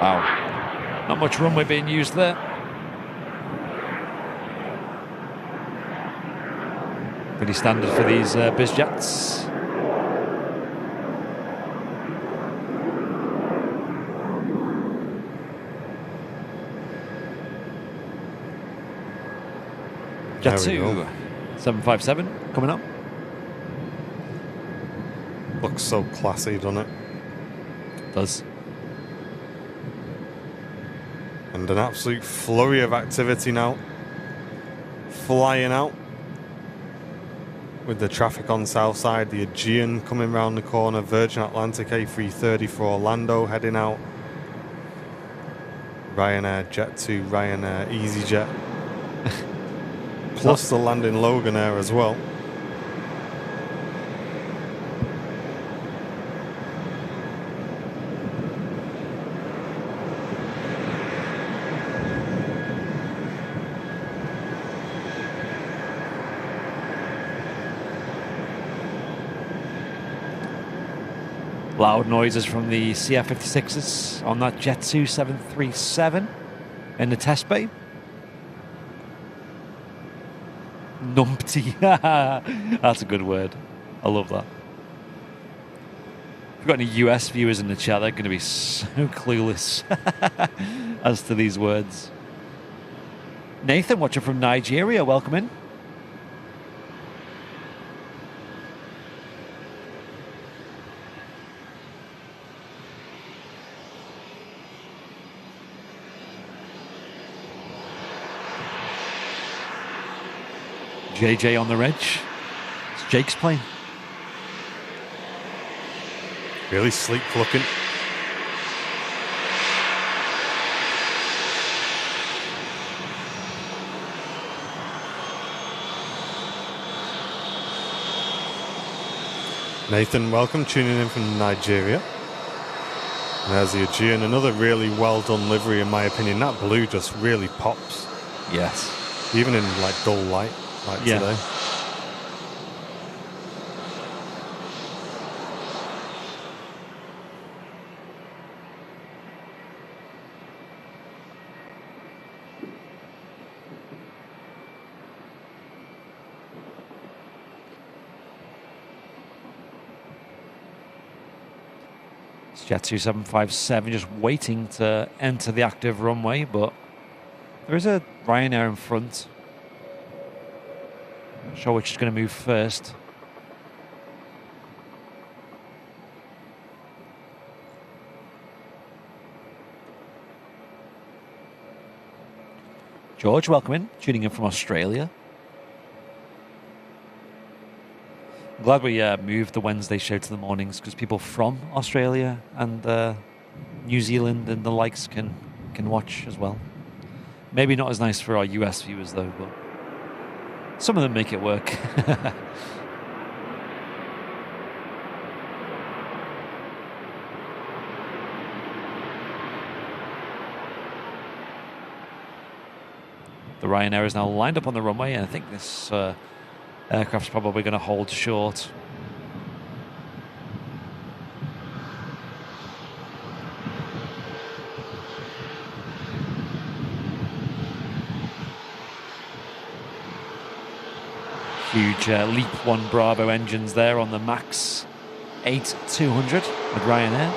Speaker 2: Wow. Not much runway being used there. Pretty standard for these BizJets. Jet 2, 757 coming up.
Speaker 1: Looks so classy, doesn't it?
Speaker 2: Does.
Speaker 1: And an absolute flurry of activity now. Flying out. With the traffic on south side, the Aegean coming round the corner, Virgin Atlantic A330 for Orlando heading out. Ryanair Jet 2, Ryanair EasyJet. Plus the landing Logan Air as well.
Speaker 2: Loud noises from the CF-56s on that Jet 2 737 in the test bay. Numpty. That's a good word. I love that. If we've got any US viewers in the chat, they're going to be so clueless as to these words. Nathan, watching from Nigeria, welcome in. JJ on the edge. It's Jake's plane.
Speaker 1: Really sleek looking. Nathan, welcome, tuning in from Nigeria. And there's the Aegean, another really well done livery in my opinion. That blue just really pops.
Speaker 2: Yes.
Speaker 1: Even in like dull light like today.
Speaker 2: Jet 2757 just waiting to enter the active runway, but there is a Ryanair in front. Not sure which is going to move first. George, welcome in, tuning in from Australia. I'm glad we moved the Wednesday show to the mornings because people from Australia and New Zealand and the likes can watch as well. Maybe not as nice for our US viewers though, but some of them make it work. The Ryanair is now lined up on the runway, and I think this aircraft's probably going to hold short. Huge Leap 1 Bravo engines there on the Max 8-200 with Ryanair.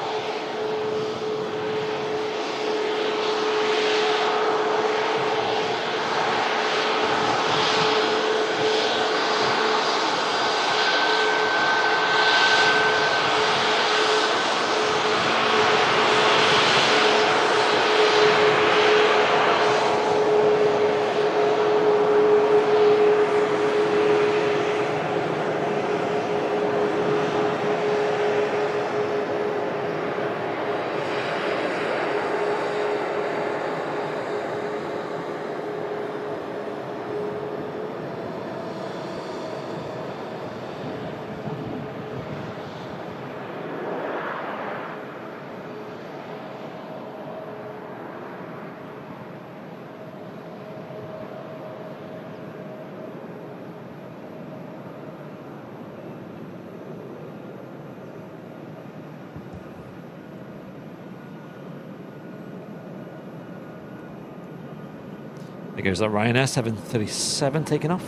Speaker 2: There goes that Ryanair 737 taking off.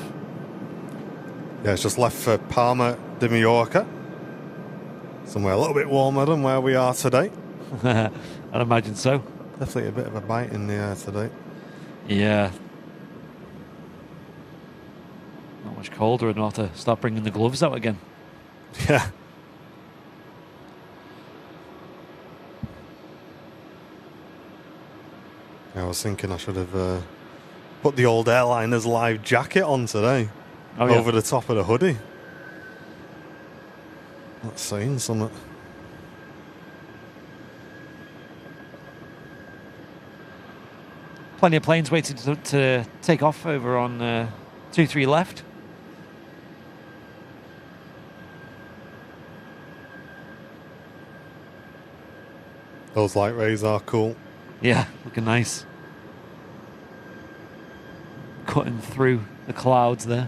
Speaker 1: Yeah, it's just left for Palma de Mallorca. Somewhere a little bit warmer than where we are today.
Speaker 2: I'd imagine so.
Speaker 1: Definitely a bit of a bite in the air today.
Speaker 2: Yeah. Not much colder, and I'll have to start bringing the gloves out again.
Speaker 1: Yeah. I was thinking I should have put the old airliner's live jacket on today.
Speaker 2: Oh, yeah.
Speaker 1: Over the top of the hoodie. That's saying something.
Speaker 2: Plenty of planes waiting to take off over on 2-3 left.
Speaker 1: Those light rays are cool.
Speaker 2: Yeah, looking nice. Cutting through the clouds there.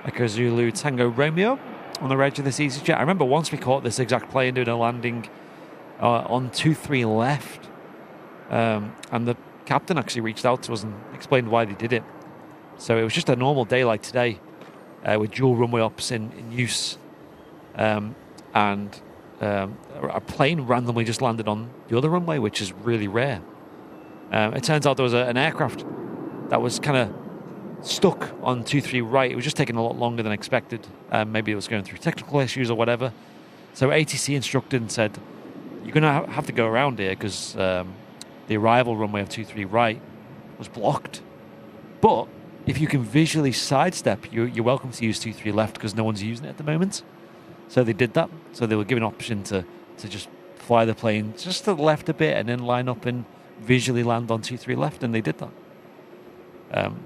Speaker 2: Echo Zulu Tango Romeo on the edge of this EasyJet. I remember once we caught this exact plane doing a landing on 23 left, and the captain actually reached out to us and explained why they did it. So it was just a normal day like today, with dual runway ops in use, and a plane randomly just landed on the other runway, which is really rare. It turns out there was an aircraft that was kind of stuck on 23 right. It was just taking a lot longer than expected. Maybe it was going through technical issues or whatever. So ATC instructed and said, you're going to have to go around here because the arrival runway of 23 right was blocked. But if you can visually sidestep, you're welcome to use 23 left because no one's using it at the moment. So they did that. So they were given an option to just fly the plane just to the left a bit and then line up and visually land on 23 left, and they did that.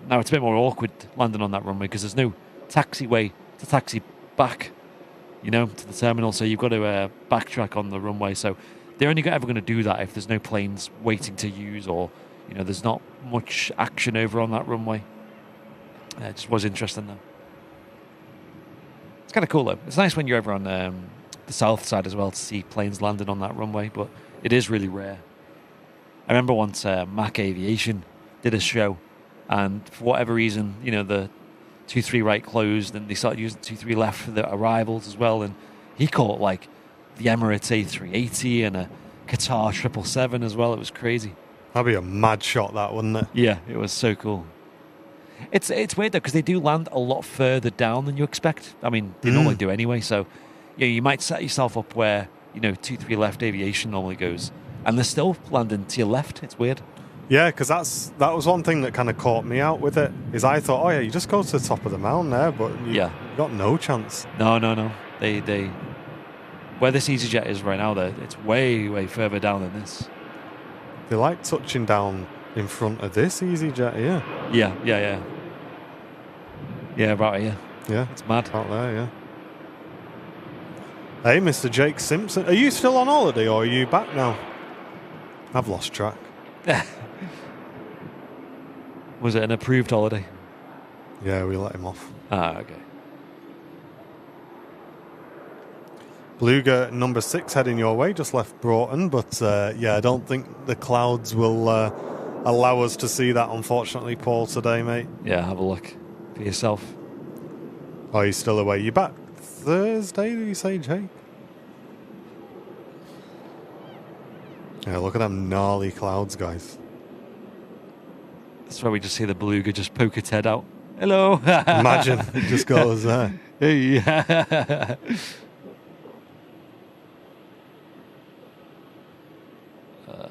Speaker 2: Now it's a bit more awkward landing on that runway because there's no taxiway to taxi back, to the terminal. So you've got to backtrack on the runway. So they're only ever going to do that if there's no planes waiting to use, or there's not much action over on that runway. It just was interesting though. It's kind of cool though. It's nice when you're over on the south side as well to see planes landing on that runway, but it is really rare. I remember once Mac Aviation did a show, and for whatever reason, the 23 right closed, and they started using 23 left for the arrivals as well. And he caught like the Emirates A380 and a Qatar 777 as well. It was crazy.
Speaker 1: That'd be a mad shot, that, wouldn't it?
Speaker 2: Yeah, it was so cool. It's weird though because they do land a lot further down than you expect. I mean, they normally do anyway. So you might set yourself up where 23 left aviation normally goes, and they're still landing to your left. It's weird.
Speaker 1: Yeah, because that was one thing that kind of caught me out with it, is I thought, oh yeah, you just go to the top of the mountain there, but you got no chance.
Speaker 2: No. They where this EasyJet is right now, it's way, way further down than this.
Speaker 1: They like touching down in front of this EasyJet here.
Speaker 2: Yeah. Yeah, right here.
Speaker 1: Yeah.
Speaker 2: It's mad.
Speaker 1: Out there, yeah. Hey, Mr. Jake Simpson. Are you still on holiday or are you back now? I've lost track.
Speaker 2: Was it an approved holiday?
Speaker 1: Yeah, we let him off.
Speaker 2: Ah, okay.
Speaker 1: Beluga number 6 heading your way, just left Broughton, but I don't think the clouds will allow us to see that, unfortunately, Paul, today, mate.
Speaker 2: Yeah, have a look for yourself.
Speaker 1: Oh, you're still away. You back Thursday, did you say, Jake? Yeah, look at them gnarly clouds, guys.
Speaker 2: That's where we just see the Beluga just poke its head out. Hello.
Speaker 1: Imagine it just goes there.
Speaker 2: Yeah.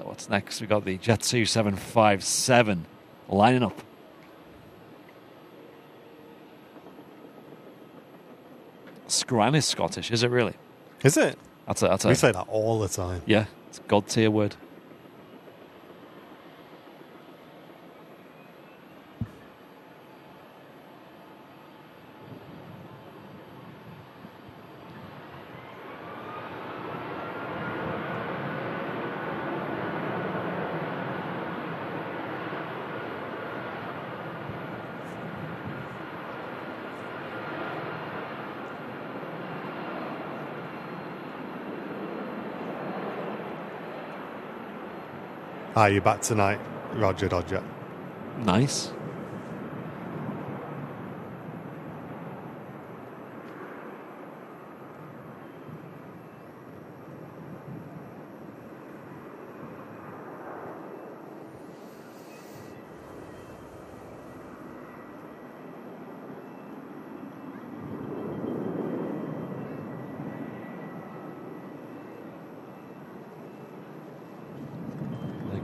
Speaker 2: What's next? We got the Jetsu 757 lining up. Scran is Scottish, is it really?
Speaker 1: Is it?
Speaker 2: That's a.
Speaker 1: We say that all the time.
Speaker 2: Yeah, it's a God tier word.
Speaker 1: Ah, you're back tonight, Roger Dodger.
Speaker 2: Nice.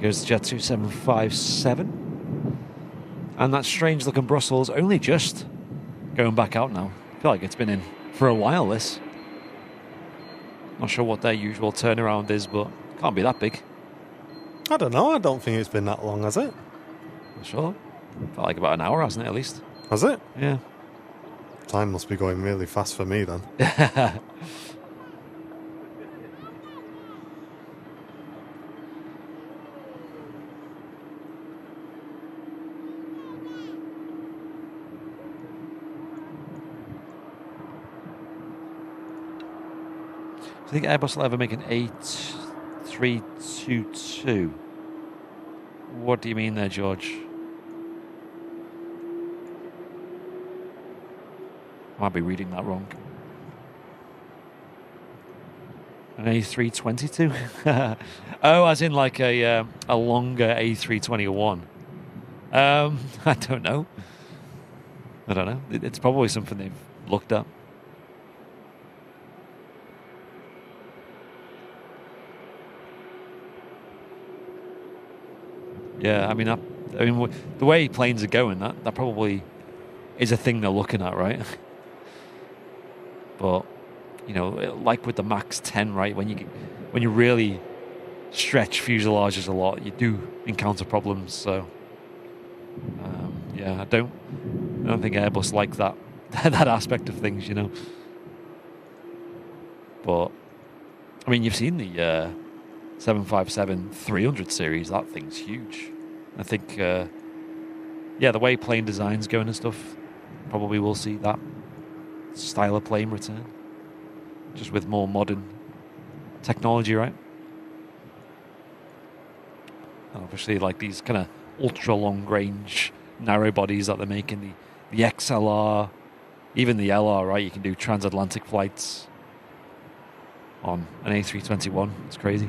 Speaker 2: Goes Jetsu 757. And that strange looking Brussels only just going back out now. I feel like it's been in for a while, this. Not sure what their usual turnaround is, but can't be that big.
Speaker 1: I don't know. I don't think it's been that long, has it?
Speaker 2: Not sure. Felt like about an hour, hasn't it, at least?
Speaker 1: Has it?
Speaker 2: Yeah.
Speaker 1: Time must be going really fast for me then.
Speaker 2: Do you think Airbus will ever make an A322? What do you mean there, George? I might be reading that wrong. An A322? Oh, as in like a longer A321. I don't know. It's probably something they've looked at. Yeah, I mean, the way planes are going, that probably is a thing they're looking at, right? But like with the Max 10, right? When you really stretch fuselages a lot, you do encounter problems. So, yeah, I don't think Airbus like that that aspect of things, But I mean, you've seen the 757-300 series. That thing's huge. I think, the way plane design's going and stuff, probably will see that style of plane return, just with more modern technology, right? And obviously, like these kind of ultra long range narrow bodies that they're making, the XLR, even the LR, right? You can do transatlantic flights on an A321. It's crazy.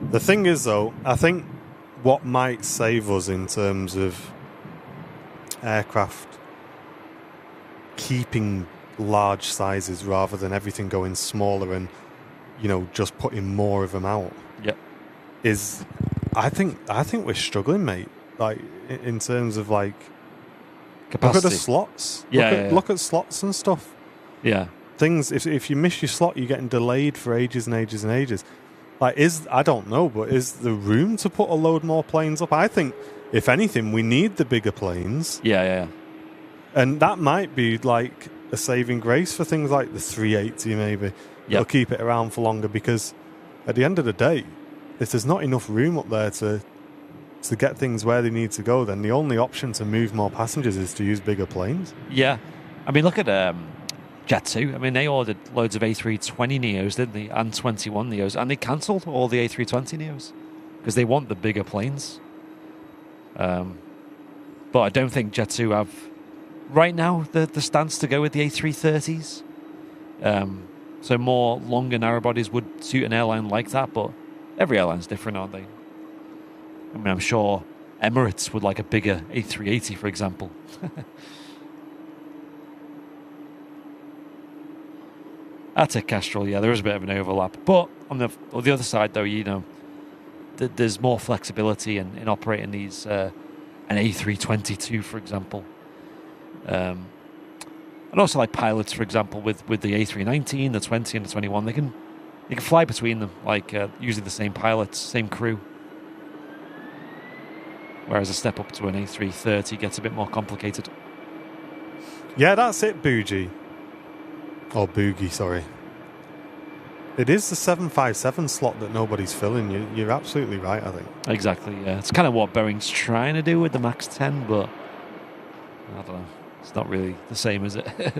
Speaker 1: The thing is, though, I think what might save us in terms of aircraft keeping large sizes rather than everything going smaller and just putting more of them out.
Speaker 2: Yep.
Speaker 1: Is I think we're struggling, mate. Like in terms of like
Speaker 2: capacity.
Speaker 1: Look at the slots. Look at slots and stuff.
Speaker 2: Yeah.
Speaker 1: Things. If you miss your slot, you're getting delayed for ages and ages and ages. Like I don't know, but is there room to put a load more planes up? I think if anything, we need the bigger planes.
Speaker 2: Yeah.
Speaker 1: And that might be like a saving grace for things like the 380 maybe.
Speaker 2: Yep.
Speaker 1: It'll keep it around for longer because at the end of the day, if there's not enough room up there to get things where they need to go, then the only option to move more passengers is to use bigger planes.
Speaker 2: Yeah. I mean, look at Jet2. I mean, they ordered loads of A320 Neos, didn't they? And 21 Neos. And they cancelled all the A320 Neos because they want the bigger planes. But I don't think Jet2 have, right now, the stance to go with the A330s. So more longer narrow bodies would suit an airline like that, but every airline's different, aren't they? I mean, I'm sure Emirates would like a bigger A380, for example. That's a Castrol, yeah, there is a bit of an overlap. But on the other side, though, there's more flexibility in operating these, an A322, for example. And also like pilots, for example, with the A319, the 20 and the 21, they can fly between them, like using the same pilots, same crew. Whereas a step up to an A330 gets a bit more complicated.
Speaker 1: Yeah, that's it, Boogie. Or Boogie, sorry. It is the 757 slot that nobody's filling. You're absolutely right, I think.
Speaker 2: Exactly, yeah. It's kind of what Boeing's trying to do with the MAX 10, but I don't know. It's not really the same, is it?
Speaker 1: No.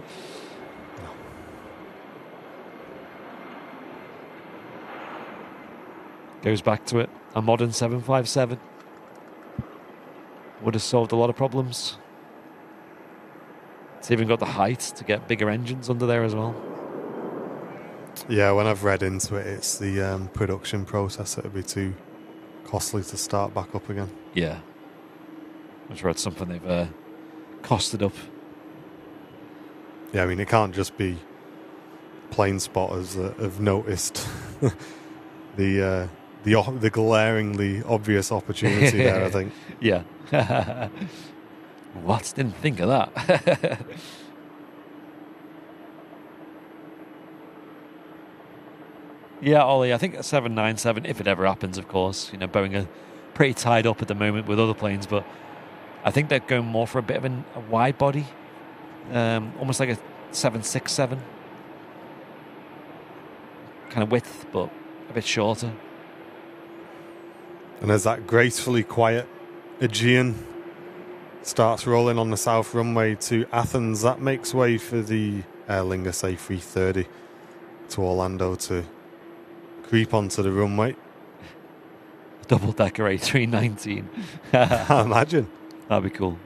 Speaker 2: Goes back to it. A modern 757 would have solved a lot of problems. It's even got the height to get bigger engines under there as well.
Speaker 1: Yeah, when I've read into it, it's the production process that would be too costly to start back up again.
Speaker 2: Yeah. I'm sure it's something they've costed up.
Speaker 1: Yeah, I mean, it can't just be plane spotters that have noticed the glaringly obvious opportunity there, I think.
Speaker 2: Yeah. What? Didn't think of that. Yeah, Ollie, I think a 797, if it ever happens, of course. Boeing are pretty tied up at the moment with other planes, but I think they're going more for a bit of a wide body. Almost like a 767. Kind of width, but a bit shorter.
Speaker 1: And as that gracefully quiet Aegean starts rolling on the south runway to Athens, that makes way for the Aer Lingus A330 to Orlando to creep onto the runway.
Speaker 2: Double-decker A319.
Speaker 1: Imagine.
Speaker 2: That'd be cool.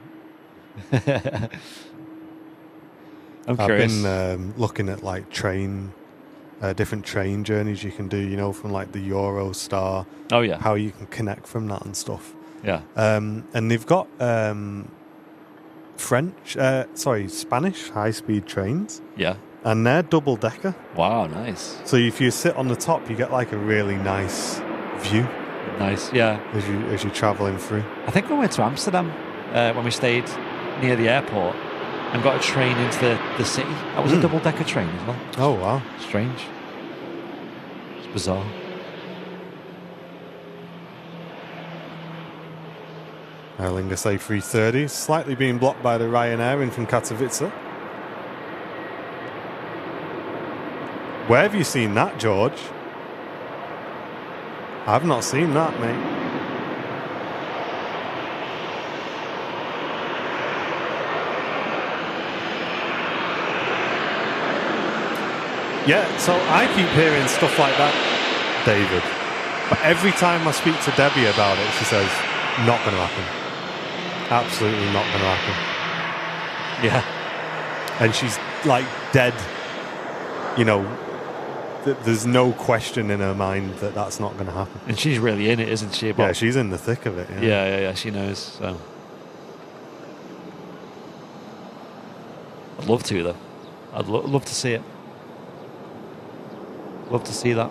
Speaker 2: I'm
Speaker 1: I've
Speaker 2: curious.
Speaker 1: been looking at like different train journeys you can do, you know, from like the Eurostar,
Speaker 2: Oh, yeah.
Speaker 1: how you can connect from that and stuff.
Speaker 2: Yeah.
Speaker 1: And they've got Spanish high-speed trains,
Speaker 2: Yeah.
Speaker 1: and they're double-decker.
Speaker 2: Wow, nice.
Speaker 1: So if you sit on the top, you get like a really nice view
Speaker 2: Nice, yeah.
Speaker 1: as you're travelling through.
Speaker 2: I think we went to Amsterdam when we stayed near the airport and got a train into the city. That was a double-decker train as well.
Speaker 1: Oh, wow.
Speaker 2: Strange. It's bizarre.
Speaker 1: Aer Lingus A330 slightly being blocked by the Ryanair in from Katowice. Where have you seen that, George? I've not seen that, mate. Yeah, so I keep hearing stuff like that, David. But every time I speak to Debbie about it, she says, not going to happen. Absolutely not going to happen.
Speaker 2: Yeah.
Speaker 1: And she's like dead, you know, there's no question in her mind that that's not going to happen.
Speaker 2: And she's really in it, isn't she?
Speaker 1: Yeah, she's in the thick of it.
Speaker 2: Yeah, she knows. So. I'd love to, though. I'd love to see it. Love to see that.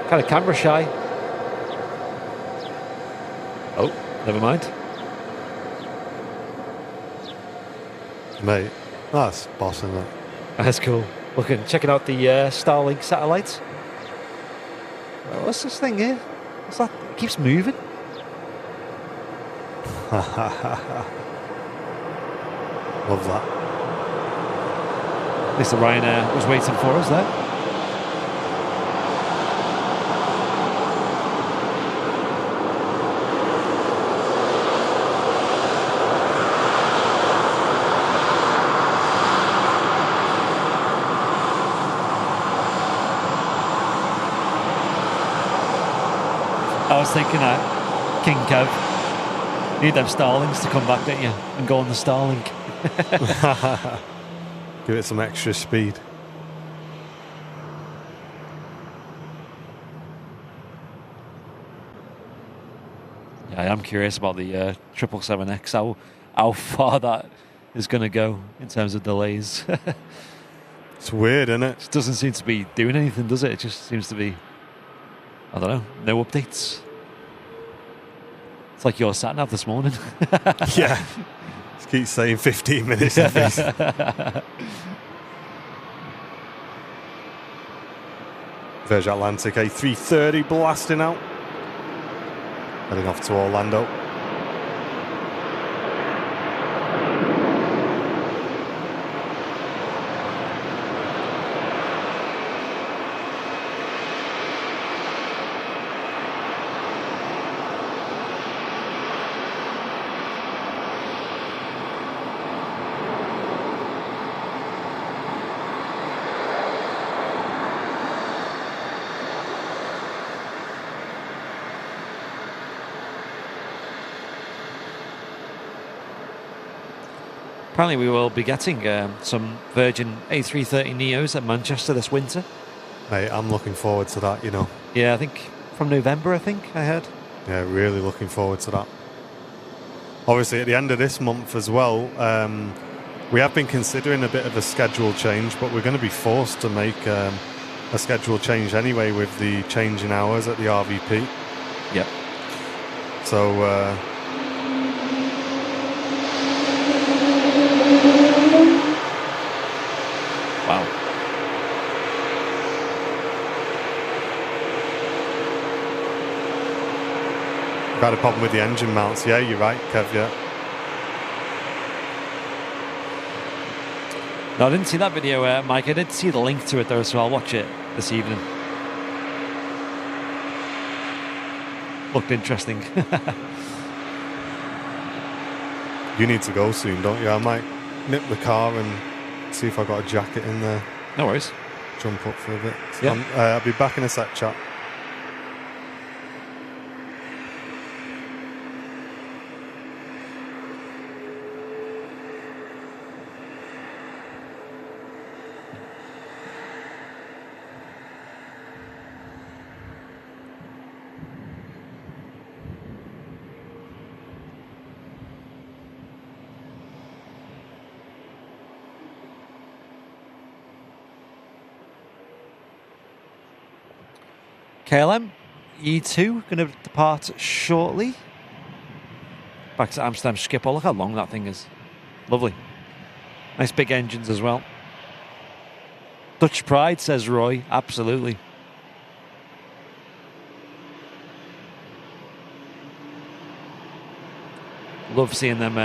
Speaker 2: Kind of camera shy. Oh, never mind.
Speaker 1: Mate, that's boss, isn't it?
Speaker 2: That's cool. Checking out the Starlink satellites. What's this thing here? What's that? It keeps moving.
Speaker 1: Love that.
Speaker 2: At least the Ryanair was waiting for us there. I was thinking that King Kev, you need them Starlings to come back, don't you? And go on the Starlink.
Speaker 1: Give it some extra speed.
Speaker 2: Yeah, I am curious about the 777X, how far that is going to go in terms of delays.
Speaker 1: It's weird, isn't it?
Speaker 2: It doesn't seem to be doing anything, does it? It just seems to be, I don't know, no updates. It's like your sat nav this morning.
Speaker 1: Yeah. Just keep saying 15 minutes at least. Virgin Atlantic A330 blasting out. Heading off to Orlando.
Speaker 2: Apparently we will be getting some Virgin A330 Neos at Manchester this winter.
Speaker 1: Mate, I'm looking forward to that, you know.
Speaker 2: Yeah, I think from November, I heard.
Speaker 1: Yeah, really looking forward to that. Obviously, at the end of this month as well, we have been considering a bit of a schedule change, but we're going to be forced to make a schedule change anyway with the change in hours at the RVP.
Speaker 2: Yep.
Speaker 1: So...
Speaker 2: Wow.
Speaker 1: We've had a problem with the engine mounts. Yeah, you're right, Kev, yeah.
Speaker 2: No, I didn't see that video, Mike. I did see the link to it, though, so I'll watch it this evening. Looked interesting.
Speaker 1: You need to go soon, don't you? I might nip the car and see if I got a jacket in there.
Speaker 2: No worries.
Speaker 1: Jump up for a bit.
Speaker 2: Yeah.
Speaker 1: I'll be back in a sec, chat.
Speaker 2: KLM E2 going to depart shortly. Back to Amsterdam Schiphol. Look how long that thing is. Lovely. Nice big engines as well. Dutch pride, says Roy. Absolutely. Love seeing them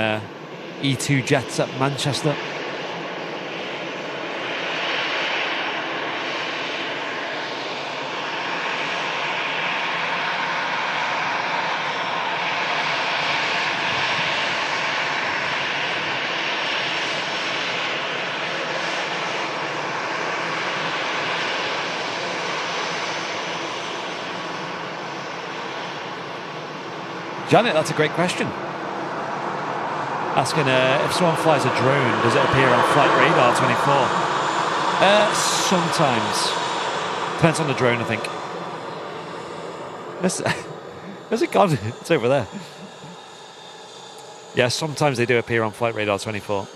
Speaker 2: E2 jets at Manchester. Janet, that's a great question. Asking if someone flies a drone, does it appear on Flight Radar 24? Sometimes. Depends on the drone, I think. Where's it gone? It's over there. Yeah, sometimes they do appear on Flight Radar 24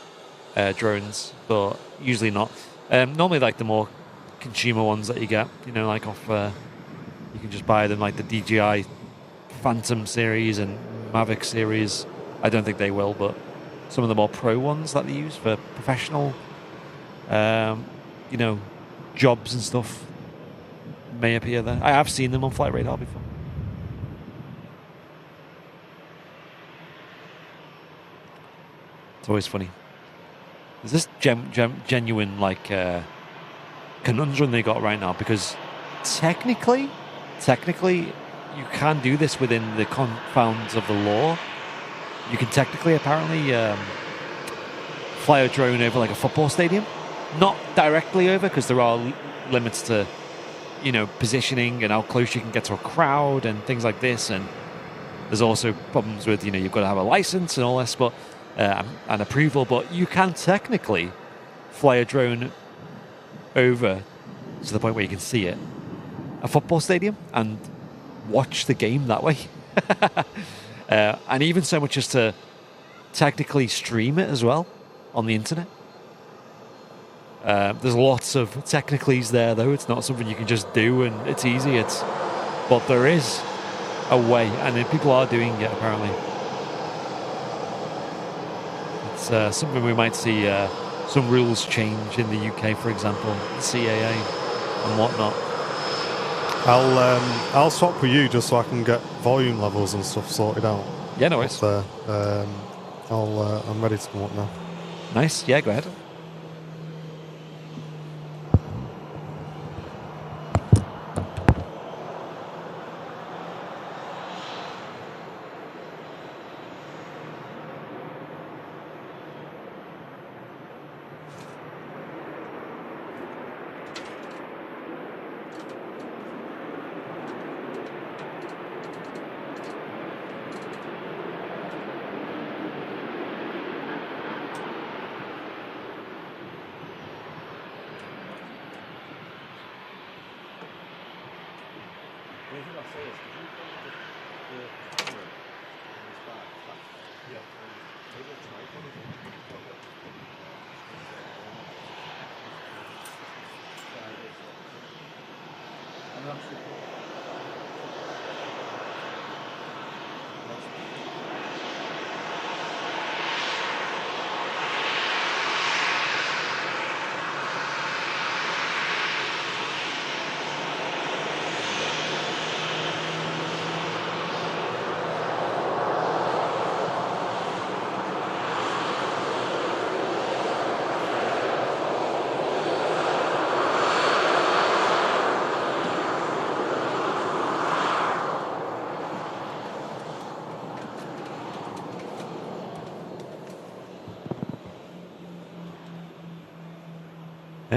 Speaker 2: drones, but usually not. Normally, like the more consumer ones that you get, like off, you can just buy them, like the DJI Phantom series and Mavic series. I don't think they will, but some of the more pro ones that they use for professional, jobs and stuff may appear there. I have seen them on Flight Radar before. It's always funny. There's this genuine conundrum they got right now, because technically you can do this within the confounds of the law. You can technically, apparently, fly a drone over like a football stadium. Not directly over, because there are limits to, positioning and how close you can get to a crowd and things like this. And there's also problems with, you've got to have a license and all this, but and approval. But you can technically fly a drone over to the point where you can see it, a football stadium, and watch the game that way. And even so much as to technically stream it as well on the internet. There's lots of technicalities there, though. It's not something you can just do and it's easy. But there is a way, and people are doing it, apparently. It's something we might see some rules change in the UK, for example, the CAA and whatnot.
Speaker 1: I'll swap with you just so I can get volume levels and stuff sorted out.
Speaker 2: Yeah, no worries.
Speaker 1: I'm ready to come up now.
Speaker 2: Nice. Yeah, go ahead.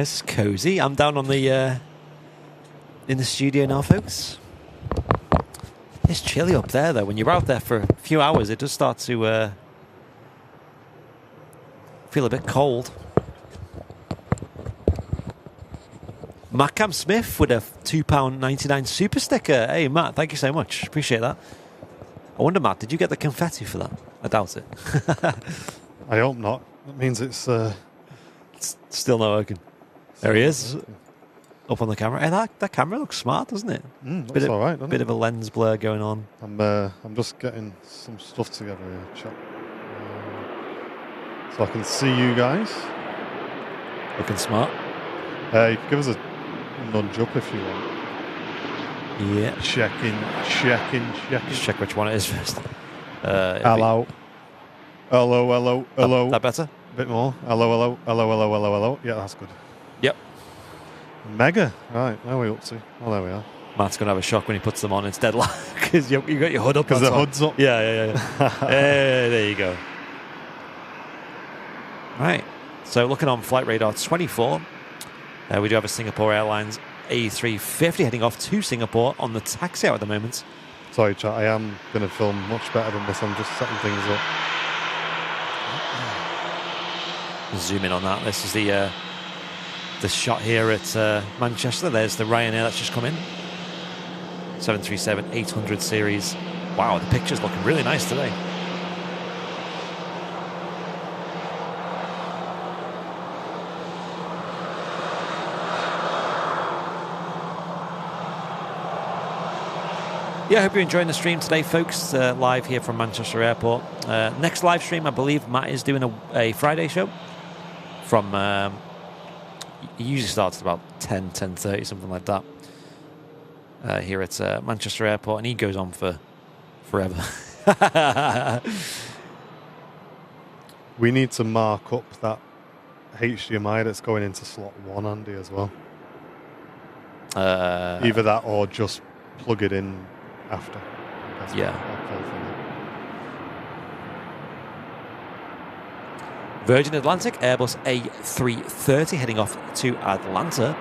Speaker 2: It's cozy. I'm down on the in the studio now, folks. It's chilly up there, though. When you're out there for a few hours, it does start to feel a bit cold. Macam Smith with a £2.99 super sticker. Hey, Matt, thank you so much. Appreciate that. I wonder, Matt, did you get the confetti for that? I doubt it.
Speaker 1: I hope not. That means it's
Speaker 2: still not working. There he is. Up on the camera. Hey, that camera looks smart, doesn't it?
Speaker 1: Looks all right, doesn't
Speaker 2: bit
Speaker 1: it?
Speaker 2: of a lens blur going on.
Speaker 1: I'm just getting some stuff together here, chat. So I can see you guys.
Speaker 2: Looking smart.
Speaker 1: Give us a nudge up if you want.
Speaker 2: Yeah.
Speaker 1: Checking.
Speaker 2: Just check which one it is first.
Speaker 1: Hello. Hello.
Speaker 2: That better?
Speaker 1: A bit more. Hello. Yeah, that's good.
Speaker 2: Yep.
Speaker 1: Mega. Right, where are we up to? Oh, there we are.
Speaker 2: Matt's going to have a shock when he puts them on. It's dead light because you got your hood up.
Speaker 1: Because the hood's up.
Speaker 2: Yeah. There you go. Right. So looking on Flight Radar 24, we do have a Singapore Airlines A350 heading off to Singapore on the taxi out at the moment.
Speaker 1: Sorry, chat. I am going to film much better than this. I'm just setting things up.
Speaker 2: Zoom in on that. This is the shot here at Manchester. There's the Ryanair that's just come in. 737-800 series. Wow, the picture's looking really nice today. Yeah, I hope you're enjoying the stream today, folks. Live here from Manchester Airport. Next live stream, I believe Matt is doing a Friday show. From it usually starts at about 10:30, something like that. Here at Manchester Airport, and he goes on for forever.
Speaker 1: We need to mark up that HDMI that's going into slot 1, Andy, as well. Either that or just plug it in after.
Speaker 2: Yeah. Virgin Atlantic Airbus A330 heading off to Atlanta.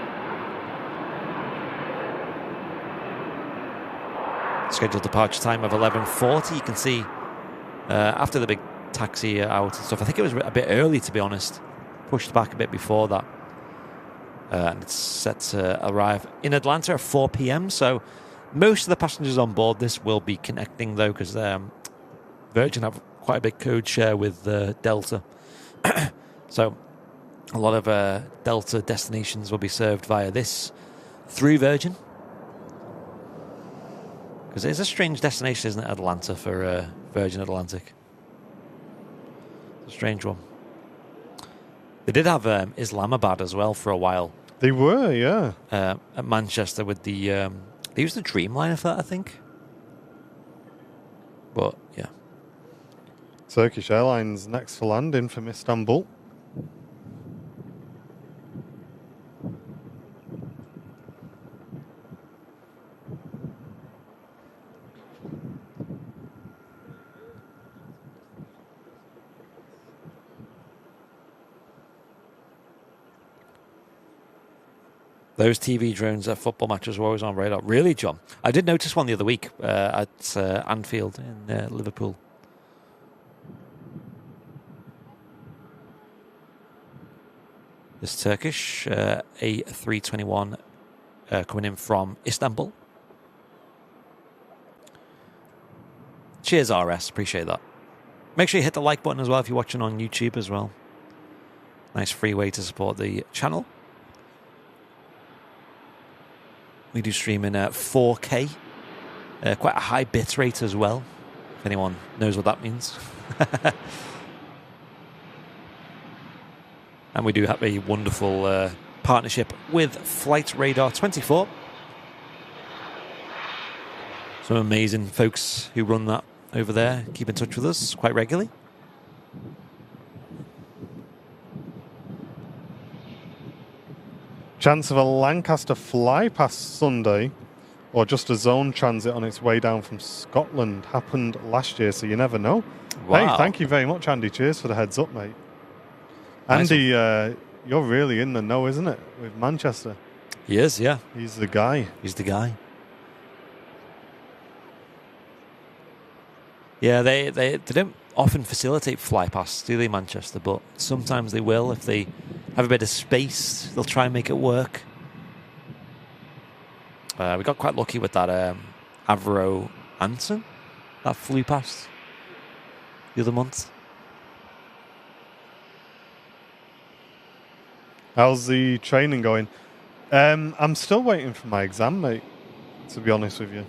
Speaker 2: Scheduled departure time of 11:40. You can see after the big taxi out and stuff. I think it was a bit early, to be honest. Pushed back a bit before that. And it's set to arrive in Atlanta at 4 p.m. So most of the passengers on board this will be connecting, though, because Virgin have quite a big code share with Delta. So a lot of Delta destinations will be served via this through Virgin. Because it's a strange destination, isn't it, Atlanta, for Virgin Atlantic? It's a strange one. They did have Islamabad as well for a while.
Speaker 1: They were, yeah.
Speaker 2: At Manchester with the... they used the Dreamliner for that, I think. But, yeah.
Speaker 1: Turkish Airlines next for landing from Istanbul.
Speaker 2: Those TV drones at football matches were always on radar. Really, John? I did notice one the other week at Anfield in Liverpool. This Turkish A321 coming in from Istanbul. Cheers, RS. Appreciate that. Make sure you hit the like button as well if you're watching on YouTube as well. Nice free way to support the channel. We do stream in 4K. Quite a high bit rate as well, if anyone knows what that means. And we do have a wonderful partnership with Flight Radar 24. Some amazing folks who run that over there. Keep in touch with us quite regularly.
Speaker 1: Chance of a Lancaster fly past Sunday, or just a zone transit on its way down from Scotland, happened last year, so you never know.
Speaker 2: Wow.
Speaker 1: Hey, thank you very much, Andy. Cheers for the heads up, mate.
Speaker 2: Nice.
Speaker 1: Andy you're really in the know, isn't it, with Manchester?
Speaker 2: He is, yeah.
Speaker 1: He's the guy.
Speaker 2: He's the guy. Yeah, they don't often facilitate fly pass, do they, Manchester? But sometimes they will. If they have a bit of space, they'll try and make it work. We got quite lucky with that Avro Anson that flew past the other month.
Speaker 1: How's the training going? I'm still waiting for my exam, mate, to be honest with you.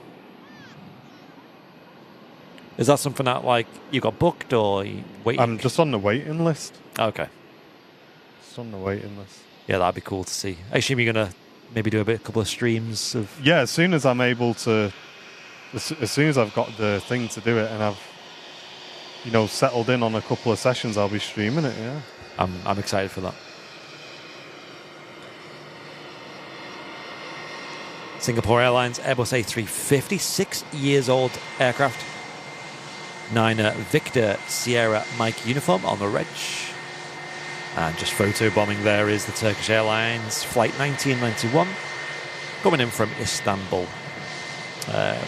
Speaker 2: Is that something that, like, you got booked or you waiting?
Speaker 1: I'm just on the waiting list.
Speaker 2: Okay.
Speaker 1: Just on the waiting list.
Speaker 2: Yeah, that'd be cool to see. I assume you're going to maybe do a couple of streams of...
Speaker 1: Yeah, as soon as I'm able to... As soon as I've got the thing to do it and I've, settled in on a couple of sessions, I'll be streaming it, yeah.
Speaker 2: I'm excited for that. Singapore Airlines Airbus A350, 6 years old aircraft. 9 Victor Sierra Mike uniform on the reg. And just photo bombing there is the Turkish Airlines Flight 1991 coming in from Istanbul.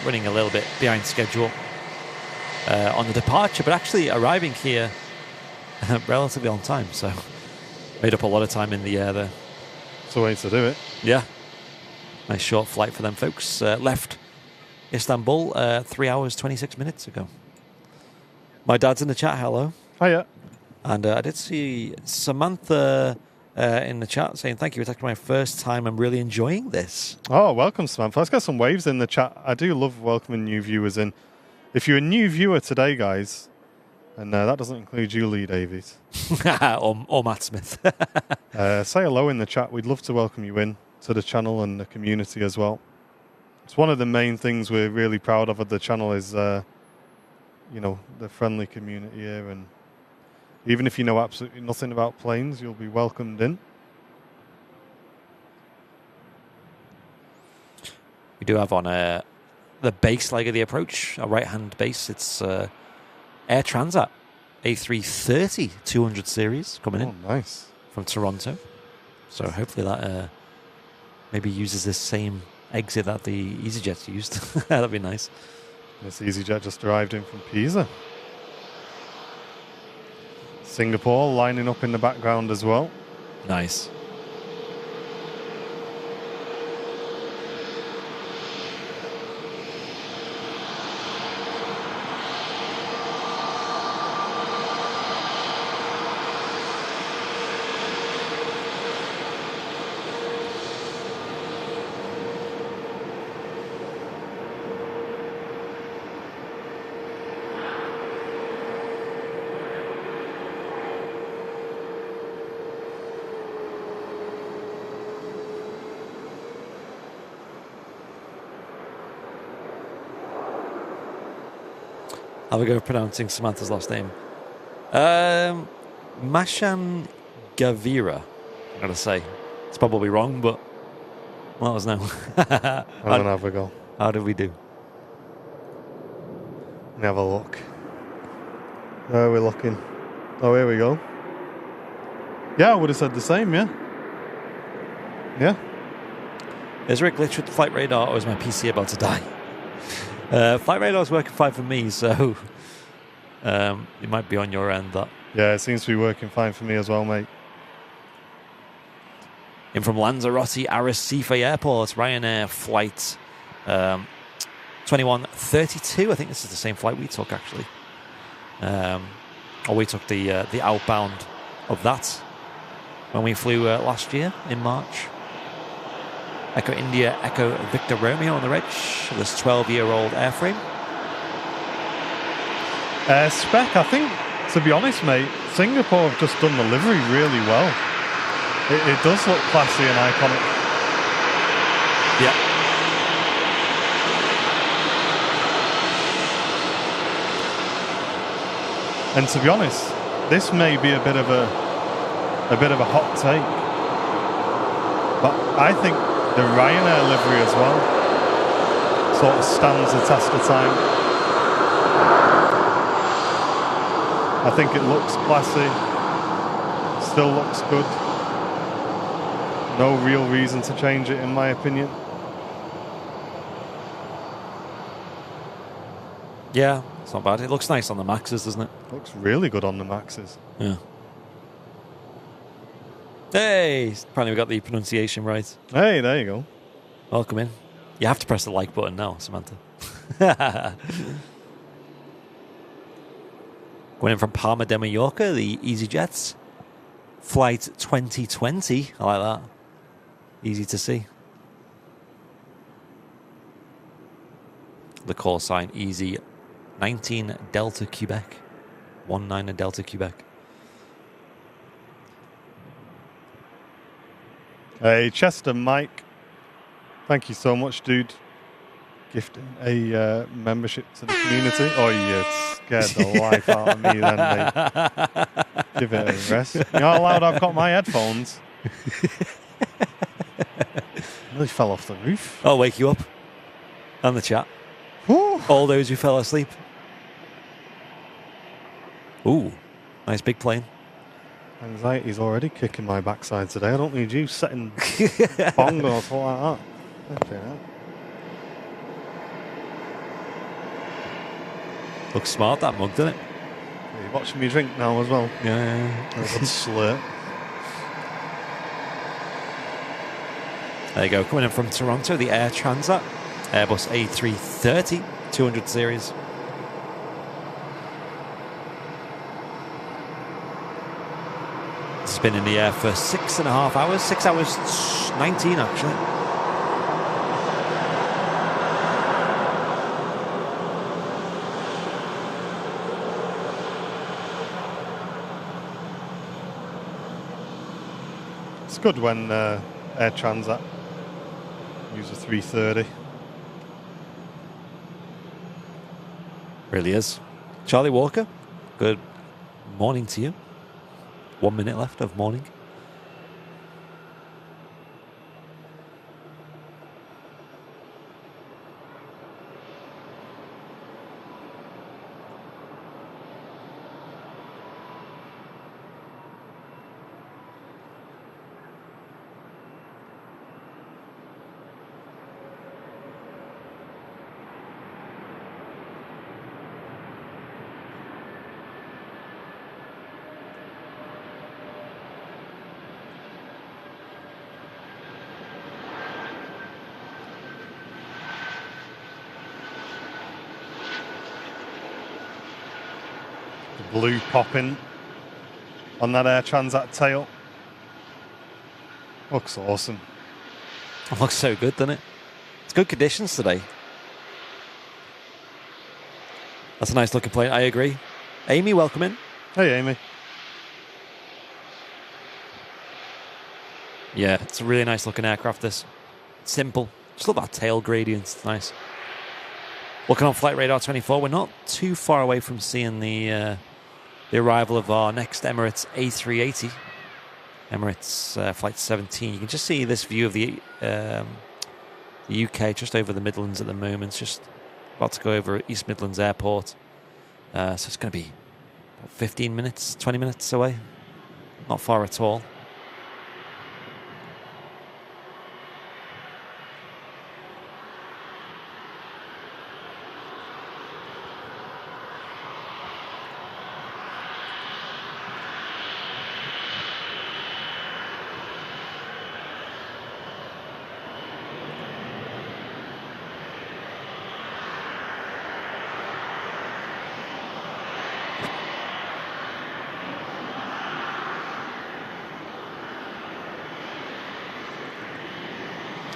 Speaker 2: Running a little bit behind schedule on the departure, but actually arriving here relatively on time. So made up a lot of time in the air there.
Speaker 1: It's a way to do it.
Speaker 2: Yeah. Nice short flight for them folks. Left Istanbul 3 hours, 26 minutes ago. My dad's in the chat, hello.
Speaker 1: Hiya.
Speaker 2: And I did see Samantha in the chat saying, thank you, it's actually my first time. I'm really enjoying this.
Speaker 1: Oh, welcome, Samantha. Let's get some waves in the chat. I do love welcoming new viewers in. If you're a new viewer today, guys, and that doesn't include you, Lee Davies.
Speaker 2: or Matt Smith.
Speaker 1: Say hello in the chat. We'd love to welcome you in to the channel and the community as well. It's one of the main things we're really proud of at the channel is, the friendly community here. And even if you know absolutely nothing about planes, you'll be welcomed in.
Speaker 2: We do have on the base leg of the approach, a right-hand base. It's Air Transat A330 200 series coming in.
Speaker 1: Oh, nice.
Speaker 2: From Toronto. So hopefully that maybe uses this same exit that the EasyJet used. That'd be nice.
Speaker 1: This EasyJet just arrived in from Pisa. Singapore lining up in the background as well.
Speaker 2: Nice. Have a go pronouncing Samantha's last name. Mashan Gavira, I'm going to say. It's probably wrong, but let us know.
Speaker 1: I don't have a go.
Speaker 2: How did we do?
Speaker 1: Let me have a look. Where are we looking? Oh, here we go. Yeah, I would have said the same, yeah. Yeah.
Speaker 2: Is there a glitch with the flight radar, or is my PC about to die? Flight radar is working fine for me, so it might be on your end. That.
Speaker 1: Yeah, it seems to be working fine for me as well, mate.
Speaker 2: In from Lanzarote Arrecife Airport, Ryanair flight 2132. I think this is the same flight we took, actually. Or we took the outbound of that when we flew last year in March. Echo India, Echo Victor Romeo on the reg. This 12-year-old airframe.
Speaker 1: Spec, I think, to be honest, mate, Singapore have just done the livery really well. It does look classy and iconic.
Speaker 2: Yeah.
Speaker 1: And to be honest, this may be a bit of a hot take, but I think the Ryanair livery as well sort of stands the test of time. I think it looks classy, still looks good. No real reason to change it, in my opinion.
Speaker 2: Yeah, it's not bad. It looks nice on the Maxes, doesn't it?
Speaker 1: Looks really good on the Maxes.
Speaker 2: Yeah. Hey! Apparently we got the pronunciation right.
Speaker 1: Hey, there you go.
Speaker 2: Welcome in. You have to press the like button now, Samantha. Going in from Palma de Mallorca, the EasyJets. Flight 2020. I like that. Easy to see. The call sign Easy 19 Delta Quebec. 19 Delta Quebec.
Speaker 1: Hey, Chester Mike. Thank you so much, dude. Gifting a membership to the community. Oh, you scared the life out of me then, mate. Give it a rest. You know how loud I've got my headphones? Nearly fell off the roof.
Speaker 2: I'll wake you up. And the chat.
Speaker 1: Woo.
Speaker 2: All those who fell asleep. Ooh, nice big plane.
Speaker 1: Anxiety's already kicking my backside today. I don't need you setting bong or something like that. Okay, yeah.
Speaker 2: Looks smart, that mug, doesn't it?
Speaker 1: You're watching me drink now as well.
Speaker 2: Yeah.
Speaker 1: A good slurp.
Speaker 2: There you go. Coming in from Toronto, the Air Transat. Airbus A330, 200 series. It's been in the air for 6.5 hours. 6 hours 19, actually.
Speaker 1: It's good when Air Transat use a 330.
Speaker 2: Really is. Charlie Walker, good morning to you. 1 minute left of morning.
Speaker 1: Blue popping on that Air Transat tail. Looks awesome.
Speaker 2: It looks so good, doesn't it? It's good conditions today. That's a nice looking plane, I agree. Amy, welcome in.
Speaker 1: Hey, Amy.
Speaker 2: Yeah, it's a really nice looking aircraft, this. Simple. Just look at that tail gradient, it's nice. Looking on Flight Radar 24, we're not too far away from seeing the arrival of our next Emirates A380. Emirates Flight 17. You can just see this view of the UK just over the Midlands at the moment. It's just about to go over East Midlands Airport. So it's going to be about 15 minutes, 20 minutes away. Not far at all.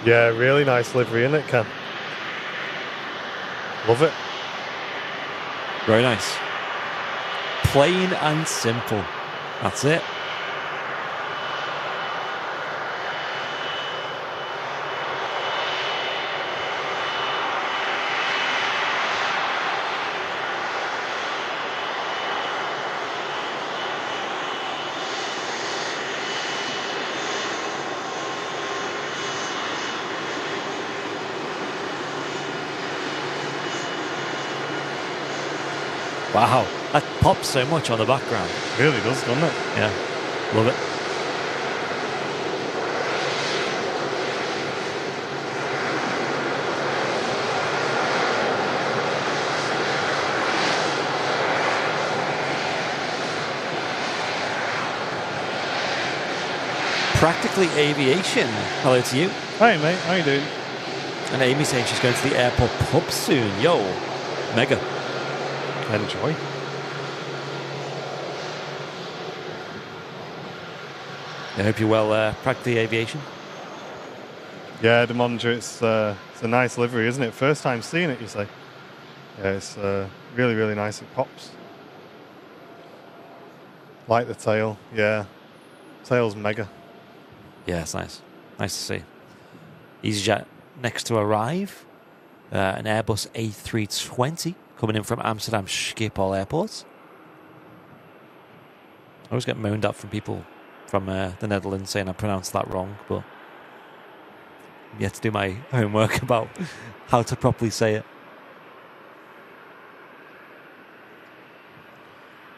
Speaker 1: Yeah, really nice livery, isn't it, Ken? Love it.
Speaker 2: Very nice. Plain and simple. That's it. Wow, that pops so much on the background.
Speaker 1: Really does, doesn't it?
Speaker 2: Yeah, love it. Practically Aviation. Hello to you.
Speaker 1: Hey, mate. How you doing?
Speaker 2: And Amy saying she's going to the airport pub soon. Yo, mega.
Speaker 1: Enjoy.
Speaker 2: I hope you're well, Practically Aviation.
Speaker 1: Yeah, the Monitor, it's a nice livery, isn't it? First time seeing it, you say? Yeah, it's really, really nice. It pops. Like the tail, yeah. Tail's mega.
Speaker 2: Yeah, it's nice. Nice to see. EasyJet next to arrive. An Airbus A320 coming in from Amsterdam Schiphol Airport. I always get moaned at from people from the Netherlands saying I pronounced that wrong, but I'm yet to do my homework about how to properly say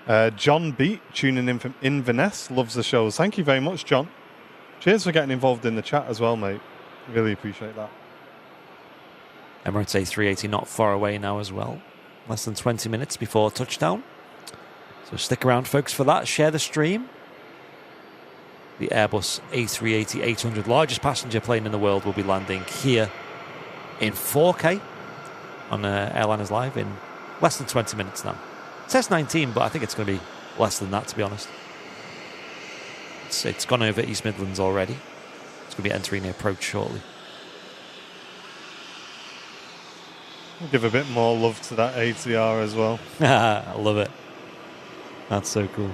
Speaker 2: it.
Speaker 1: John Beat tuning in from Inverness, loves the shows. Thank you very much, John. Cheers for getting involved in the chat as well, mate. Really appreciate that.
Speaker 2: Emirates A380 not far away now as well. Less than 20 minutes before touchdown. So stick around, folks, for that. Share the stream. The Airbus A380-800, largest passenger plane in the world, will be landing here in 4K on Airliners Live in less than 20 minutes now. It says 19, but I think it's going to be less than that, to be honest. It's gone over East Midlands already. It's going to be entering the approach shortly.
Speaker 1: Give a bit more love to that ATR as well.
Speaker 2: I love it. That's so cool.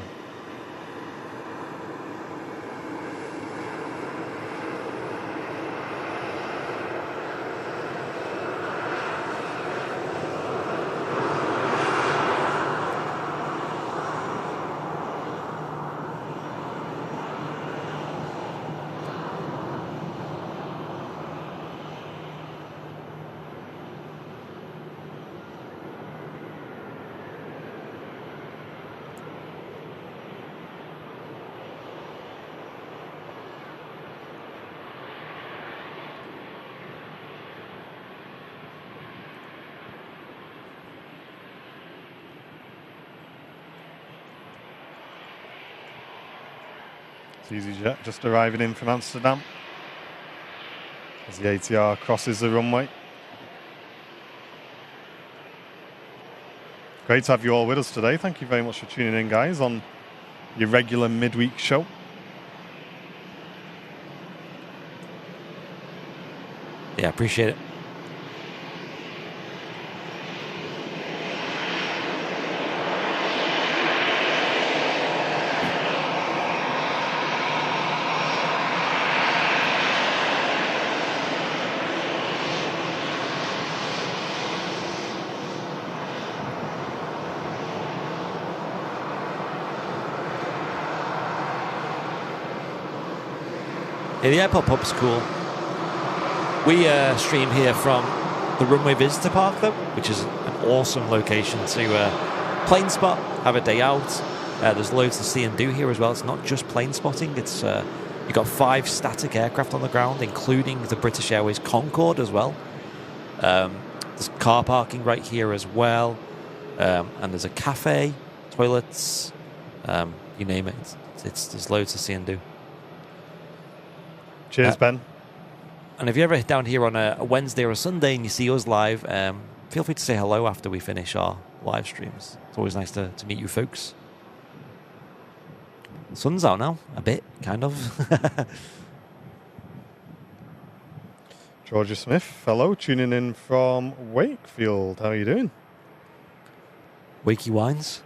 Speaker 1: It's EasyJet just arriving in from Amsterdam as the ATR crosses the runway. Great to have you all with us today. Thank you very much for tuning in, guys, on your regular midweek show.
Speaker 2: Yeah, appreciate it. Yeah, the airport pub's cool. We stream here from the Runway Visitor Park, though, which is an awesome location to plane spot, have a day out. There's loads to see and do here as well. It's not just plane spotting. It's you've got 5 static aircraft on the ground, including the British Airways Concorde as well. There's car parking right here as well. And there's a cafe, toilets, you name it. There's loads to see and do.
Speaker 1: Cheers, Ben.
Speaker 2: And if you're ever down here on a Wednesday or a Sunday and you see us live, feel free to say hello after we finish our live streams. It's always nice to meet you folks. The sun's out now, a bit, kind of.
Speaker 1: Georgia Smith, fellow, tuning in from Wakefield. How are you doing?
Speaker 2: Wakey Wines.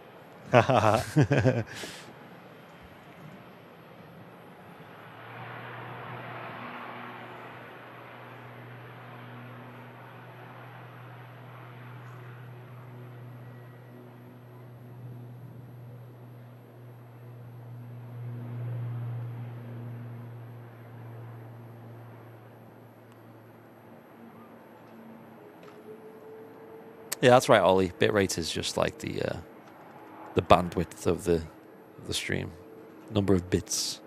Speaker 2: Yeah, that's right, Ollie. Bitrate is just like the bandwidth of the stream, number of bits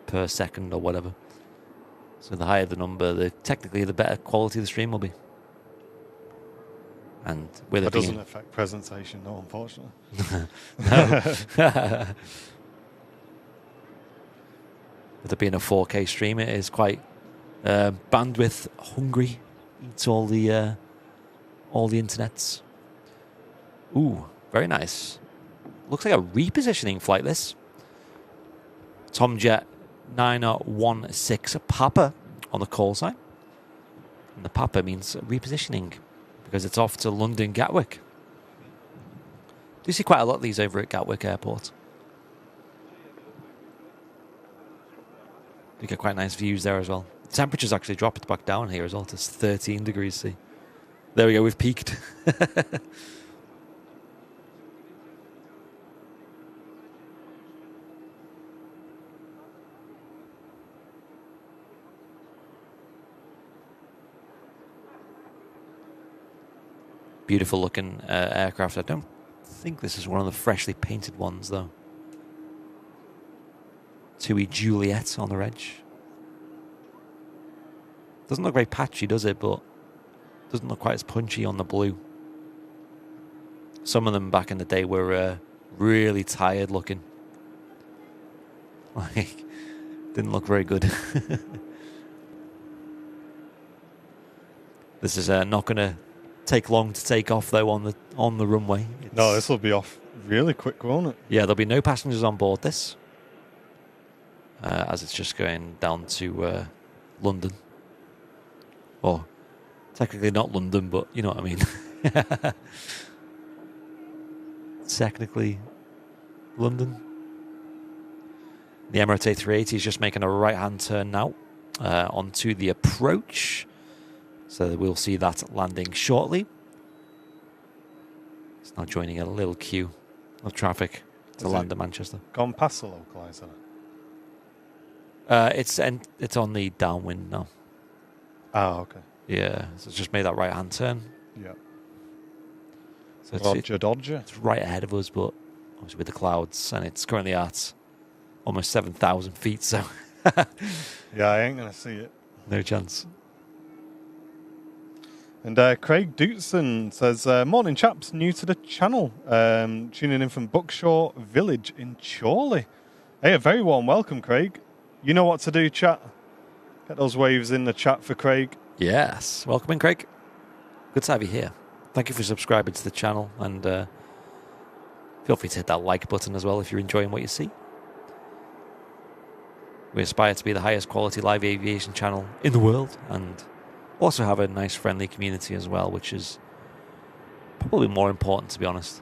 Speaker 2: per second or whatever. So the higher the number, technically the better quality the stream will be. And with
Speaker 1: that
Speaker 2: it being...
Speaker 1: doesn't affect presentation, no, unfortunately.
Speaker 2: No. with it being a 4K stream, it is quite bandwidth hungry. Eats all the internets. Ooh, very nice. Looks like a repositioning flight, this. Tomjet 916 Papa on the call sign. And the Papa means repositioning because it's off to London Gatwick. Do you see quite a lot of these over at Gatwick Airport? You get quite nice views there as well. The temperature's actually dropped back down here as well to 13 degrees C. There we go, we've peaked. Beautiful looking aircraft. I don't think this is one of the freshly painted ones though. TUI Juliet on the reg. Doesn't look very patchy, does it? But doesn't look quite as punchy on the blue. Some of them back in the day were really tired looking. Like, didn't look very good. This is not going to take long to take off though on the runway.
Speaker 1: No, this will be off really quick, won't it?
Speaker 2: Yeah, there'll be no passengers on board this, as it's just going down to London. Well, technically not London, but you know what I mean. Technically London. The Emirates A380 is just making a right-hand turn now onto the approach. So we'll see that landing shortly. It's now joining a little queue of traffic to land at Manchester.
Speaker 1: Gone past the localizer?
Speaker 2: It's on the downwind now.
Speaker 1: Oh, okay.
Speaker 2: Yeah, so it's just made that right-hand turn.
Speaker 1: Yeah.
Speaker 2: So
Speaker 1: Dodger.
Speaker 2: It's right ahead of us, but obviously with the clouds, and it's currently at almost 7,000 feet, so...
Speaker 1: Yeah, I ain't going to see it.
Speaker 2: No chance.
Speaker 1: And Craig Dootson says, morning chaps, new to the channel. Tuning in from Buckshaw Village in Chorley. Hey, a very warm welcome, Craig. You know what to do, chat. Get those waves in the chat for Craig.
Speaker 2: Yes. Welcome in, Craig. Good to have you here. Thank you for subscribing to the channel, and feel free to hit that like button as well if you're enjoying what you see. We aspire to be the highest quality live aviation channel in the world, and also have a nice friendly community as well, which is probably more important, to be honest.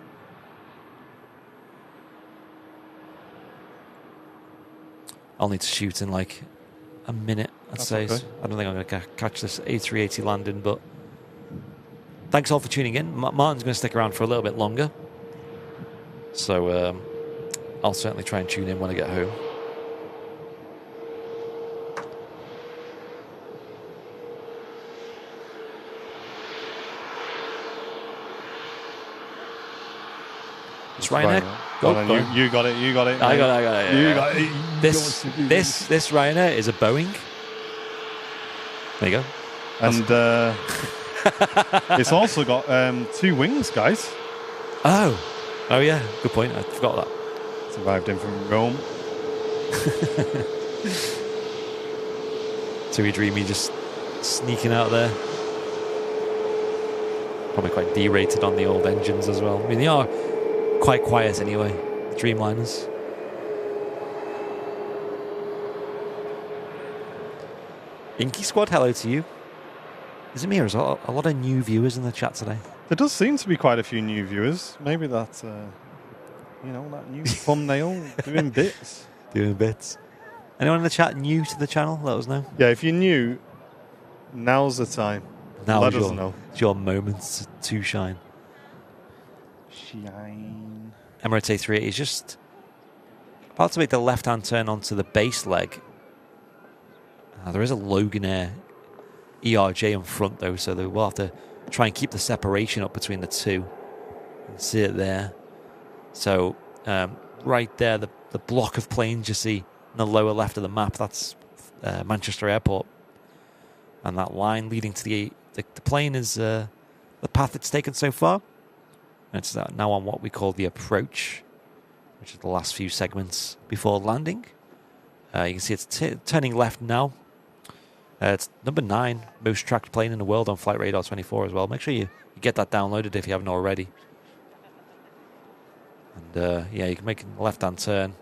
Speaker 2: I'll need to shoot in like a minute, I'd say.
Speaker 1: Okay.
Speaker 2: So I don't think I'm going to catch this A380 landing, but thanks all for tuning in. Martin's going to stick around for a little bit longer, so I'll certainly try and tune in when I get home. It's Ryanair.
Speaker 1: Go on, you got it. You got it.
Speaker 2: I got it.
Speaker 1: You got it.
Speaker 2: This Ryanair is a Boeing. There you go.
Speaker 1: And it's also got 2 wings, guys.
Speaker 2: Oh yeah. Good point. I forgot that.
Speaker 1: It's arrived in from Rome.
Speaker 2: Tui Dreamy just sneaking out there. Probably quite derated on the old engines as well. I mean, they are quite quiet anyway, the Dreamliners. Inky Squad, hello to you. Is it me or is there a lot of new viewers in the chat today?
Speaker 1: There does seem to be quite a few new viewers. Maybe that, that new thumbnail doing bits.
Speaker 2: Doing bits. Anyone in the chat new to the channel? Let us know.
Speaker 1: Yeah, if you're new, now's the time. Let us know.
Speaker 2: It's your moment to shine.
Speaker 1: Shine.
Speaker 2: Emirates A380 is just about to make the left-hand turn onto the base leg. There is a Loganair ERJ in front, though, so they will have to try and keep the separation up between the two. You can see it there. So right there, the block of planes you see in the lower left of the map, that's Manchester Airport. And that line leading to the plane is the path it's taken so far. And it's now on what we call the approach, which is the last few segments before landing. You can see it's turning left now. It's number 9 most tracked plane in the world on Flight Radar 24 as well. Make sure you get that downloaded if you haven't already. And yeah, you can make a left-hand turn.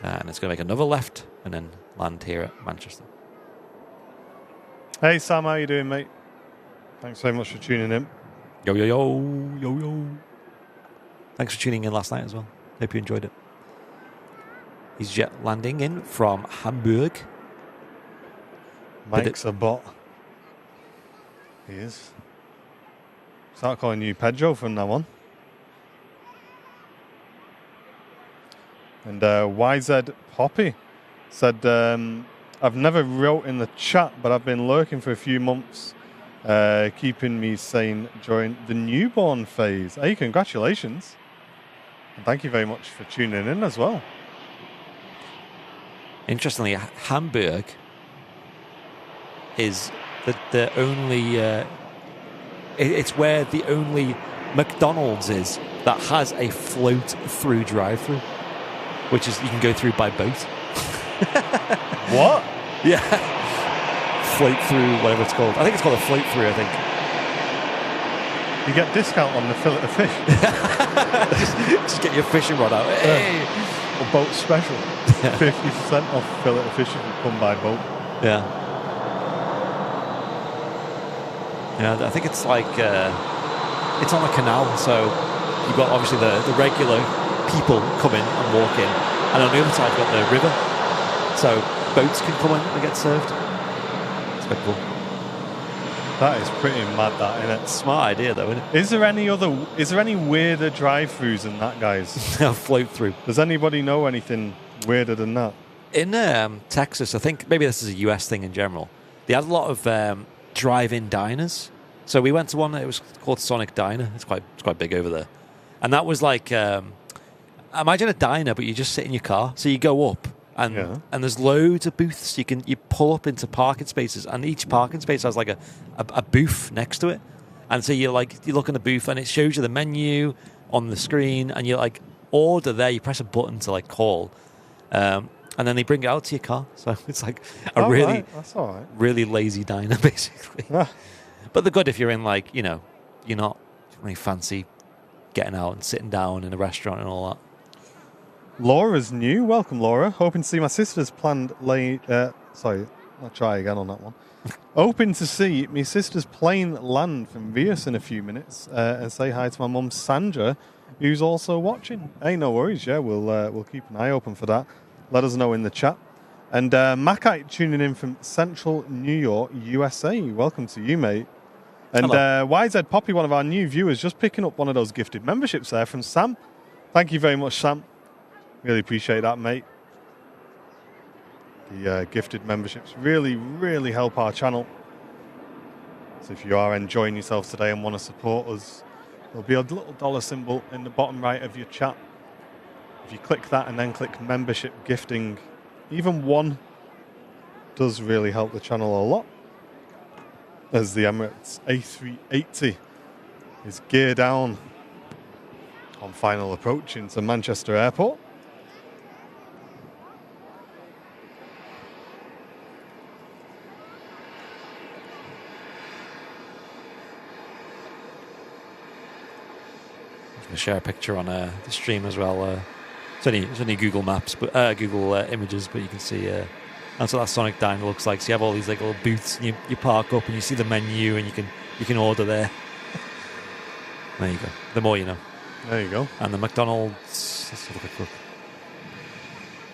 Speaker 2: And it's going to make another left and then land here at Manchester.
Speaker 1: Hey Sam, how you doing, mate? Thanks so much for tuning in.
Speaker 2: Yo, yo, yo, yo, yo. Thanks for tuning in last night as well. Hope you enjoyed it. He's jet landing in from Hamburg.
Speaker 1: Mike's a bot. He is. Start calling you Pedro from now on. And YZ Poppy said, I've never wrote in the chat, but I've been lurking for a few months, keeping me sane during the newborn phase. Hey, congratulations. And thank you very much for tuning in as well.
Speaker 2: Interestingly, Hamburg is the only... it's where the only McDonald's is that has a float-through drive-through, which is you can go through by boat.
Speaker 1: What?
Speaker 2: Yeah. Float-through, whatever it's called. I think it's called a float-through, I think.
Speaker 1: You get discount on the fillet of fish.
Speaker 2: just get your fishing rod out. Hey!
Speaker 1: Or boat special. 50% off fillet of fish if you come by boat.
Speaker 2: Yeah. Yeah, I think it's like it's on a canal, so you've got obviously the regular people come in and walk in, and on the other side you've got the river, so boats can come in and get served. It's quite cool.
Speaker 1: That is pretty mad, that, isn't it?
Speaker 2: Smart idea, though, isn't it?
Speaker 1: Is there any weirder drive-throughs than that, guys?
Speaker 2: Float through.
Speaker 1: Does anybody know anything weirder than that?
Speaker 2: In Texas, I think maybe this is a US thing in general. They had a lot of drive-in diners. So we went to one that was called Sonic Diner. It's quite big over there, and that was like imagine a diner, but you just sit in your car. So you go up, and there's loads of booths. You pull up into parking spaces, and each parking space has like a booth next to it. And so you look in the booth, and it shows you the menu on the screen, and you like order there. You press a button to like call, and then they bring it out to your car. So it's like
Speaker 1: that's all right.
Speaker 2: really lazy diner, basically. But they're good if you're in you're not really fancy getting out and sitting down in a restaurant and all that.
Speaker 1: Laura's new. Welcome, Laura. Hoping to see my sister's planned sorry, I'll try again on that one. Hoping to see my sister's plane land from Vius in a few minutes and say hi to my mum Sandra, who's also watching. Hey, no worries. Yeah, we'll keep an eye open for that. Let us know in the chat. And Macite tuning in from Central New York, USA. Welcome to you, mate. And YZ Poppy, one of our new viewers, just picking up one of those gifted memberships there from Sam. Thank you very much, Sam. Really appreciate that, mate. The gifted memberships really, really help our channel. So if you are enjoying yourself today and want to support us, there'll be a little dollar symbol in the bottom right of your chat. If you click that and then click membership gifting, even one does really help the channel a lot. As the Emirates A380 is gear down on final approach into Manchester Airport.
Speaker 2: I'm going to share a picture on the stream as well. It's only Google Maps, but Google Images, but you can see that's what that Sonic Diner looks like. So you have all these like little booths, and you park up, and you see the menu, and you can order there. There you go. The more you know.
Speaker 1: There you go.
Speaker 2: And the McDonald's. Let's have a quick look.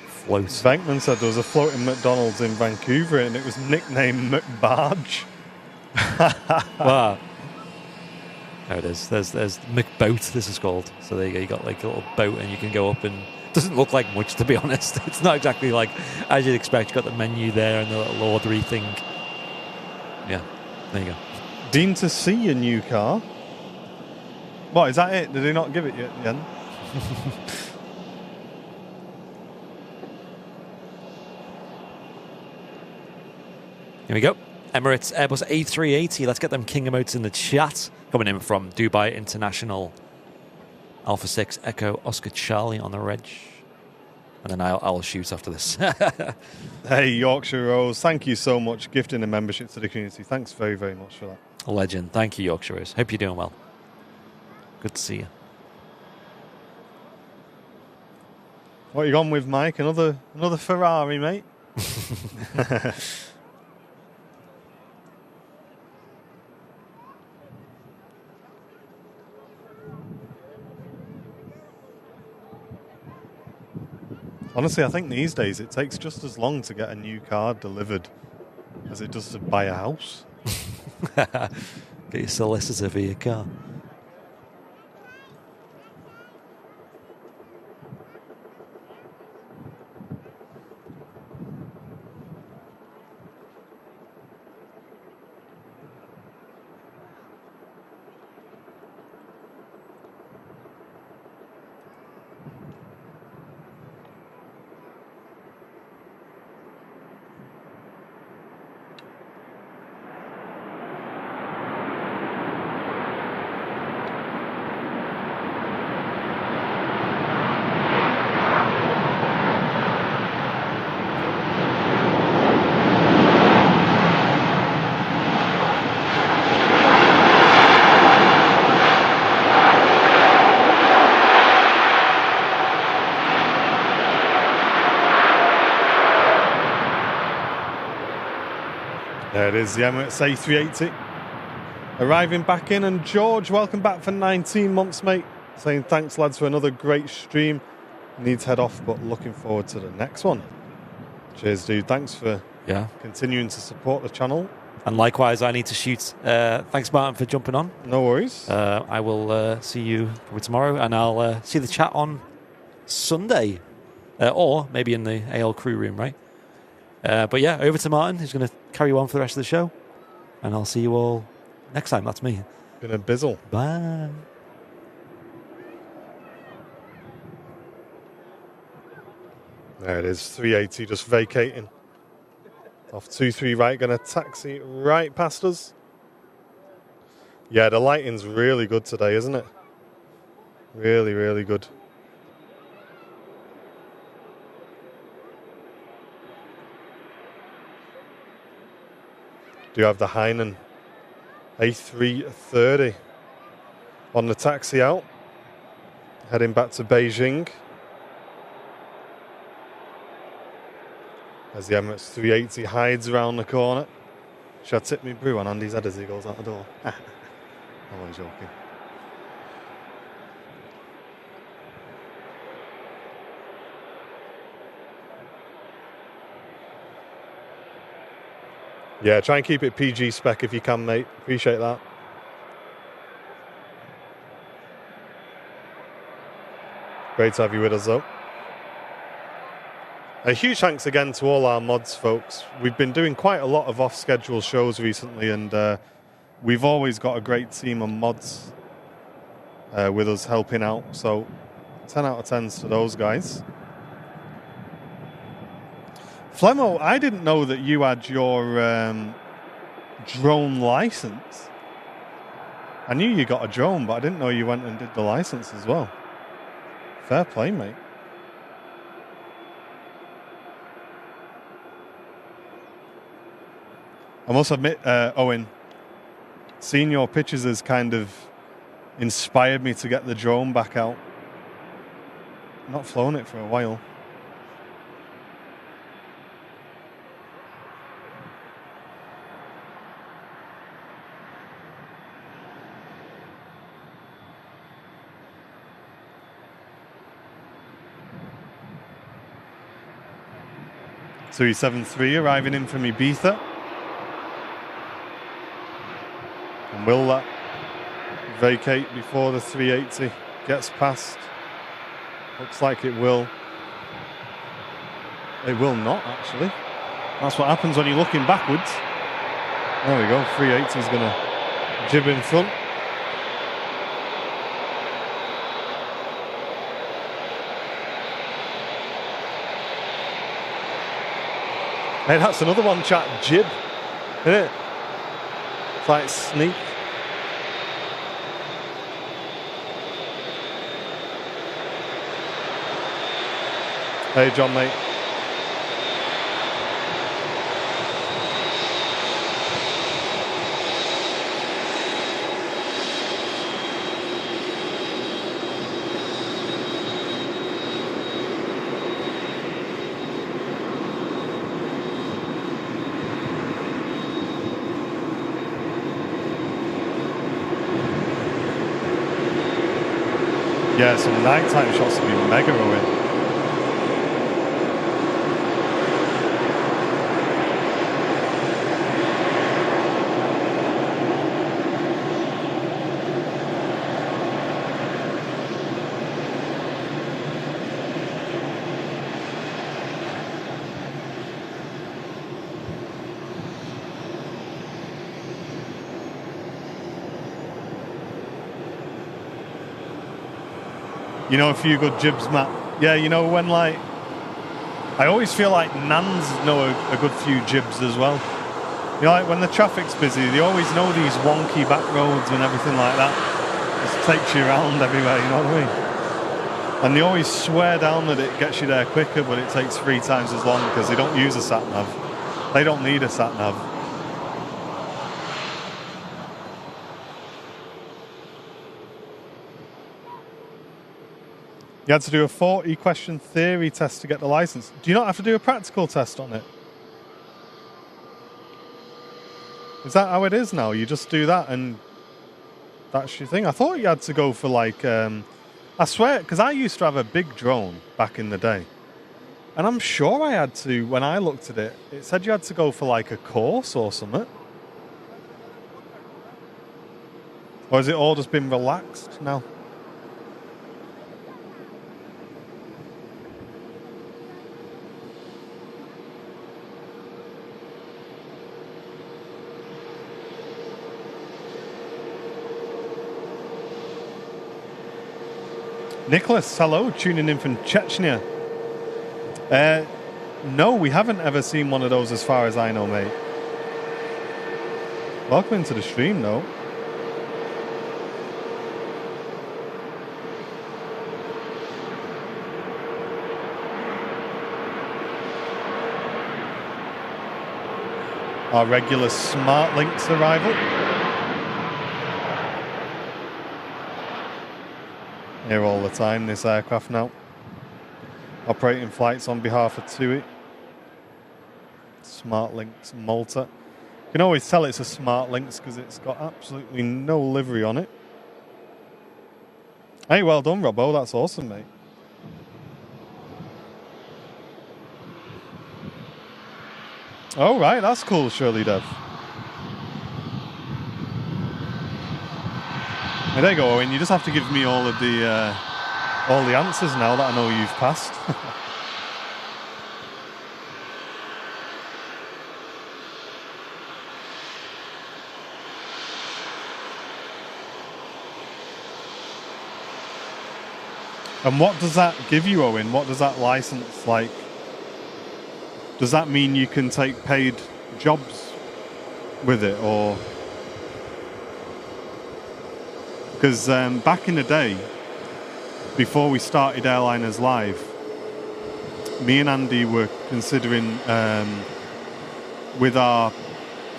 Speaker 2: Float.
Speaker 1: Venkman said there was a floating McDonald's in Vancouver, and it was nicknamed McBarge.
Speaker 2: Wow. There it is. There's McBoat, this is called. So there you go. You got like a little boat, and you can go up, and it doesn't look like much, to be honest. It's not exactly like as you'd expect. You've got the menu there and the little ordery thing. Yeah, there you go.
Speaker 1: Dean, to see your new car. What, is that it? Did they not give it yet, Yen?
Speaker 2: Here we go. Emirates Airbus A380. Let's get them king emotes in the chat. Coming in from Dubai International. Alpha 6 Echo Oscar Charlie on the reg. and then I'll shoot after this.
Speaker 1: Hey, Yorkshire Rose, thank you so much. Gifting a membership to the community. Thanks very, very much for that.
Speaker 2: A legend. Thank you, Yorkshire Rose. Hope you're doing well. Good to see you.
Speaker 1: What you gone with, Mike? Another Ferrari, mate? Honestly, I think these days it takes just as long to get a new car delivered as it does to buy a house.
Speaker 2: Get your solicitor for your car. There it is, the Emirates A380 arriving back in. And George, welcome back for 19 months, mate. Saying thanks, lads, for another great stream. Need to head off, but looking forward to the next one. Cheers, dude. Thanks for continuing to support the channel. And likewise, I need to shoot. Thanks, Martin, for jumping on.
Speaker 1: No worries.
Speaker 2: I will see you tomorrow, and I'll see the chat on Sunday. Or maybe in the AL crew room, right? But yeah, over to Martin, who's going to carry you on for the rest of the show. And I'll see you all next time. That's me.
Speaker 1: Been a bizzle.
Speaker 2: Bye.
Speaker 1: There it is, 380 just vacating. Off 2-3 right, going to taxi right past us. Yeah, the lighting's really good today, isn't it? Really, really good. Do you have the Hainan A330 on the taxi out, heading back to Beijing. As the Emirates 380 hides around the corner. Should I tip me brew on Andy's head as he goes out the door? I'm only joking. Yeah, try and keep it PG spec if you can, mate. Appreciate that. Great to have you with us, though. A huge thanks again to all our mods, folks. We've been doing quite a lot of off-schedule shows recently, and we've always got a great team of mods with us helping out. So 10 out of 10s to those guys. Flemo, I didn't know that you had your drone license. I knew you got a drone, but I didn't know you went and did the license as well. Fair play, mate. I must admit, Owen, seeing your pictures has kind of inspired me to get the drone back out. Not flown it for a while. So 373 arriving in from Ibiza. And will that vacate before the 380 gets past? Looks like it will. It will not, actually. That's what happens when you're looking backwards. There we go, 380 is going to jib in front. Hey, that's another one, chat. Jib, isn't it? It's like sneak. Hey, John, mate. Yeah, some nighttime shots would be mega Owen. You know a few good jibs, Matt? Yeah, you know when like... I always feel like Nans know a good few jibs as well. You know, like when the traffic's busy, they always know these wonky back roads and everything like that. Just takes you around everywhere, you know what I mean? And they always swear down that it gets you there quicker, but it takes 3 times as long because they don't use a sat-nav. They don't need a sat-nav. You had to do a 40-question theory test to get the license. Do you not have to do a practical test on it? Is that how it is now? You just do that and that's your thing? I thought you had to go for like... I swear, because I used to have a big drone back in the day. And I'm sure I had to, when I looked at it, it said you had to go for like a course or something. Or has it all just been relaxed now? Nicholas, hello, tuning in from Chechnya. No, we haven't ever seen one of those as far as I know, mate. Welcome into the stream, though. Our regular Smart Links arrival. Here all the time, this aircraft now. Operating flights on behalf of TUI. Smart Links Malta. You can always tell it's a Smart Links because it's got absolutely no livery on it. Hey, well done, Robbo. That's awesome, mate. Oh, right. That's cool, Shirley Dev. Hey, there you go, Owen. You just have to give me all the answers now that I know you've passed. And what does that give you, Owen? What does that license like? Does that mean you can take paid jobs with it, or? Because back in the day, before we started Airliners Live, me and Andy were considering, with our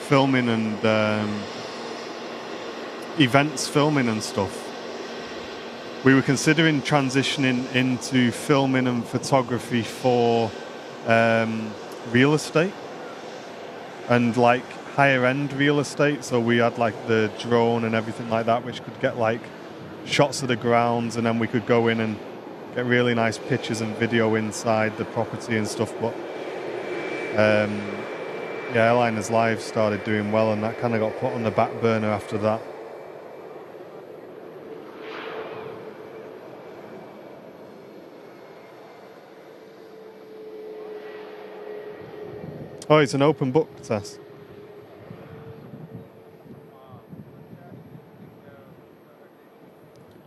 Speaker 1: filming and events filming and stuff, we were considering transitioning into filming and photography for real estate and like higher end real estate. So we had like the drone and everything like that, which could get like shots of the grounds, and then we could go in and get really nice pictures and video inside the property and stuff. But yeah, Airliners Live started doing well, and that kind of got put on the back burner after that. Oh, it's an open book test.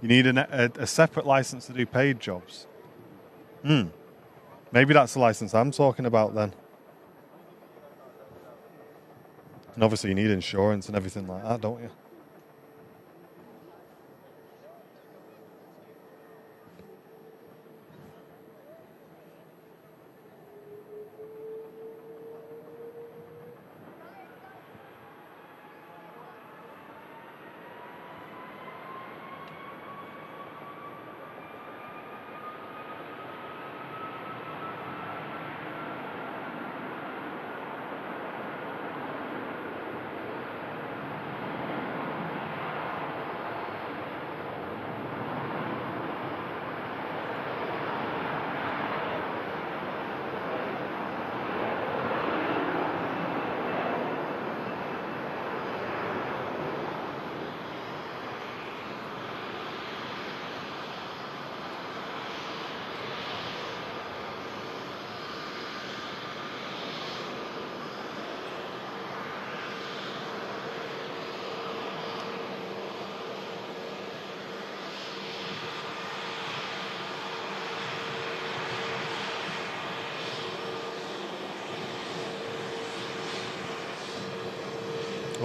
Speaker 1: You need a separate license to do paid jobs. Maybe that's the license I'm talking about then. And obviously you need insurance and everything like that, don't you?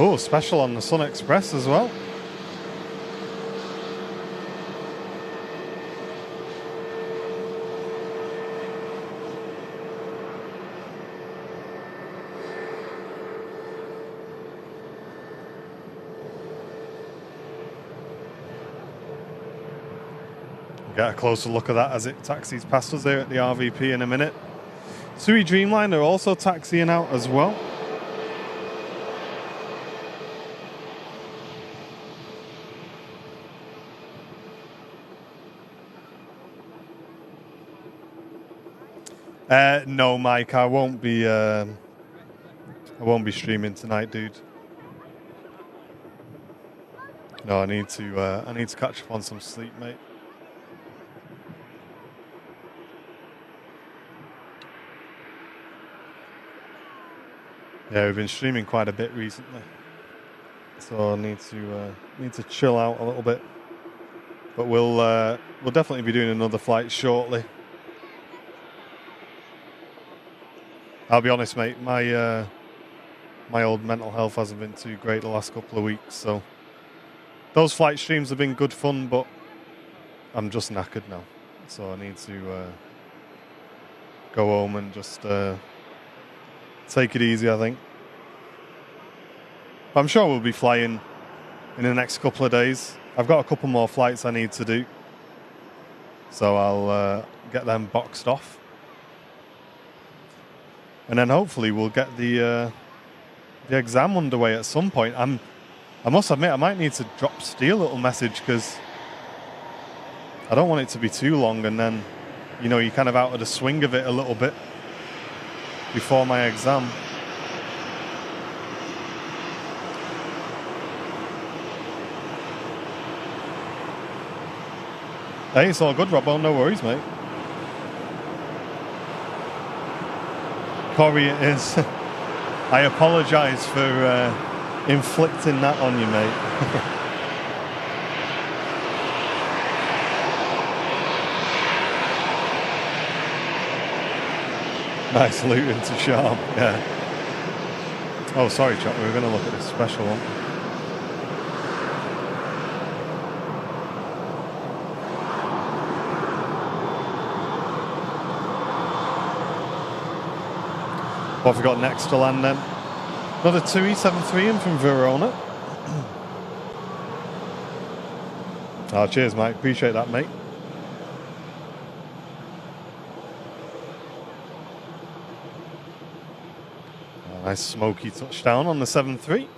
Speaker 1: Oh, special on the Sun Express as well. Get a closer look at that as it taxis past us there at the RVP in a minute. Sui Dreamliner also taxiing out as well. No, Mike, I won't be streaming tonight, dude. No, I need to catch up on some sleep, mate. Yeah, we've been streaming quite a bit recently, so I need to chill out a little bit. But we'll definitely be doing another flight shortly. I'll be honest, mate. My old mental health hasn't been too great the last couple of weeks, so those flight streams have been good fun, but I'm just knackered now, so I need to go home and just take it easy, I think. I'm sure we'll be flying in the next couple of days. I've got a couple more flights I need to do, so I'll get them boxed off. And then hopefully we'll get the exam underway at some point. I must admit, I might need to drop Steve a little message because I don't want it to be too long and then, you're kind of out of the swing of it a little bit before my exam. Hey, it's all good, Robbo. No worries, mate. Corey, it is. I apologise for inflicting that on you, mate. Nice Luton to Sharp, yeah. Oh, sorry, Chuck, we were going to look at this special one. What have we got next to land then? Another 2E73 in from Verona. Oh, cheers, Mike. Appreciate that, mate. Nice smoky touchdown on the 7-3.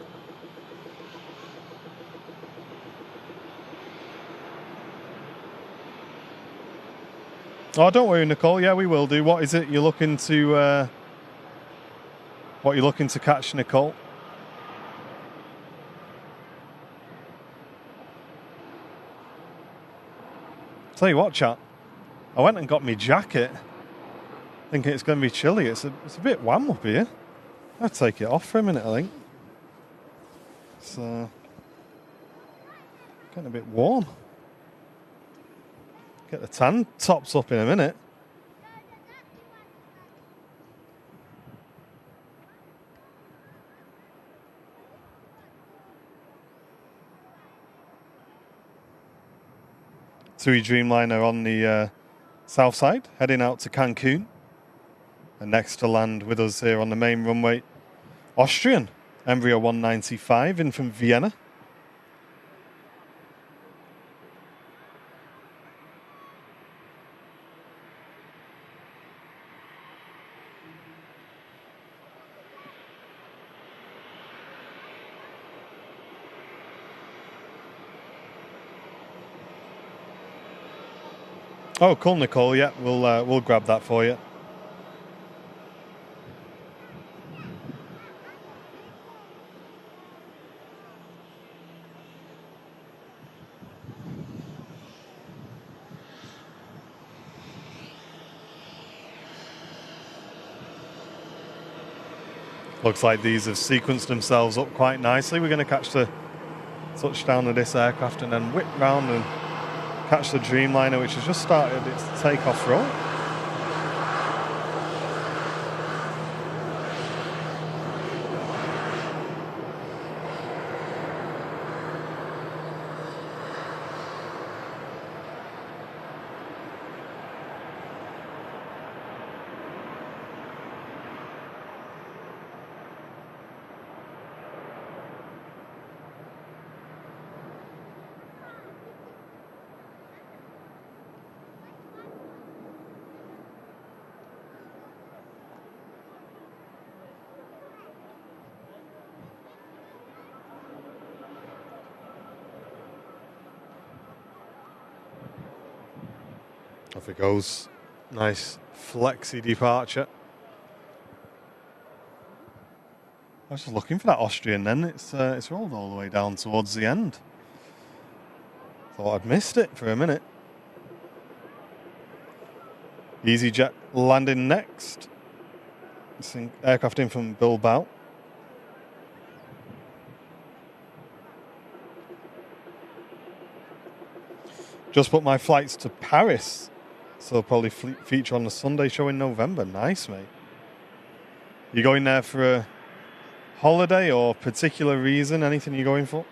Speaker 1: Oh, don't worry, Nicole. Yeah, we will do. What is it you're looking to... What you're looking to catch, Nicole? Tell you what, chat. I went and got me jacket, thinking it's going to be chilly. It's a bit warm up here. I'll take it off for a minute, I think. It's getting a bit warm. Get the tan tops up in a minute. TUI Dreamliner on the south side, heading out to Cancun. And next to land with us here on the main runway, Austrian, Embraer 195 in from Vienna. Oh, cool, Nicole. Yeah, we'll grab that for you. Looks like these have sequenced themselves up quite nicely. We're going to catch the touchdown of this aircraft and then whip round and catch the Dreamliner, which has just started its takeoff roll. Off it goes. Nice flexy departure. I was just looking for that Austrian then. It's rolled all the way down towards the end. Thought I'd missed it for a minute. EasyJet landing next. Aircraft in from Bilbao. Just put my flights to Paris. So they'll probably feature on the Sunday show in November. Nice, mate. You going there for a holiday or particular reason? Anything you're going for?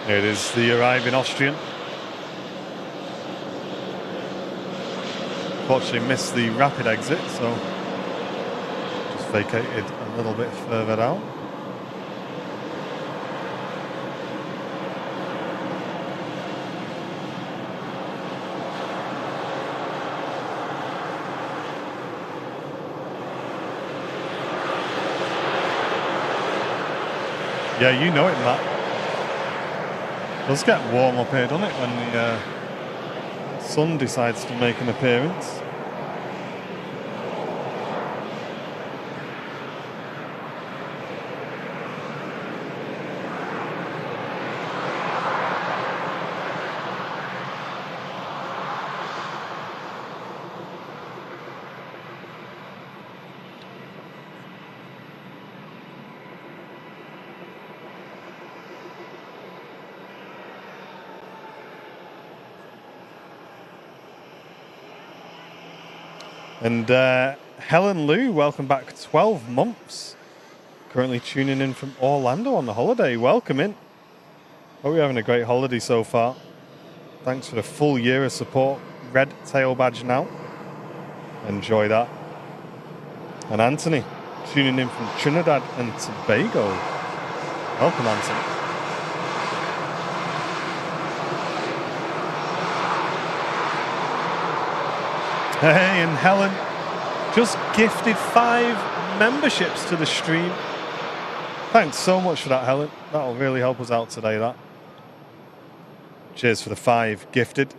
Speaker 1: Here it is, the arriving Austrian. Fortunately missed the rapid exit, so just vacated a little bit further down. Yeah, you know it, Matt. It does get warm up here, doesn't it, when the sun decides to make an appearance. And Helen Lou, welcome back. 12 months. Currently tuning in from Orlando on the holiday. Welcome in. Hope you're having a great holiday so far. Thanks for the full year of support. Red tail badge now. Enjoy that. And Anthony, tuning in from Trinidad and Tobago. Welcome, Anthony. Hey, and Helen just gifted 5 memberships to the stream. Thanks so much for that, Helen. That'll really help us out today, that. Cheers for the 5 gifted.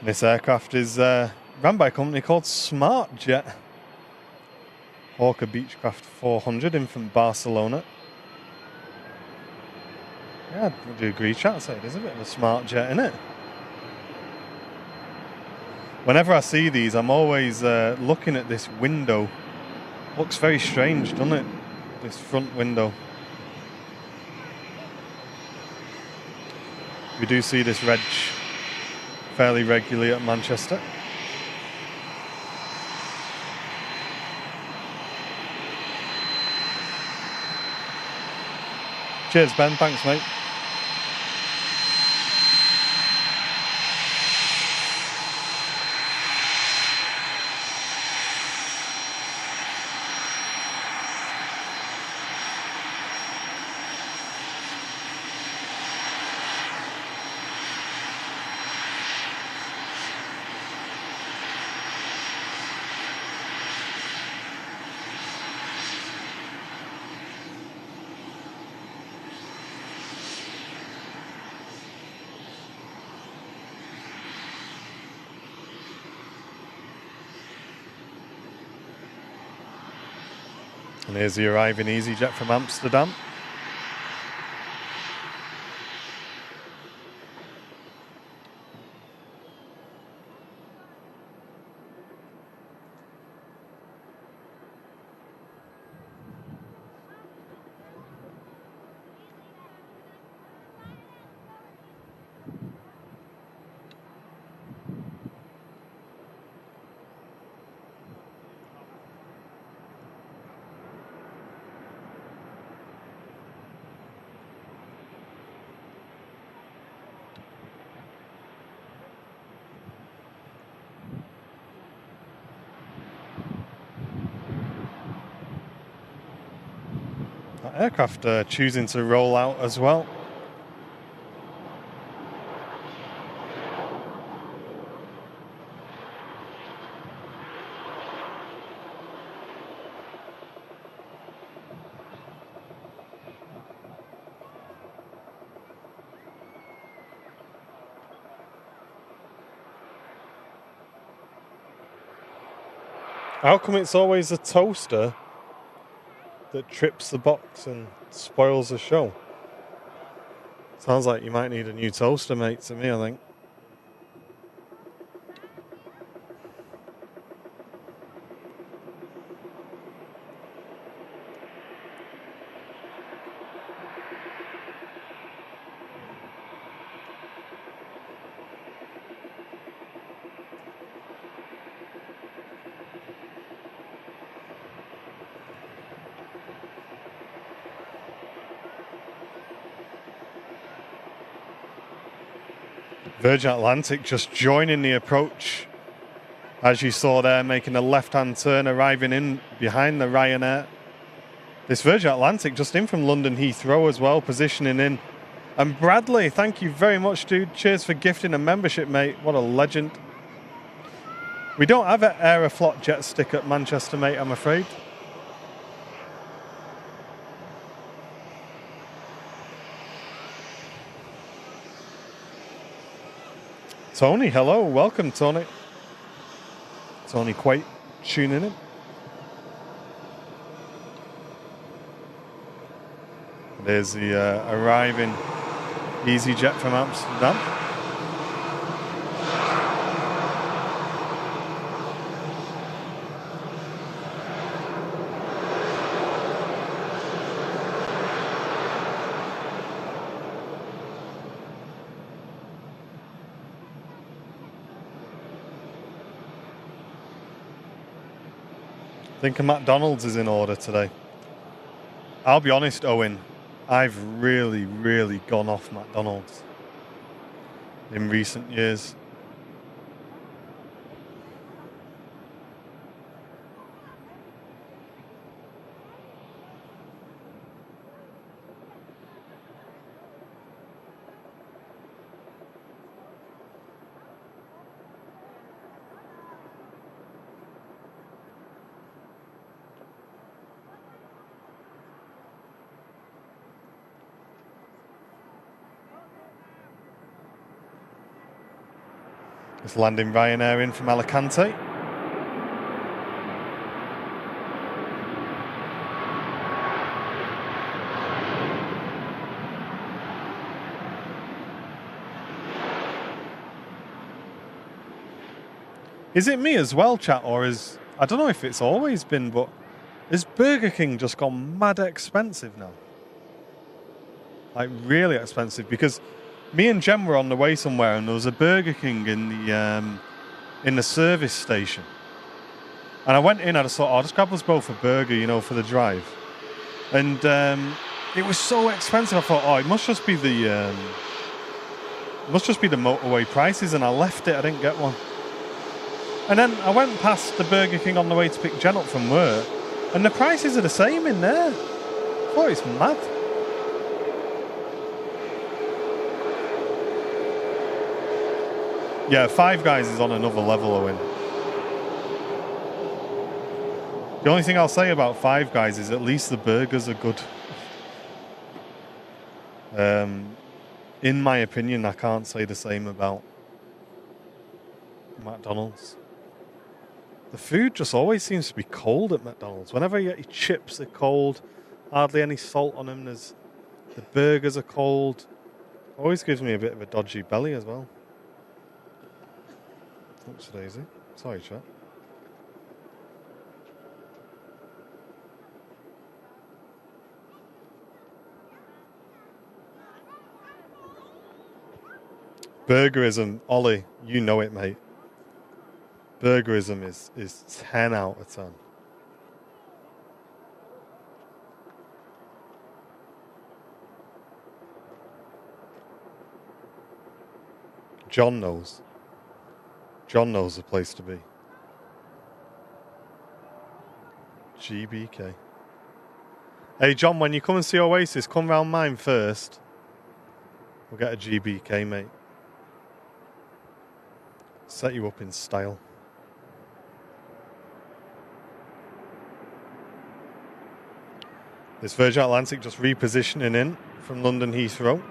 Speaker 1: This aircraft is run by a company called SmartJet. Hawker Beechcraft 400 in from Barcelona. Yeah, would you agree, chat? Say it is a bit of a smart jet, isn't it? Whenever I see these, I'm always looking at this window. Looks very strange, doesn't it? This front window. We do see this reg fairly regularly at Manchester. Cheers, Ben. Thanks, mate. And here's the arriving EasyJet from Amsterdam. Aircraft choosing to roll out as well. How come it's always a toaster that trips the box and spoils the show? Sounds like you might need a new toaster, mate, to me, I think. Virgin Atlantic just joining the approach, as you saw there, making a left-hand turn, arriving in behind the Ryanair. This Virgin Atlantic just in from London Heathrow as well, positioning in. And Bradley, thank you very much, dude. Cheers for gifting a membership, mate. What a legend. We don't have an Aeroflot jet stick at Manchester, mate, I'm afraid. Tony, hello. Welcome, Tony. Tony Quate tuning in. There's the arriving EasyJet from Amsterdam. I think a McDonald's is in order today. I'll be honest, Owen, I've really, really gone off McDonald's in recent years. It's landing Ryanair in from Alicante. Is it me as well, chat, or is... I don't know if it's always been, but has Burger King just gone mad expensive now? Like, really expensive, because... me and Jem were on the way somewhere, and there was a Burger King in the service station. And I went in, I just thought, I'll just grab us both a burger, you know, for the drive. And it was so expensive. I thought, oh, it must just be the motorway prices, and I left it. I didn't get one. And then I went past the Burger King on the way to pick Jen up from work, and the prices are the same in there. I thought it's mad. Yeah, Five Guys is on another level, Owen. The only thing I'll say about Five Guys is at least the burgers are good. In my opinion, I can't say the same about McDonald's. The food just always seems to be cold at McDonald's. Whenever you get your chips, they're cold. Hardly any salt on them. The burgers are cold. Always gives me a bit of a dodgy belly as well. Oops, Daisy. Sorry, chat. Burgerism, Ollie, you know it, mate. Burgerism is 10 out of 10. John knows. John knows the place to be. GBK. Hey, John, when you come and see Oasis, come round mine first. We'll get a GBK, mate. Set you up in style. This Virgin Atlantic just repositioning in from London Heathrow.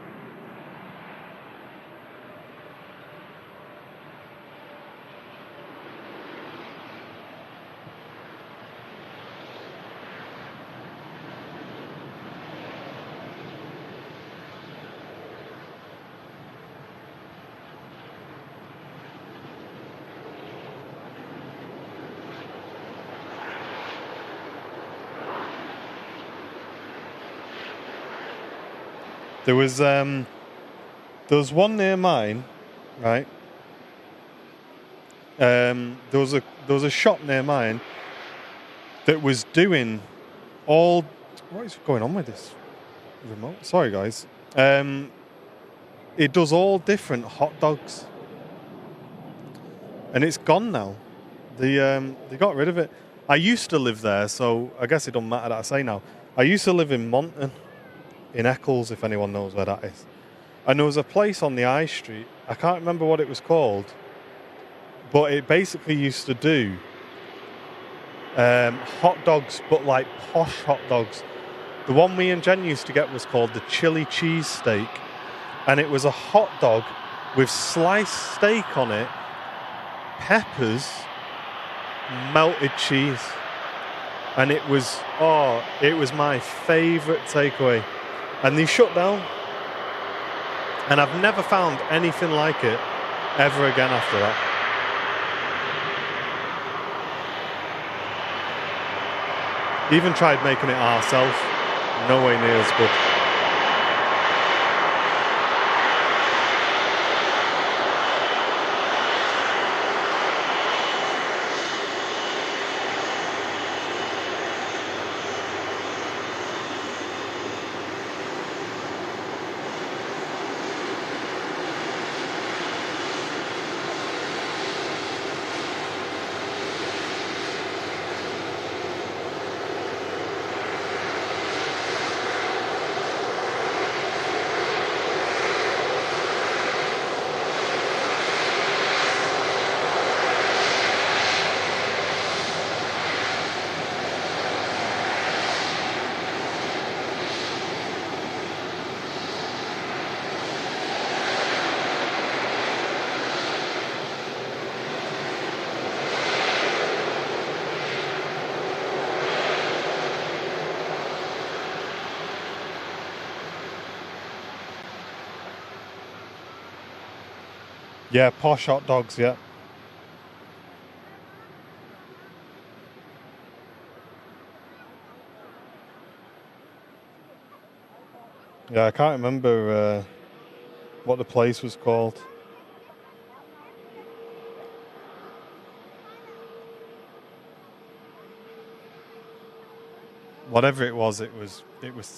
Speaker 1: There was one near mine, right? There was a shop near mine that was doing all. What is going on with this remote? Sorry, guys. It does all different hot dogs, and it's gone now. They got rid of it. I used to live there, so I guess it don't matter that I say now. I used to live in Monton. In Eccles, if anyone knows where that is. And there was a place on the high street, I can't remember what it was called, but it basically used to do hot dogs, but like posh hot dogs. The one me and Jen used to get was called the chili cheese steak, and it was a hot dog with sliced steak on it, peppers, melted cheese. And it was my favourite takeaway. And they shut down. And I've never found anything like it ever again after that. Even tried making it ourselves. No way near as good. Yeah, posh hot dogs, yeah. Yeah, I can't remember what the place was called. Whatever it was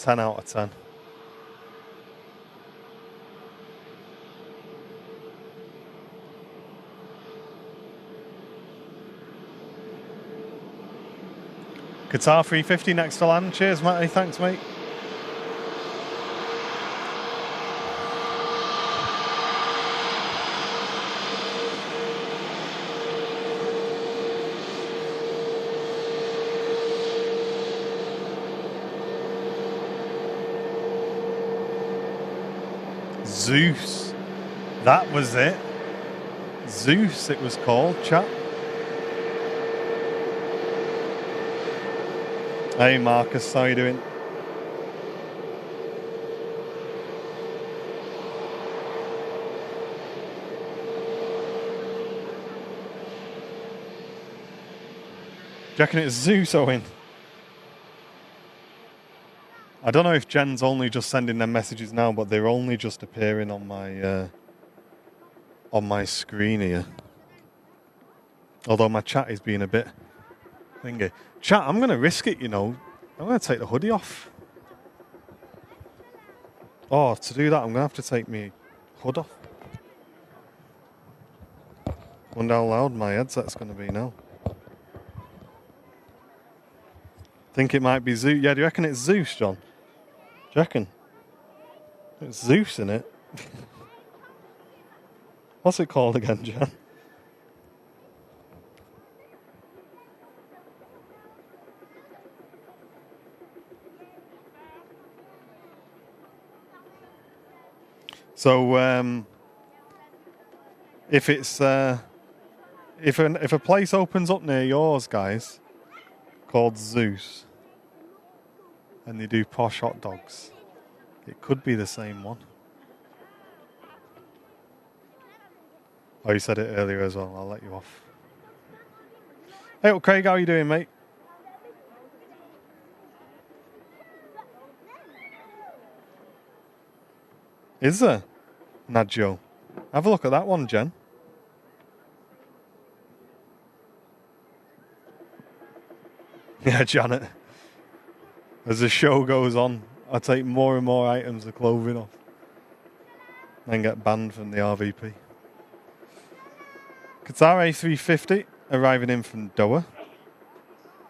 Speaker 1: 10 out of 10. Qatar 350 next to land. Cheers, Matty. Thanks, mate. Zeus. That was it. Zeus, it was called, chat. Hey Marcus, how you doing? Do you reckon it's Zeus, Owen? I don't know if Jen's only just sending them messages now, but they're only just appearing on my screen here. Although my chat is being a bit thingy. Chat, I'm going to risk it, you know. I'm going to take the hoodie off. Oh, to do that, I'm going to have to take my hood off. Wonder how loud my headset's going to be now. Think it might be Zeus. Yeah, do you reckon it's Zeus, John? Do you reckon? It's Zeus, in it. What's it called again, Jan? So, if it's if a place opens up near yours, guys, called Zeus, and they do posh hot dogs, it could be the same one. Oh, you said it earlier as well. I'll let you off. Hey, well, Craig, how are you doing, mate? Is there? Naggio. Have a look at that one, Jen. Yeah, Janet. As the show goes on, I take more and more items of clothing off and get banned from the RVP. Qatar A350 arriving in from Doha.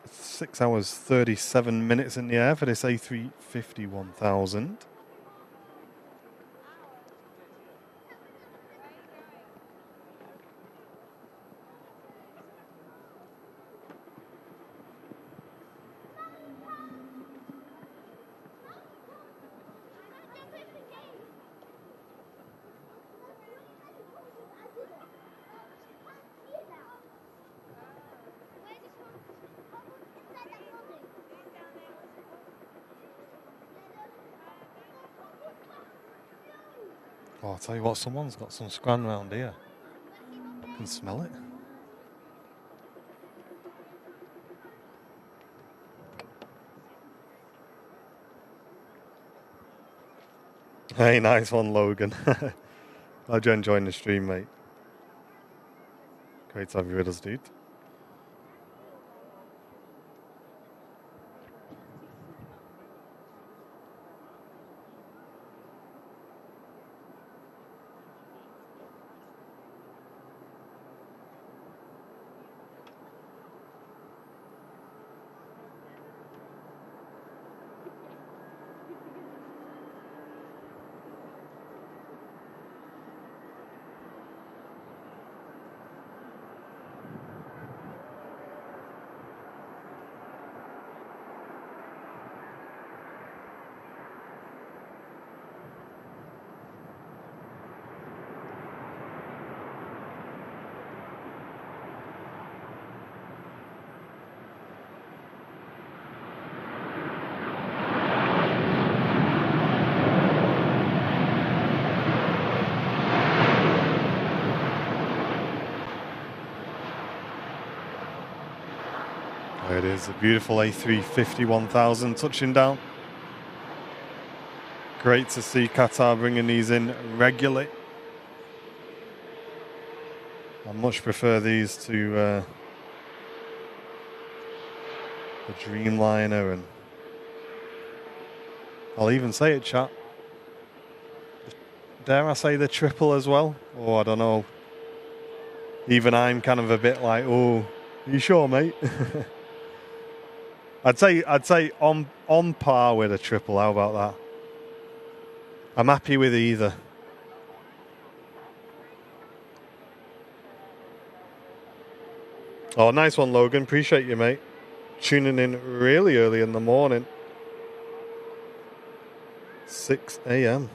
Speaker 1: 6 hours 37 minutes in the air for this A350 1000. Oh, I'll tell you what, someone's got some scran round here. I can smell it. Hey, nice one, Logan. Glad you're enjoying the stream, mate. Great to have you with us, dude. There it is, a beautiful A350 1000 touching down. Great to see Qatar bringing these in regularly. I much prefer these to the Dreamliner, and I'll even say it, chat. Dare I say the triple as well? Oh, I don't know. Even I'm kind of a bit like, oh, are you sure, mate? I'd say on par with a triple. How about that? I'm happy with either. Oh, nice one, Logan. Appreciate you, mate. Tuning in really early in the morning. 6 a.m.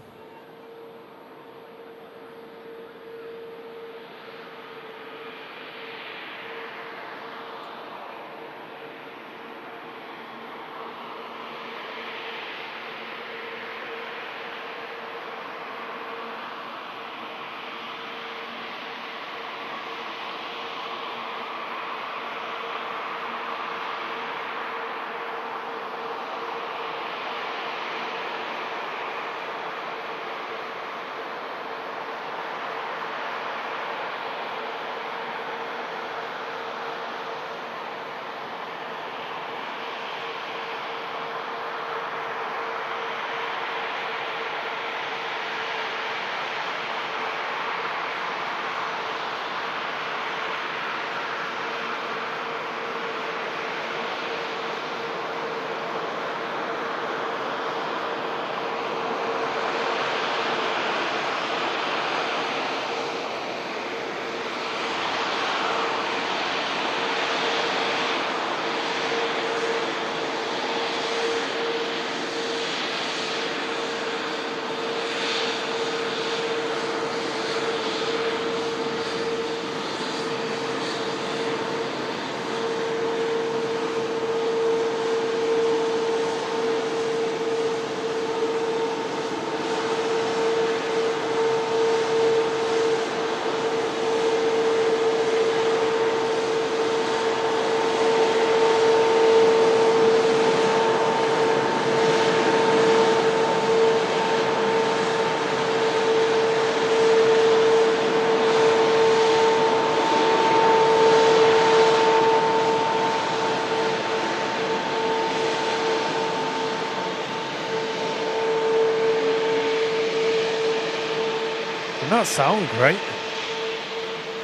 Speaker 1: that sound great?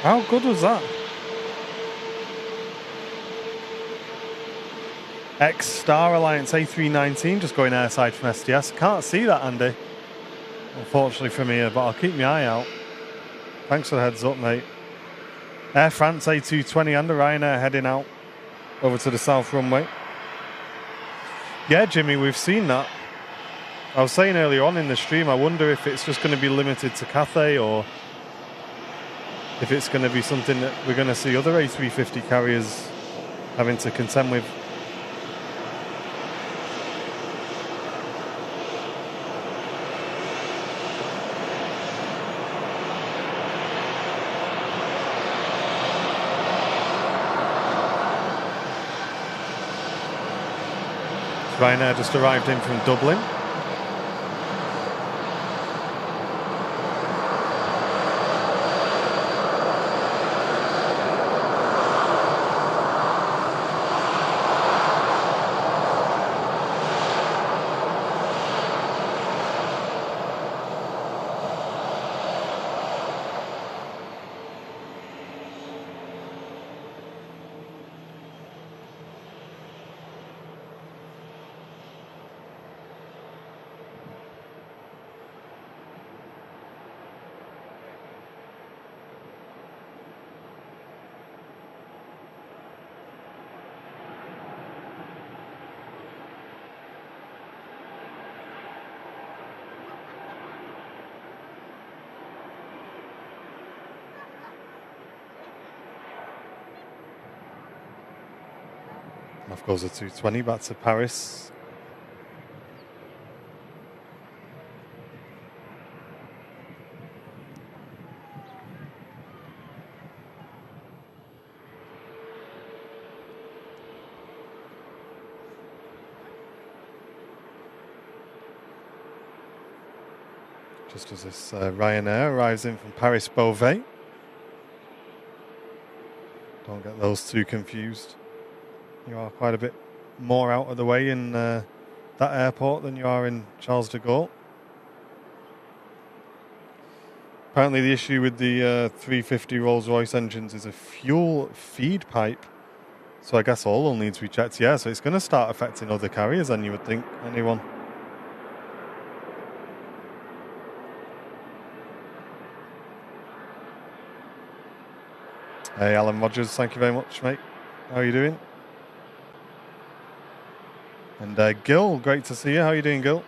Speaker 1: How good was that? X-Star Alliance A319 just going airside from STS. Can't see that, Andy, unfortunately from here, but I'll keep my eye out. Thanks for the heads up, mate. Air France A220 and the Ryanair heading out over to the south runway. Yeah, Jimmy, we've seen that. I was saying earlier on in the stream, I wonder if it's just going to be limited to Cathay or if it's going to be something that we're going to see other A350 carriers having to contend with. Ryanair just arrived in from Dublin. Off goes the 220 back to Paris. Just as this Ryanair arrives in from Paris Beauvais. Don't get those two confused. You are quite a bit more out of the way in that airport than you are in Charles de Gaulle. Apparently the issue with the 350 Rolls-Royce engines is a fuel feed pipe. So I guess all will need to be checked. Yeah, so it's going to start affecting other carriers than you would think. Anyone. Hey, Alan Rogers, thank you very much, mate. How are you doing? And Gil, great to see you. How are you doing, Gil?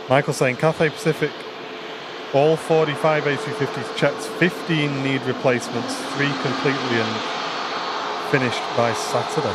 Speaker 1: Michael saying Cathay Pacific, all 45 A350s checked, 15 need replacements, 3 completely and finished by Saturday.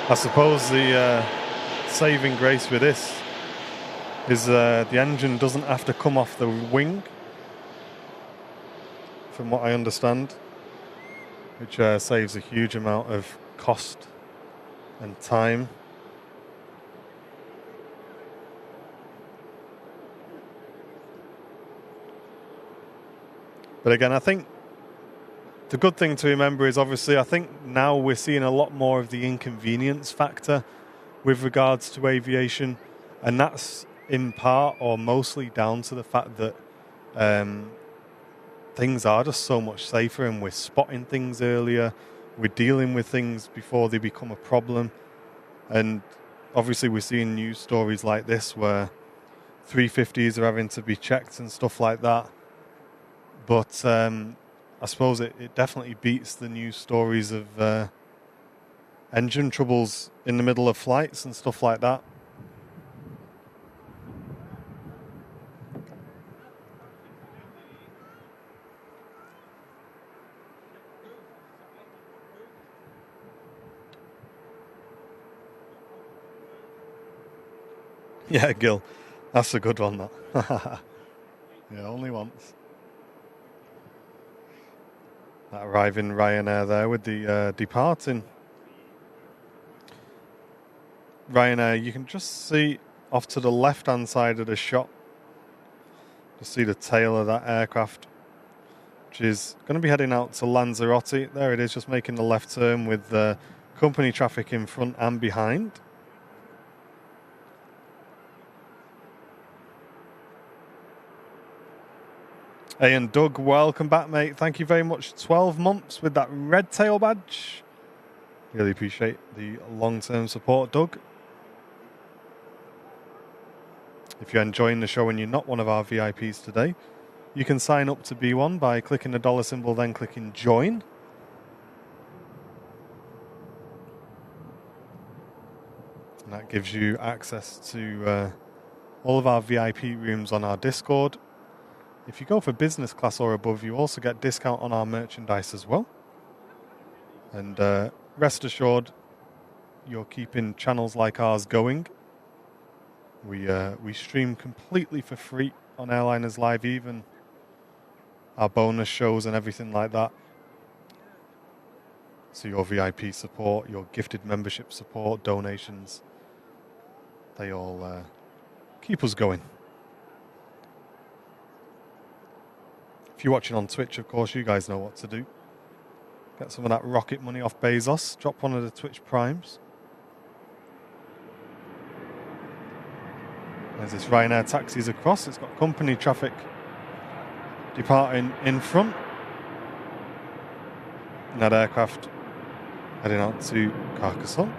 Speaker 1: I suppose the saving grace with this is the engine doesn't have to come off the wing, from what I understand, which saves a huge amount of cost and time. But again, I think the good thing to remember is obviously I think now we're seeing a lot more of the inconvenience factor with regards to aviation, and that's in part or mostly down to the fact that things are just so much safer and we're spotting things earlier, we're dealing with things before they become a problem. And obviously we're seeing news stories like this where 350s are having to be checked and stuff like that. But I suppose it definitely beats the news stories of engine troubles in the middle of flights and stuff like that. Yeah, Gil. That's a good one, that. Yeah, only once. That arriving Ryanair there with the departing. Ryanair, you can just see off to the left-hand side of the shot. Just see the tail of that aircraft, which is going to be heading out to Lanzarote. There it is, just making the left turn with the company traffic in front and behind. Hey, and Doug, welcome back, mate. Thank you very much. 12 months with that red tail badge. Really appreciate the long-term support, Doug. If you're enjoying the show and you're not one of our VIPs today, you can sign up to be one by clicking the dollar symbol, then clicking join. And that gives you access to all of our VIP rooms on our Discord. If you go for business class or above, you also get discount on our merchandise as well. And rest assured, you're keeping channels like ours going. We stream completely for free on Airliners Live, even our bonus shows and everything like that. So your VIP support, your gifted membership support, donations, they all keep us going. If you're watching on Twitch, of course, you guys know what to do. Get some of that rocket money off Bezos. Drop one of the Twitch Primes. There's this Ryanair taxis across. It's got company traffic departing in front. And that aircraft heading out to Carcassonne.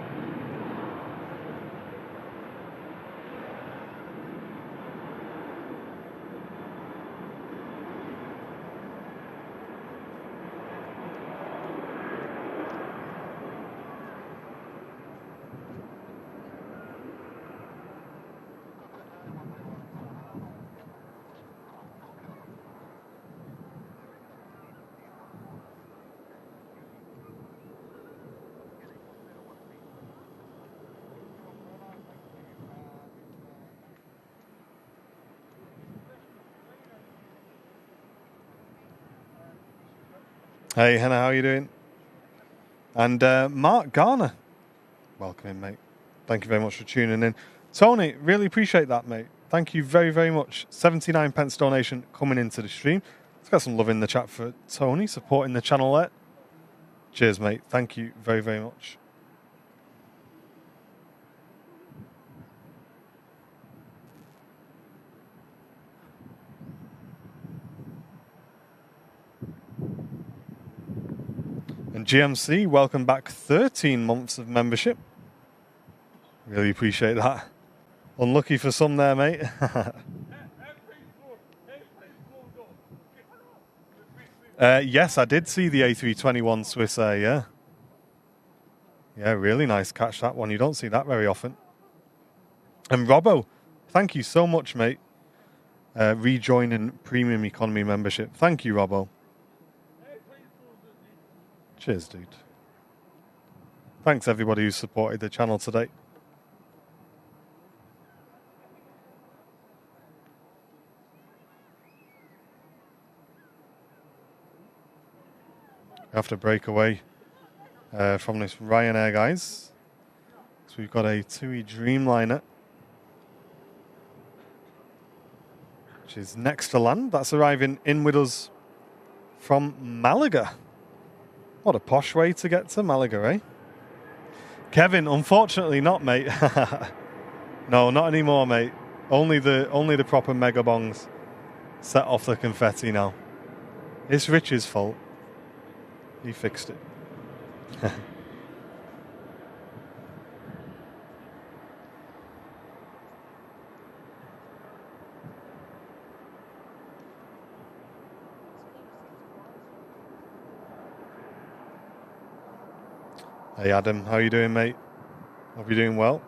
Speaker 1: Hey, Hannah, how are you doing? And Mark Garner, welcome in, mate. Thank you very much for tuning in. Tony, really appreciate that, mate. Thank you very, very much. 79 pence donation coming into the stream. Let's get some love in the chat for Tony, supporting the channel there. Cheers, mate. Thank you very, very much. And GMC, welcome back. 13 months of membership. Really appreciate that. Unlucky for some there, mate. Yes, I did see the A321 Swiss Air, yeah. Yeah, really nice catch, that one. You don't see that very often. And Robbo, thank you so much, mate. Rejoining Premium Economy membership. Thank you, Robbo. Cheers, dude. Thanks, everybody who supported the channel today. We have to break away from this Ryanair, guys. So we've got a TUI Dreamliner, which is next to land. That's arriving in with us from Malaga. What a posh way to get to Malaga, eh? Kevin, unfortunately not, mate. No, not anymore, mate. Only the proper mega bongs set off the confetti now. It's Rich's fault. He fixed it. Hey Adam, how you doing, mate? Hope you're doing well.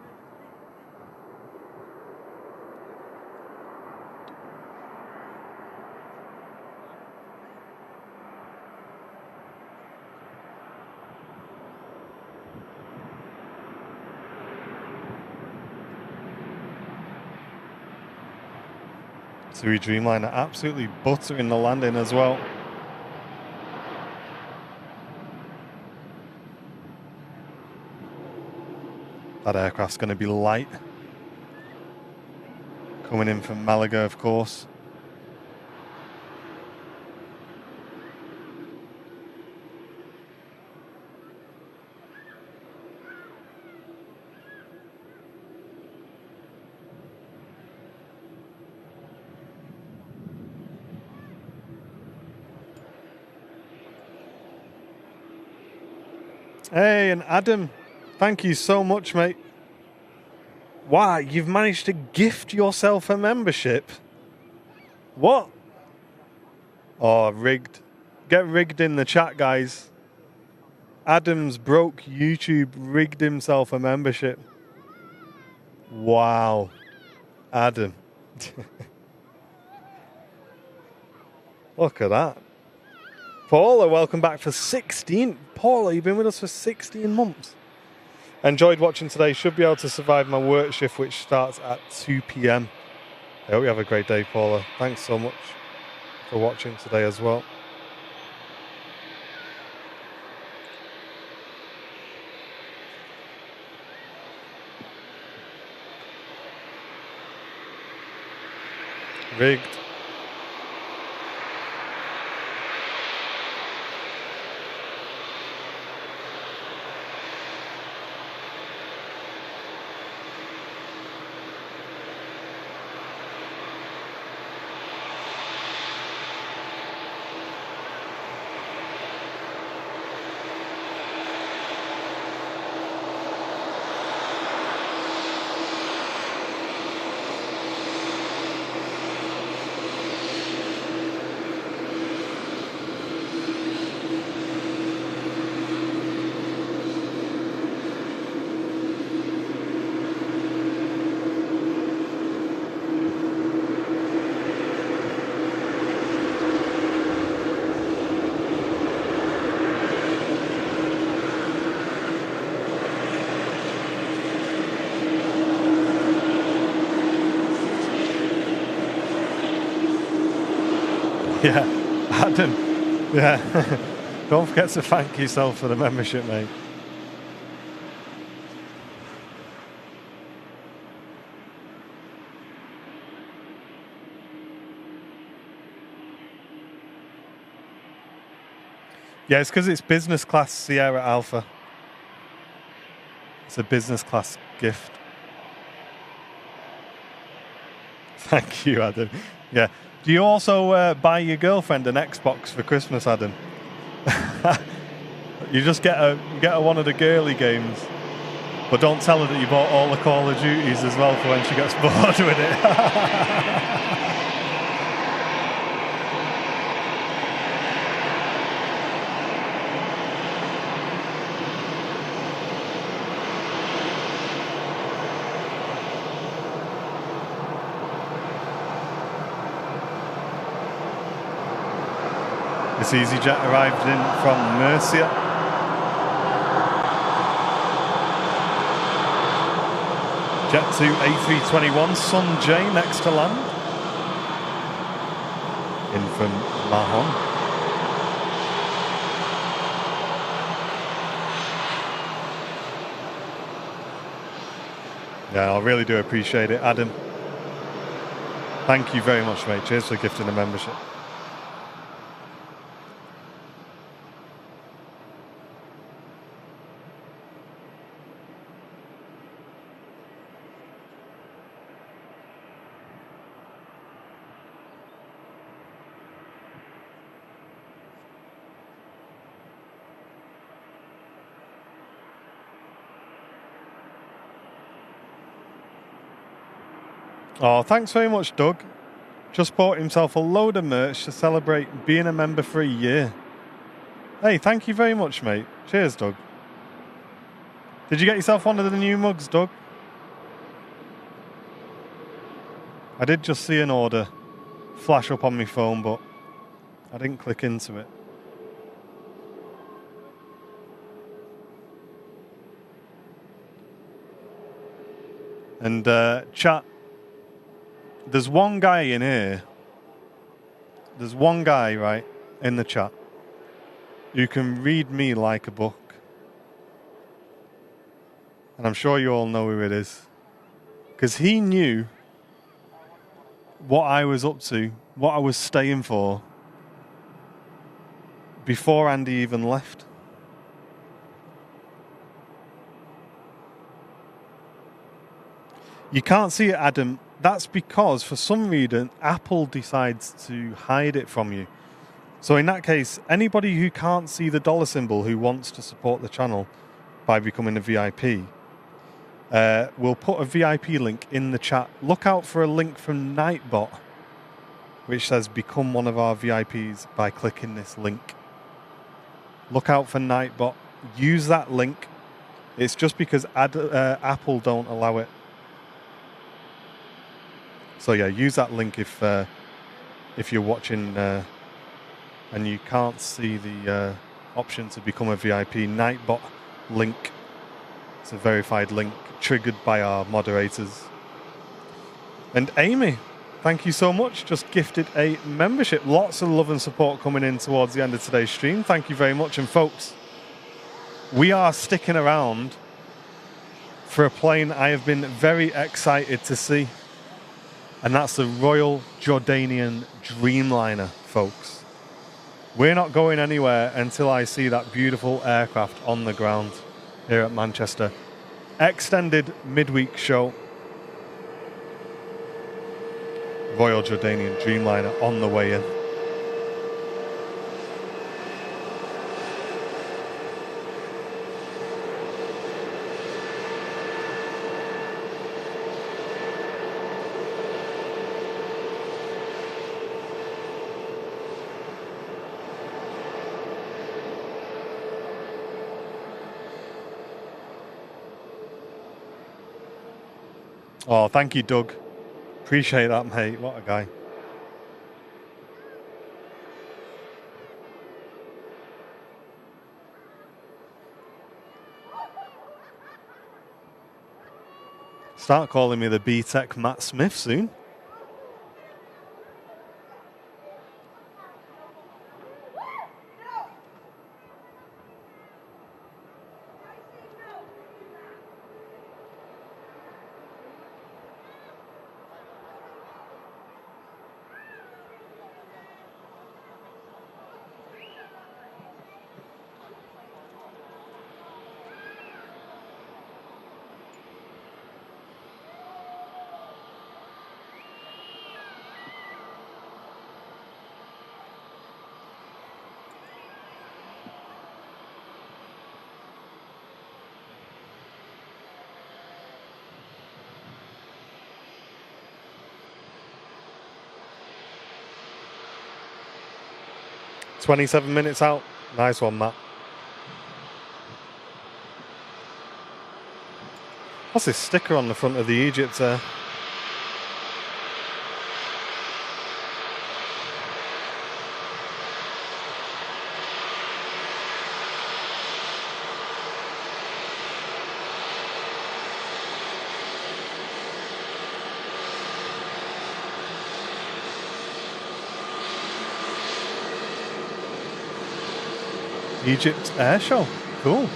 Speaker 1: TUI Dreamliner absolutely buttering the landing as well. That aircraft's going to be light. Coming in from Malaga, of course. Hey, and Adam, thank you so much, mate. Wow, you've managed to gift yourself a membership. What? Oh, rigged. Get rigged in the chat, guys. Adam's broke YouTube rigged himself a membership. Wow. Adam. Look at that. Paula, welcome back for 16. Paula, you've been with us for 16 months. Enjoyed watching today. Should be able to survive my work shift, which starts at 2 p.m. I hope you have a great day, Paula. Thanks so much for watching today as well. Rigged. Yeah, Adam. Yeah. Don't forget to thank yourself for the membership, mate. Yeah, it's because it's business class Sierra Alpha. It's a business class gift. Thank you, Adam. Yeah. Do you also buy your girlfriend an Xbox for Christmas, Adam? You just get her one of the girly games, but don't tell her that you bought all the Call of Duties as well for when she gets bored with it. This EasyJet arrived in from Murcia. Jet 2 A321 Sun J next to land. In from Mahon. Yeah, I really do appreciate it, Adam. Thank you very much, mate. Cheers for gifting the membership. Oh, thanks very much, Doug. Just bought himself a load of merch to celebrate being a member for a year. Hey, thank you very much, mate. Cheers, Doug. Did you get yourself one of the new mugs, Doug? I did just see an order flash up on my phone, but I didn't click into it. And chat, there's one guy in here there's one guy, right, in the chat who can read me like a book. And I'm sure you all know who it is. Because he knew what I was up to, what I was staying for, before Andy even left. You can't see it, Adam. That's because, for some reason, Apple decides to hide it from you. So in that case, anybody who can't see the dollar symbol who wants to support the channel by becoming a VIP, we'll put a VIP link in the chat. Look out for a link from Nightbot, which says become one of our VIPs by clicking this link. Look out for Nightbot. Use that link. It's just because Apple don't allow it. So yeah, use that link if you're watching and you can't see the option to become a VIP. Nightbot link. It's a verified link triggered by our moderators. And Amy, thank you so much. Just gifted a membership. Lots of love and support coming in towards the end of today's stream. Thank you very much. And folks, we are sticking around for a plane I have been very excited to see. And that's the Royal Jordanian Dreamliner, folks. We're not going anywhere until I see that beautiful aircraft on the ground here at Manchester. Extended midweek show. Royal Jordanian Dreamliner on the way in. Oh, thank you, Doug. Appreciate that, mate. What a guy. Start calling me the B-Tech Matt Smith soon. $27 minutes out. Nice one, Matt. What's this sticker on the front of the Egypt? Egypt Air Show. Cool.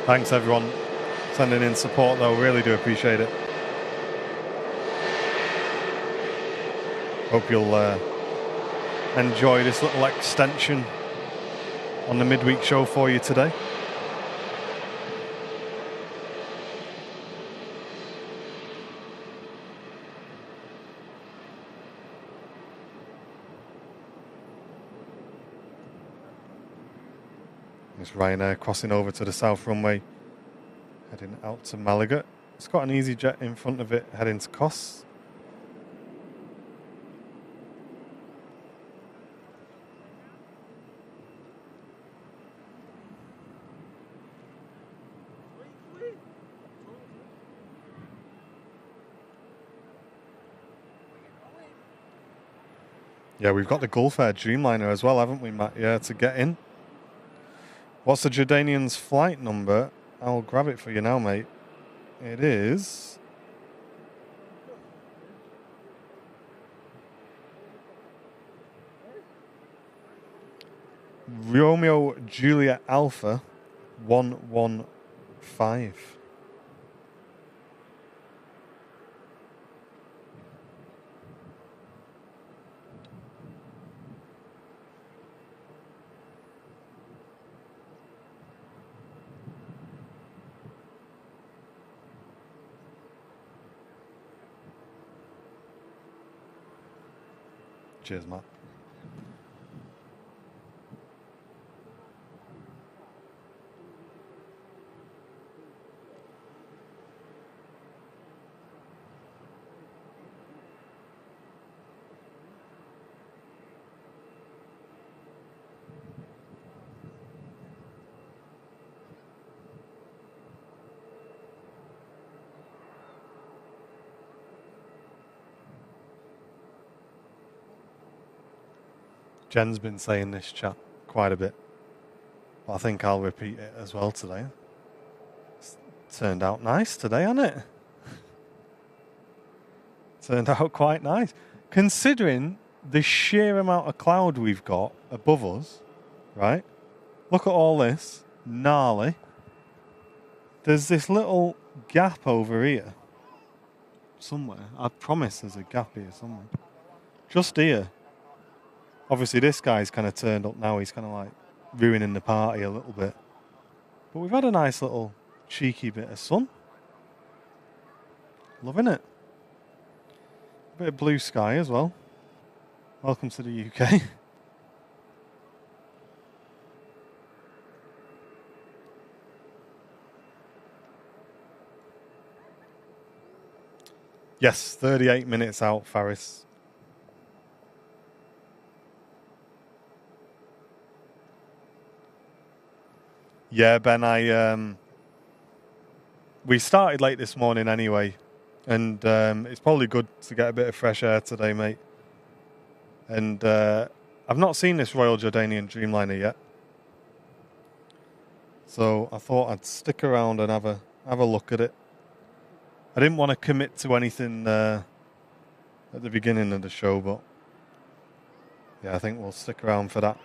Speaker 1: Thanks, everyone, sending in support, though. Really do appreciate it. Hope you'll enjoy this little extension on the midweek show for you today. There's Ryanair crossing over to the south runway, heading out to Malaga. It's got an EasyJet in front of it, heading to Kos. Yeah, we've got the Gulf Air Dreamliner as well, haven't we, Matt? Yeah, to get in. What's the Jordanian's flight number? I'll grab it for you now, mate. It is... Romeo Juliet Alpha 115. Cheers, Matt. Jen's been saying this chat quite a bit, but I think I'll repeat it as well today. It's turned out nice today, hasn't it? Turned out quite nice. Considering the sheer amount of cloud we've got above us, right? Look at all this. Gnarly. There's this little gap over here. Somewhere. I promise there's a gap here somewhere. Just here. Obviously, this guy's kind of turned up now. He's kind of like ruining the party a little bit. But we've had a nice little cheeky bit of sun. Loving it. A bit of blue sky as well. Welcome to the UK. Yes, 38 minutes out, Faris. Yeah, Ben, we started late this morning anyway, and it's probably good to get a bit of fresh air today, mate. And I've not seen this Royal Jordanian Dreamliner yet, so I thought I'd stick around and have a look at it. I didn't want to commit to anything at the beginning of the show, but yeah, I think we'll stick around for that.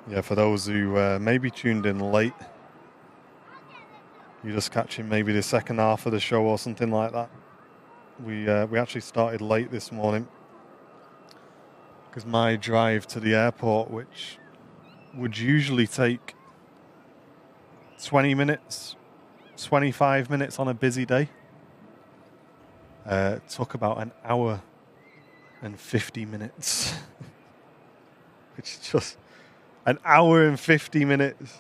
Speaker 1: Yeah, for those who maybe tuned in late, you're just catching maybe the second half of the show or something like that. We actually started late this morning because my drive to the airport, which would usually take 20 minutes, 25 minutes on a busy day, took about an hour and 50 minutes, which is just... An hour and 50 minutes.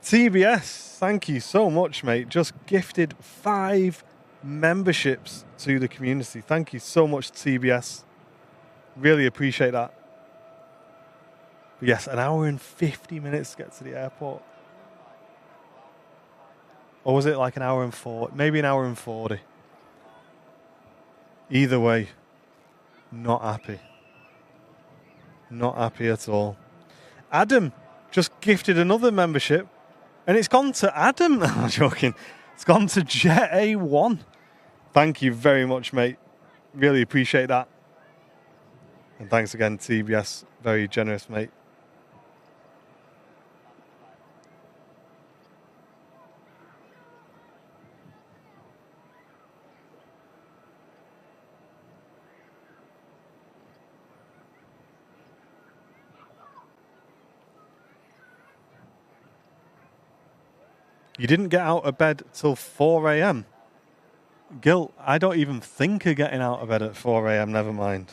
Speaker 1: TBS, thank you so much, mate. Just gifted 5 memberships to the community. Thank you so much, TBS. Really appreciate that. But yes, an hour and 50 minutes to get to the airport. Or was it like an hour and 40? Maybe an hour and 40. Either way, not happy. Not happy at all. Adam just gifted another membership, and it's gone to Adam. I'm joking. It's gone to Jet A1. Thank you very much, mate. Really appreciate that. And thanks again, TBS. Very generous, mate. You didn't get out of bed till 4 a.m. Gil, I don't even think of getting out of bed at 4 a.m. Never mind.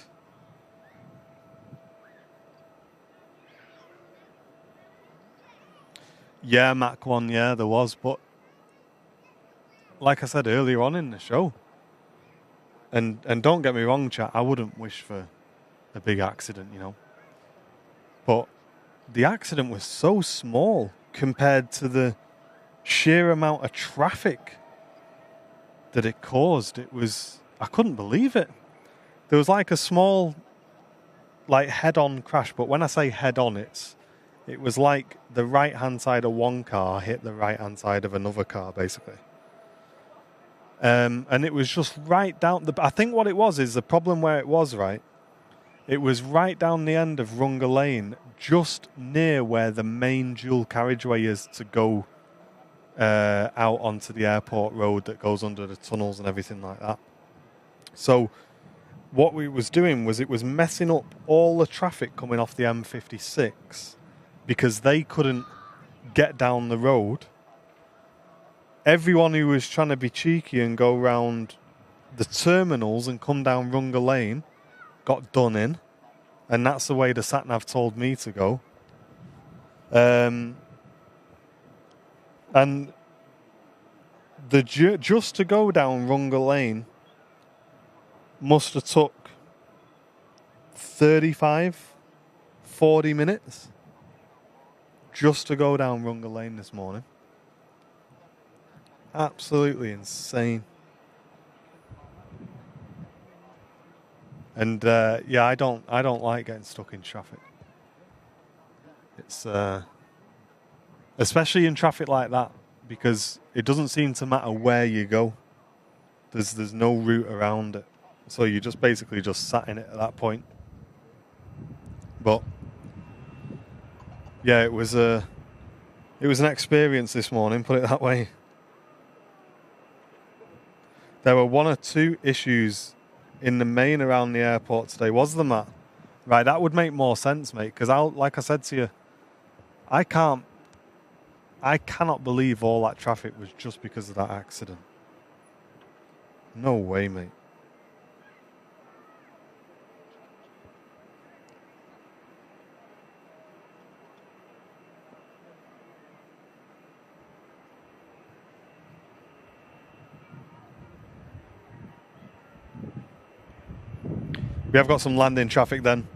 Speaker 1: Yeah, Mach 1, yeah, there was. But like I said earlier on in the show, and don't get me wrong, chat, I wouldn't wish for a big accident, you know. But the accident was so small compared to the sheer amount of traffic that it caused. I couldn't believe it. There was like a small, like head-on crash, but when I say head-on, it was like the right-hand side of one car hit the right-hand side of another car, basically. And it was just right down. I think what it was is the problem where it was, right? It was right down the end of Runga Lane, just near where the main dual carriageway is to go out onto the airport road that goes under the tunnels and everything like that. So what we was doing was it was messing up all the traffic coming off the M56 because they couldn't get down the road. Everyone who was trying to be cheeky and go round the terminals and come down Runga Lane got done in, and that's the way the sat-nav told me to go. And just to go down Runga Lane must have took 35, 40 minutes just to go down Runga Lane this morning. Absolutely insane. And yeah, I don't like getting stuck in traffic. It's especially in traffic like that, because it doesn't seem to matter where you go. There's no route around it, so you just basically just sat in it at that point. But yeah, it was an experience this morning, put it that way. There were one or two issues in the main around the airport today. Was there, Matt? Right, that would make more sense, mate, because like I said to you, I cannot believe all that traffic was just because of that accident. No way, mate. We have got some landing traffic then.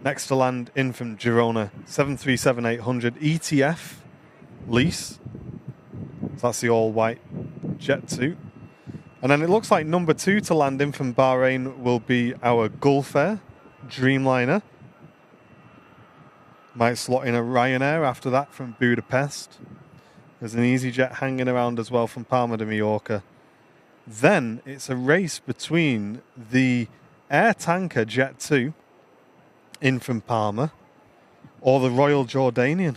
Speaker 1: Next to land in from Girona, 737-800 ETF lease. So that's the all-white Jet 2. And then it looks like number 2 to land in from Bahrain will be our Gulf Air Dreamliner. Might slot in a Ryanair after that from Budapest. There's an EasyJet hanging around as well from Palma de Mallorca. Then it's a race between the Air Tanker Jet 2 in from Palma or the Royal Jordanian.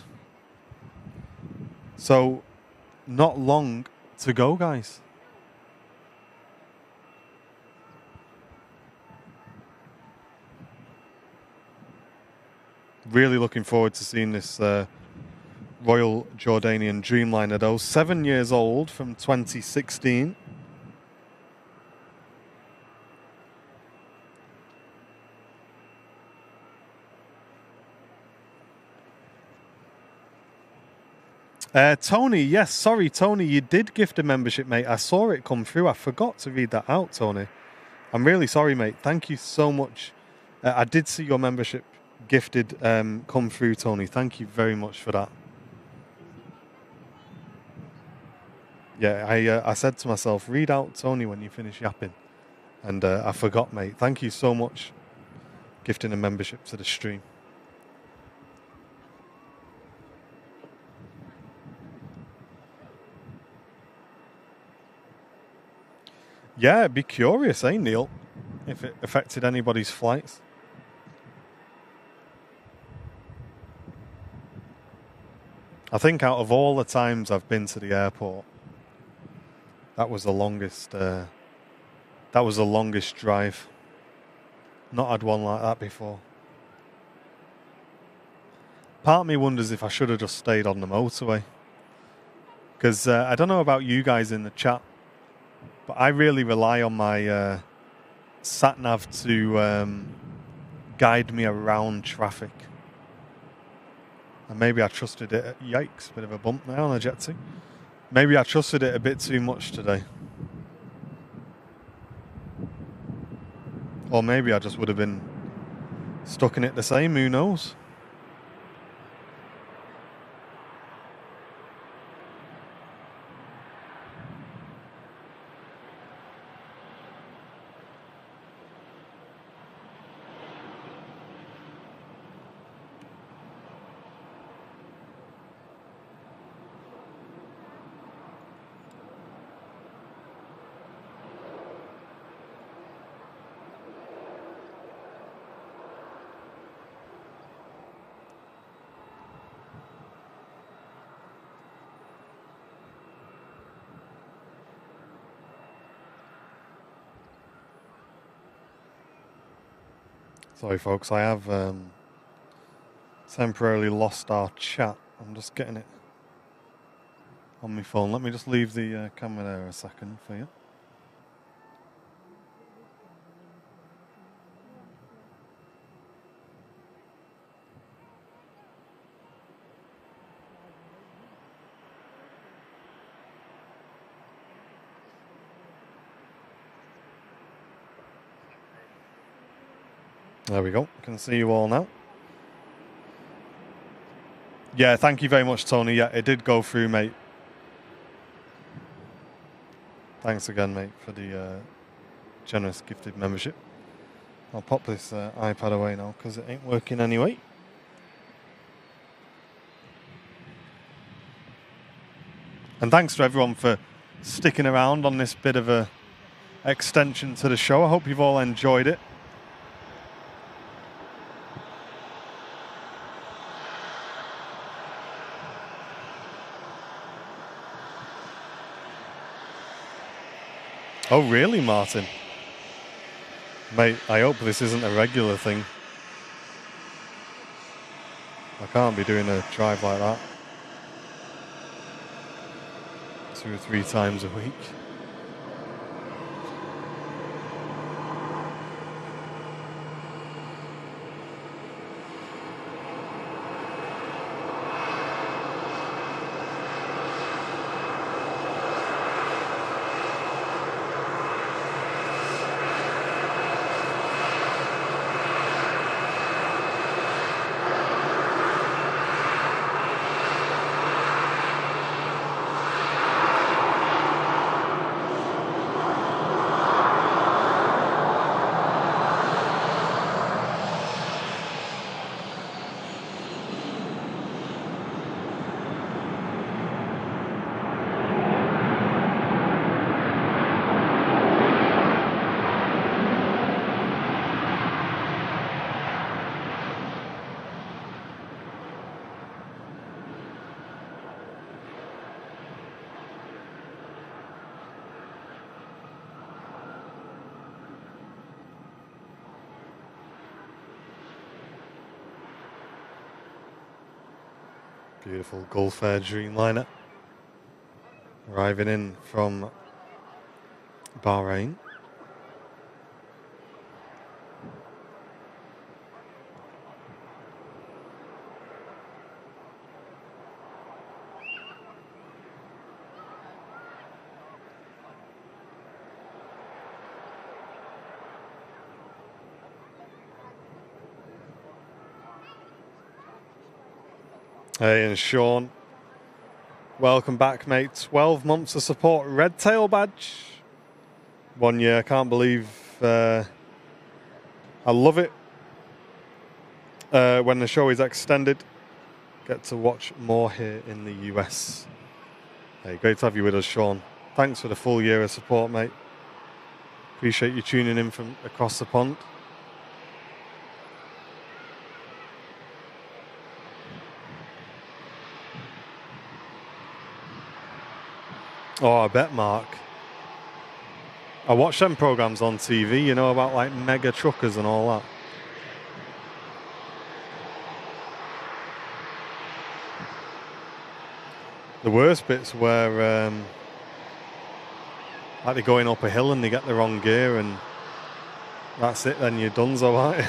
Speaker 1: So not long to go, guys. Really looking forward to seeing this Royal Jordanian Dreamliner though. 7 years old from 2016. Tony, yes, sorry, Tony, you did gift a membership, mate. I saw it come through. I forgot to read that out, Tony. I'm really sorry, mate. Thank you so much. I did see your membership gifted come through, Tony. Thank you very much for that. Yeah, I said to myself, read out, Tony, when you finish yapping. And I forgot, mate. Thank you so much gifting a membership to the stream. Yeah, I'd be curious, Neil, if it affected anybody's flights. I think out of all the times I've been to the airport, that was the longest. That was the longest drive. Not had one like that before. Part of me wonders if I should have just stayed on the motorway, because I don't know about you guys in the chat, but I really rely on my sat-nav to guide me around traffic. And maybe I trusted it. Yikes, bit of a bump there on a jet ski. Maybe I trusted it a bit too much today. Or maybe I just would have been stuck in it the same, who knows? Sorry folks, I have temporarily lost our chat. I'm just getting it on my phone. Let me just leave the camera there a second for you. There we go. Can see you all now. Yeah, thank you very much, Tony. Yeah, it did go through, mate. Thanks again, mate, for the generous gifted membership. I'll pop this iPad away now because it ain't working anyway. And thanks to everyone for sticking around on this bit of a extension to the show. I hope you've all enjoyed it. Oh, really, Martin? Mate, I hope this isn't a regular thing. I can't be doing a drive like that 2 or 3 times a week. Beautiful Gulf Air Dreamliner arriving in from Bahrain. Hey, and Sean, welcome back, mate. 12 months of support, Red Tail badge. 1 year, I can't believe. I love it when the show is extended. Get to watch more here in the US. Hey, great to have you with us, Sean. Thanks for the full year of support, mate. Appreciate you tuning in from across the pond. Oh, I bet, Mark. I watch them programs on TV, you know, about like mega truckers and all that. The worst bits where like they're going up a hill and they get the wrong gear and that's it, then you're done, so right?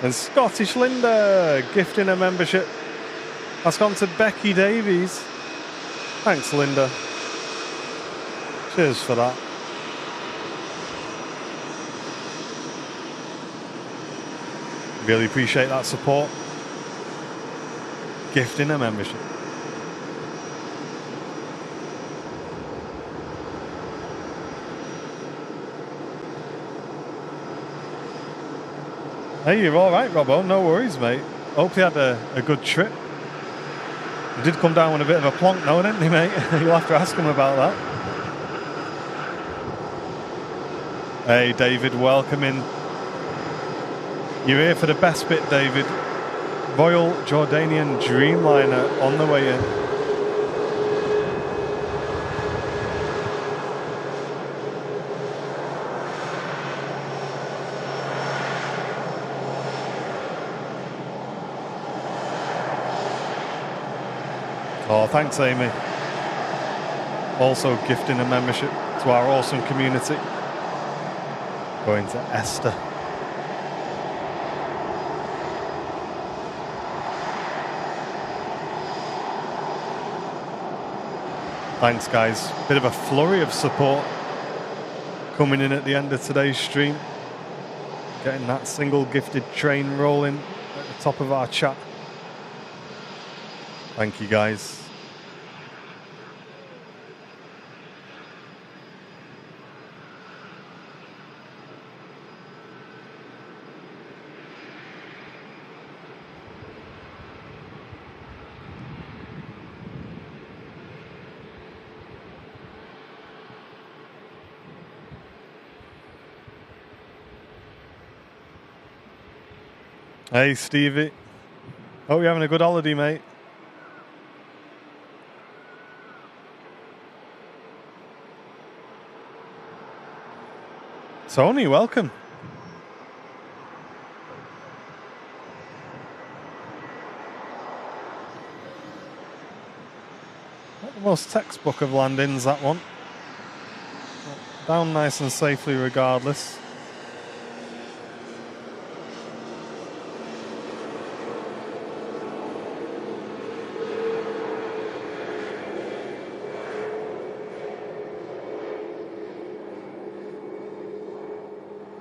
Speaker 1: And Scottish Linda gifting a membership. That's gone to Becky Davies. Thanks, Linda. Cheers for that. Really appreciate that support. Gifting a membership. Hey, you're all right, Robbo. No worries, mate. Hope you had a good trip. You did come down with a bit of a plonk, though, didn't you, mate? You'll have to ask him about that. Hey, David, welcome in. You're here for the best bit, David. Royal Jordanian Dreamliner on the way in. Oh, thanks, Amy. Also gifting a membership to our awesome community. Going to Esther. Thanks, guys. Bit of a flurry of support coming in at the end of today's stream. Getting that single gifted train rolling at the top of our chat. Thank you, guys. Hey, Stevie. Hope you're having a good holiday, mate. Tony, welcome. Not the most textbook of landings, that one. Down nice and safely regardless.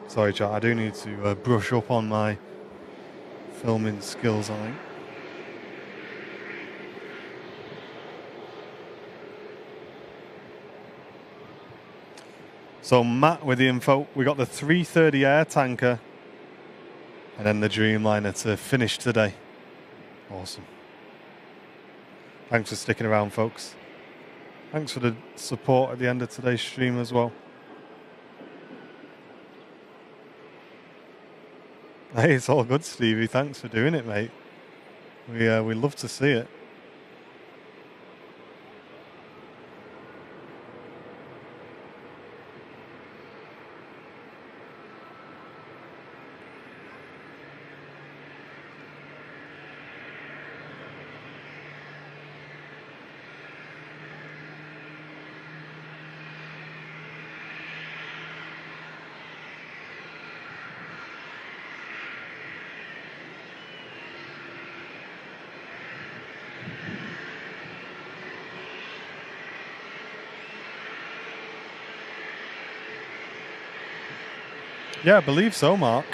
Speaker 1: Sorry, chat, I do need to brush up on my filming skills, I think. So Matt with the info, we got the 330 air tanker and then the Dreamliner to finish today. Awesome. Thanks for sticking around, folks. Thanks for the support at the end of today's stream as well. Hey, it's all good, Stevie. Thanks for doing it, mate. We love to see it. Yeah, I believe so, Mark.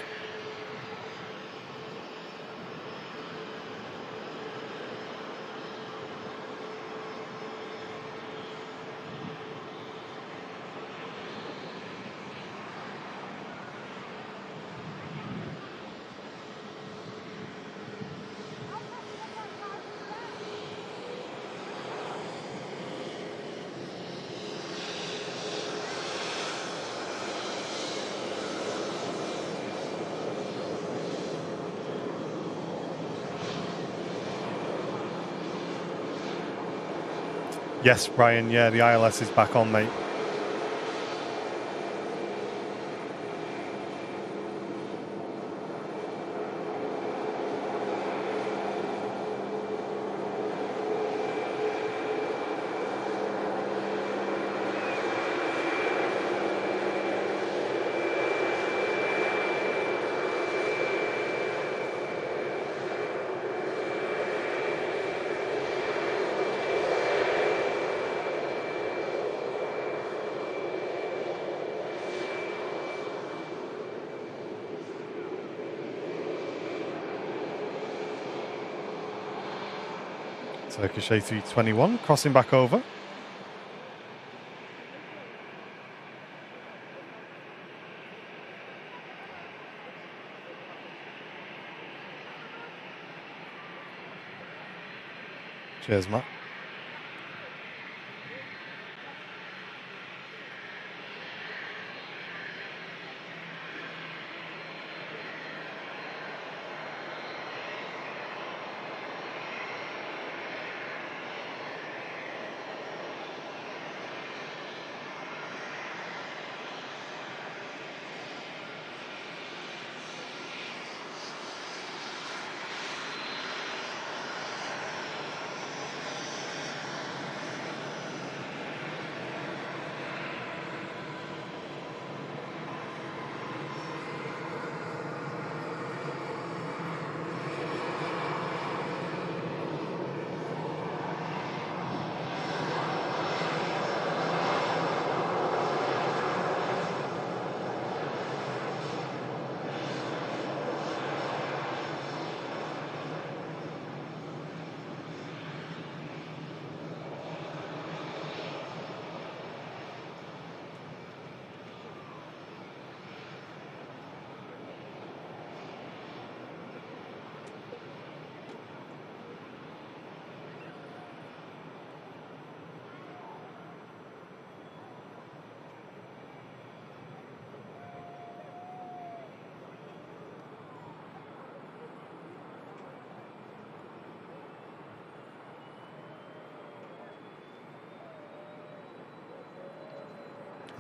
Speaker 1: Yes, Brian, yeah, the ILS is back on, mate. Turkish A321 crossing back over. Cheers, Matt.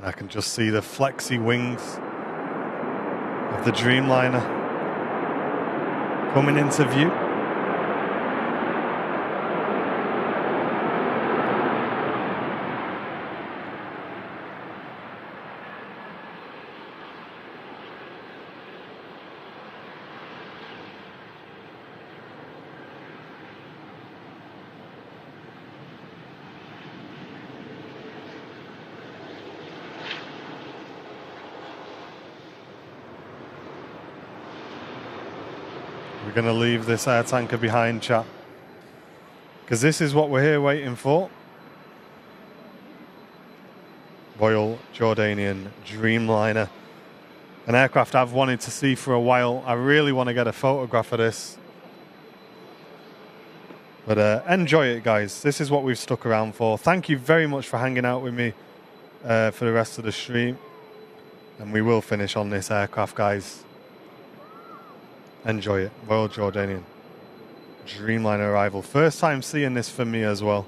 Speaker 1: I can just see the flexi wings of the Dreamliner coming into view. We're going to leave this air tanker behind, chat, because this is what we're here waiting for. Royal Jordanian Dreamliner. An aircraft I've wanted to see for a while. I really want to get a photograph of this. But enjoy it, guys. This is what we've stuck around for. Thank you very much for hanging out with me for the rest of the stream. And we will finish on this aircraft, guys. Enjoy it. Royal Jordanian Dreamliner arrival. First time seeing this for me as well.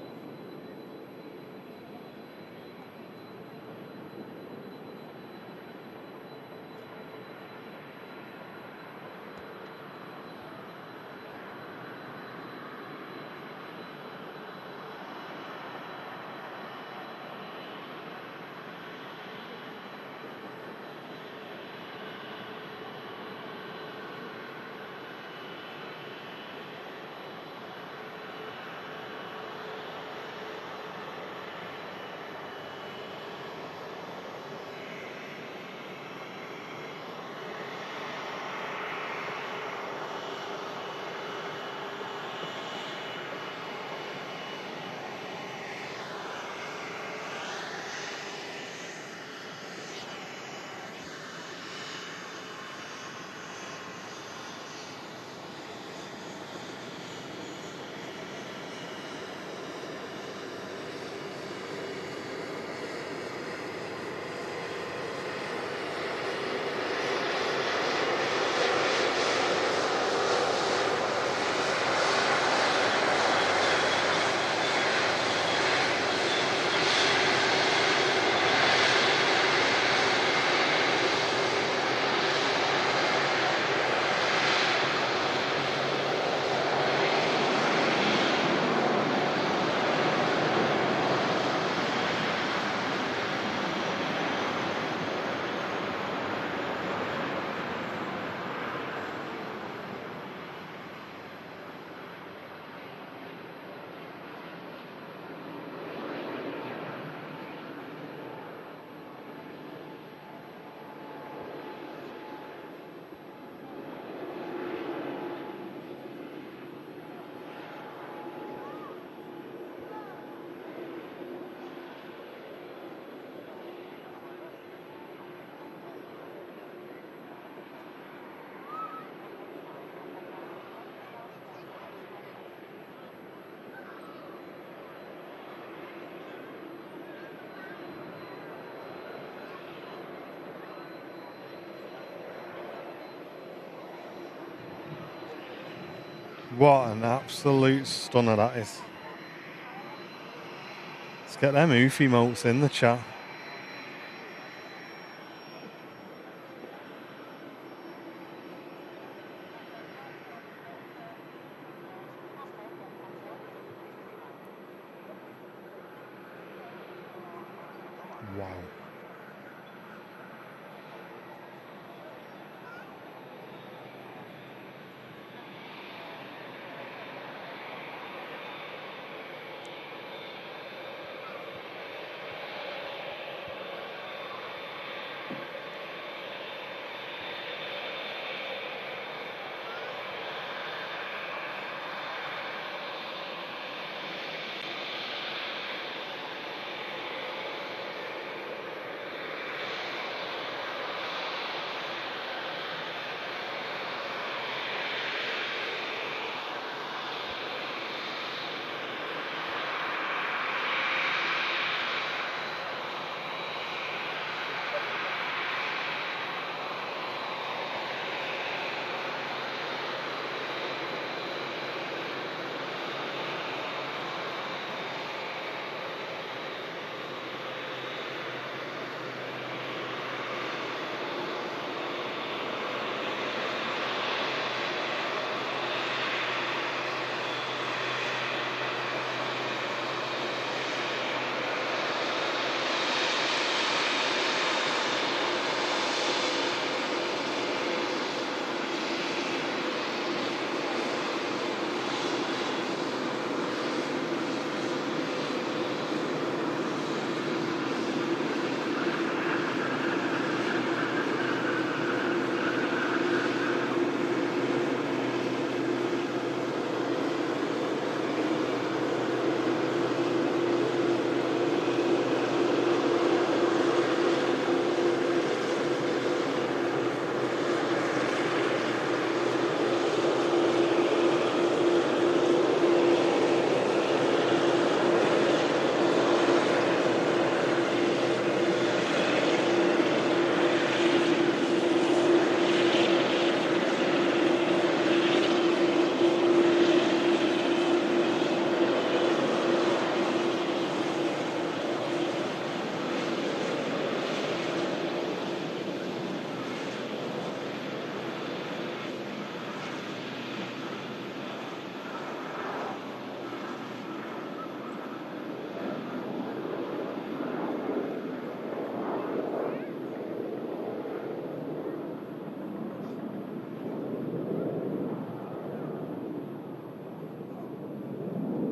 Speaker 1: What an absolute stunner that is. Let's get them oof emotes in the chat. Wow.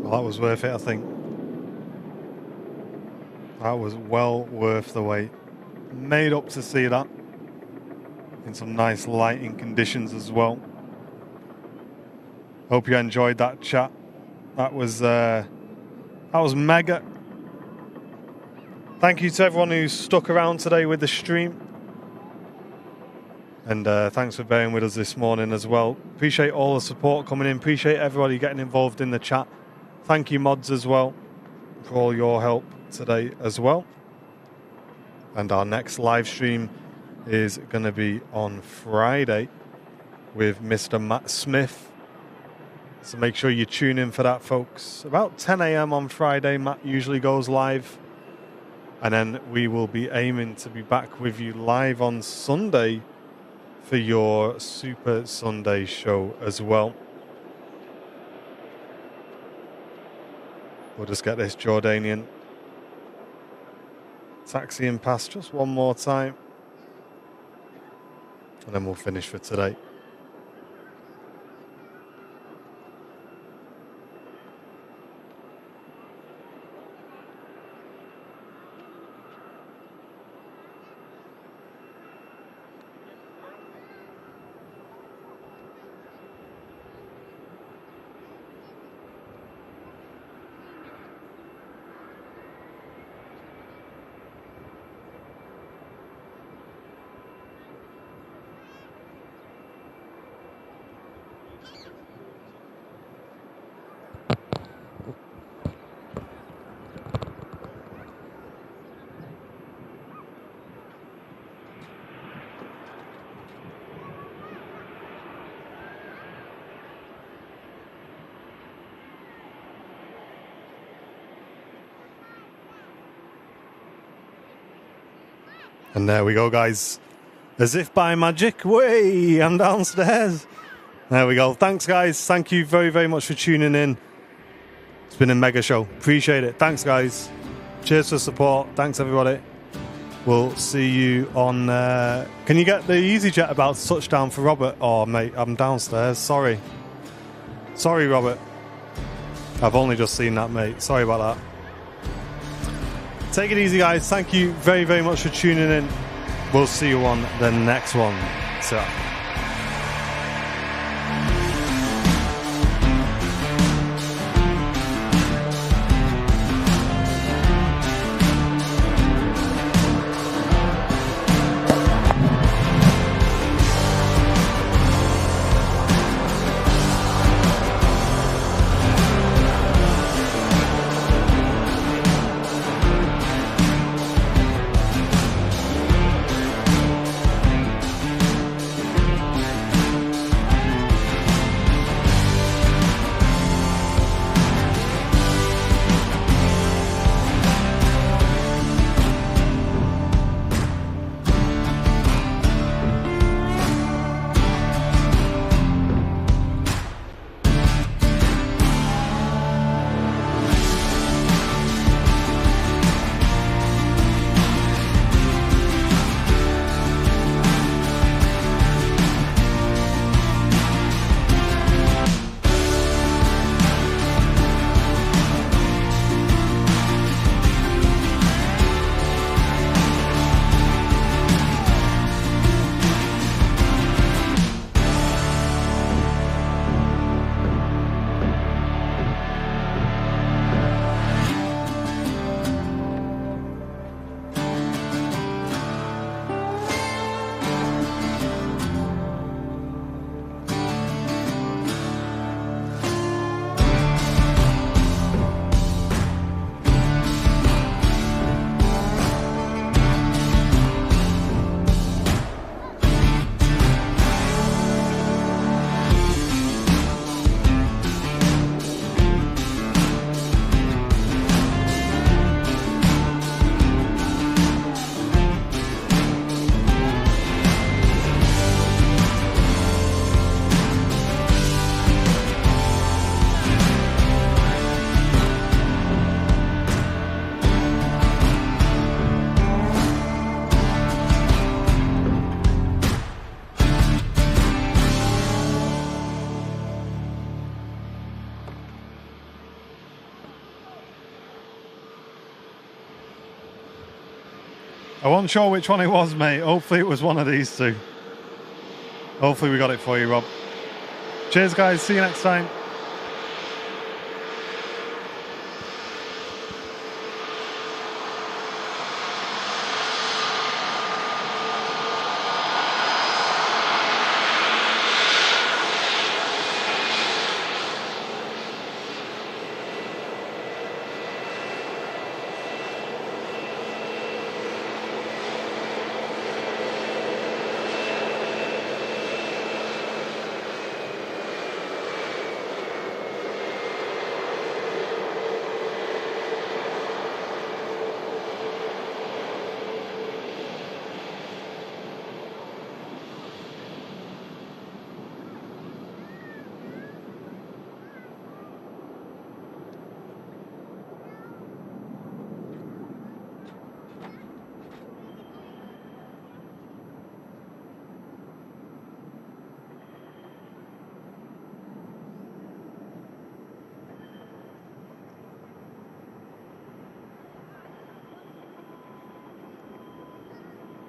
Speaker 1: Well, that was worth it, I think. That was well worth the wait. Made up to see that. In some nice lighting conditions as well. Hope you enjoyed that chat. That was mega. Thank you to everyone who stuck around today with the stream. And thanks for bearing with us this morning as well. Appreciate all the support coming in. Appreciate everybody getting involved in the chat. Thank you, mods, as well, for all your help today as well. And our next live stream is going to be on Friday with Mr. Matt Smith. So make sure you tune in for that, folks. About 10 a.m. on Friday, Matt usually goes live. And then we will be aiming to be back with you live on Sunday for your Super Sunday show as well. We'll just get this Jordanian taxiing past just one more time. And then we'll finish for today. And there we go, guys. As if by magic, way, I'm downstairs. There we go. Thanks, guys. Thank you very, very much for tuning in. It's been a mega show. Appreciate it. Thanks, guys. Cheers for support. Thanks, everybody. We'll see you on... can you get the EasyJet about touchdown for Robert? Oh, mate, I'm downstairs. Sorry. Sorry, Robert. I've only just seen that, mate. Sorry about that. Take it easy, guys. Thank you very, very much for tuning in. We'll see you on the next one. So. I wasn't sure which one it was, mate. Hopefully it was one of these two. Hopefully we got it for you, Rob. Cheers, guys. See you next time.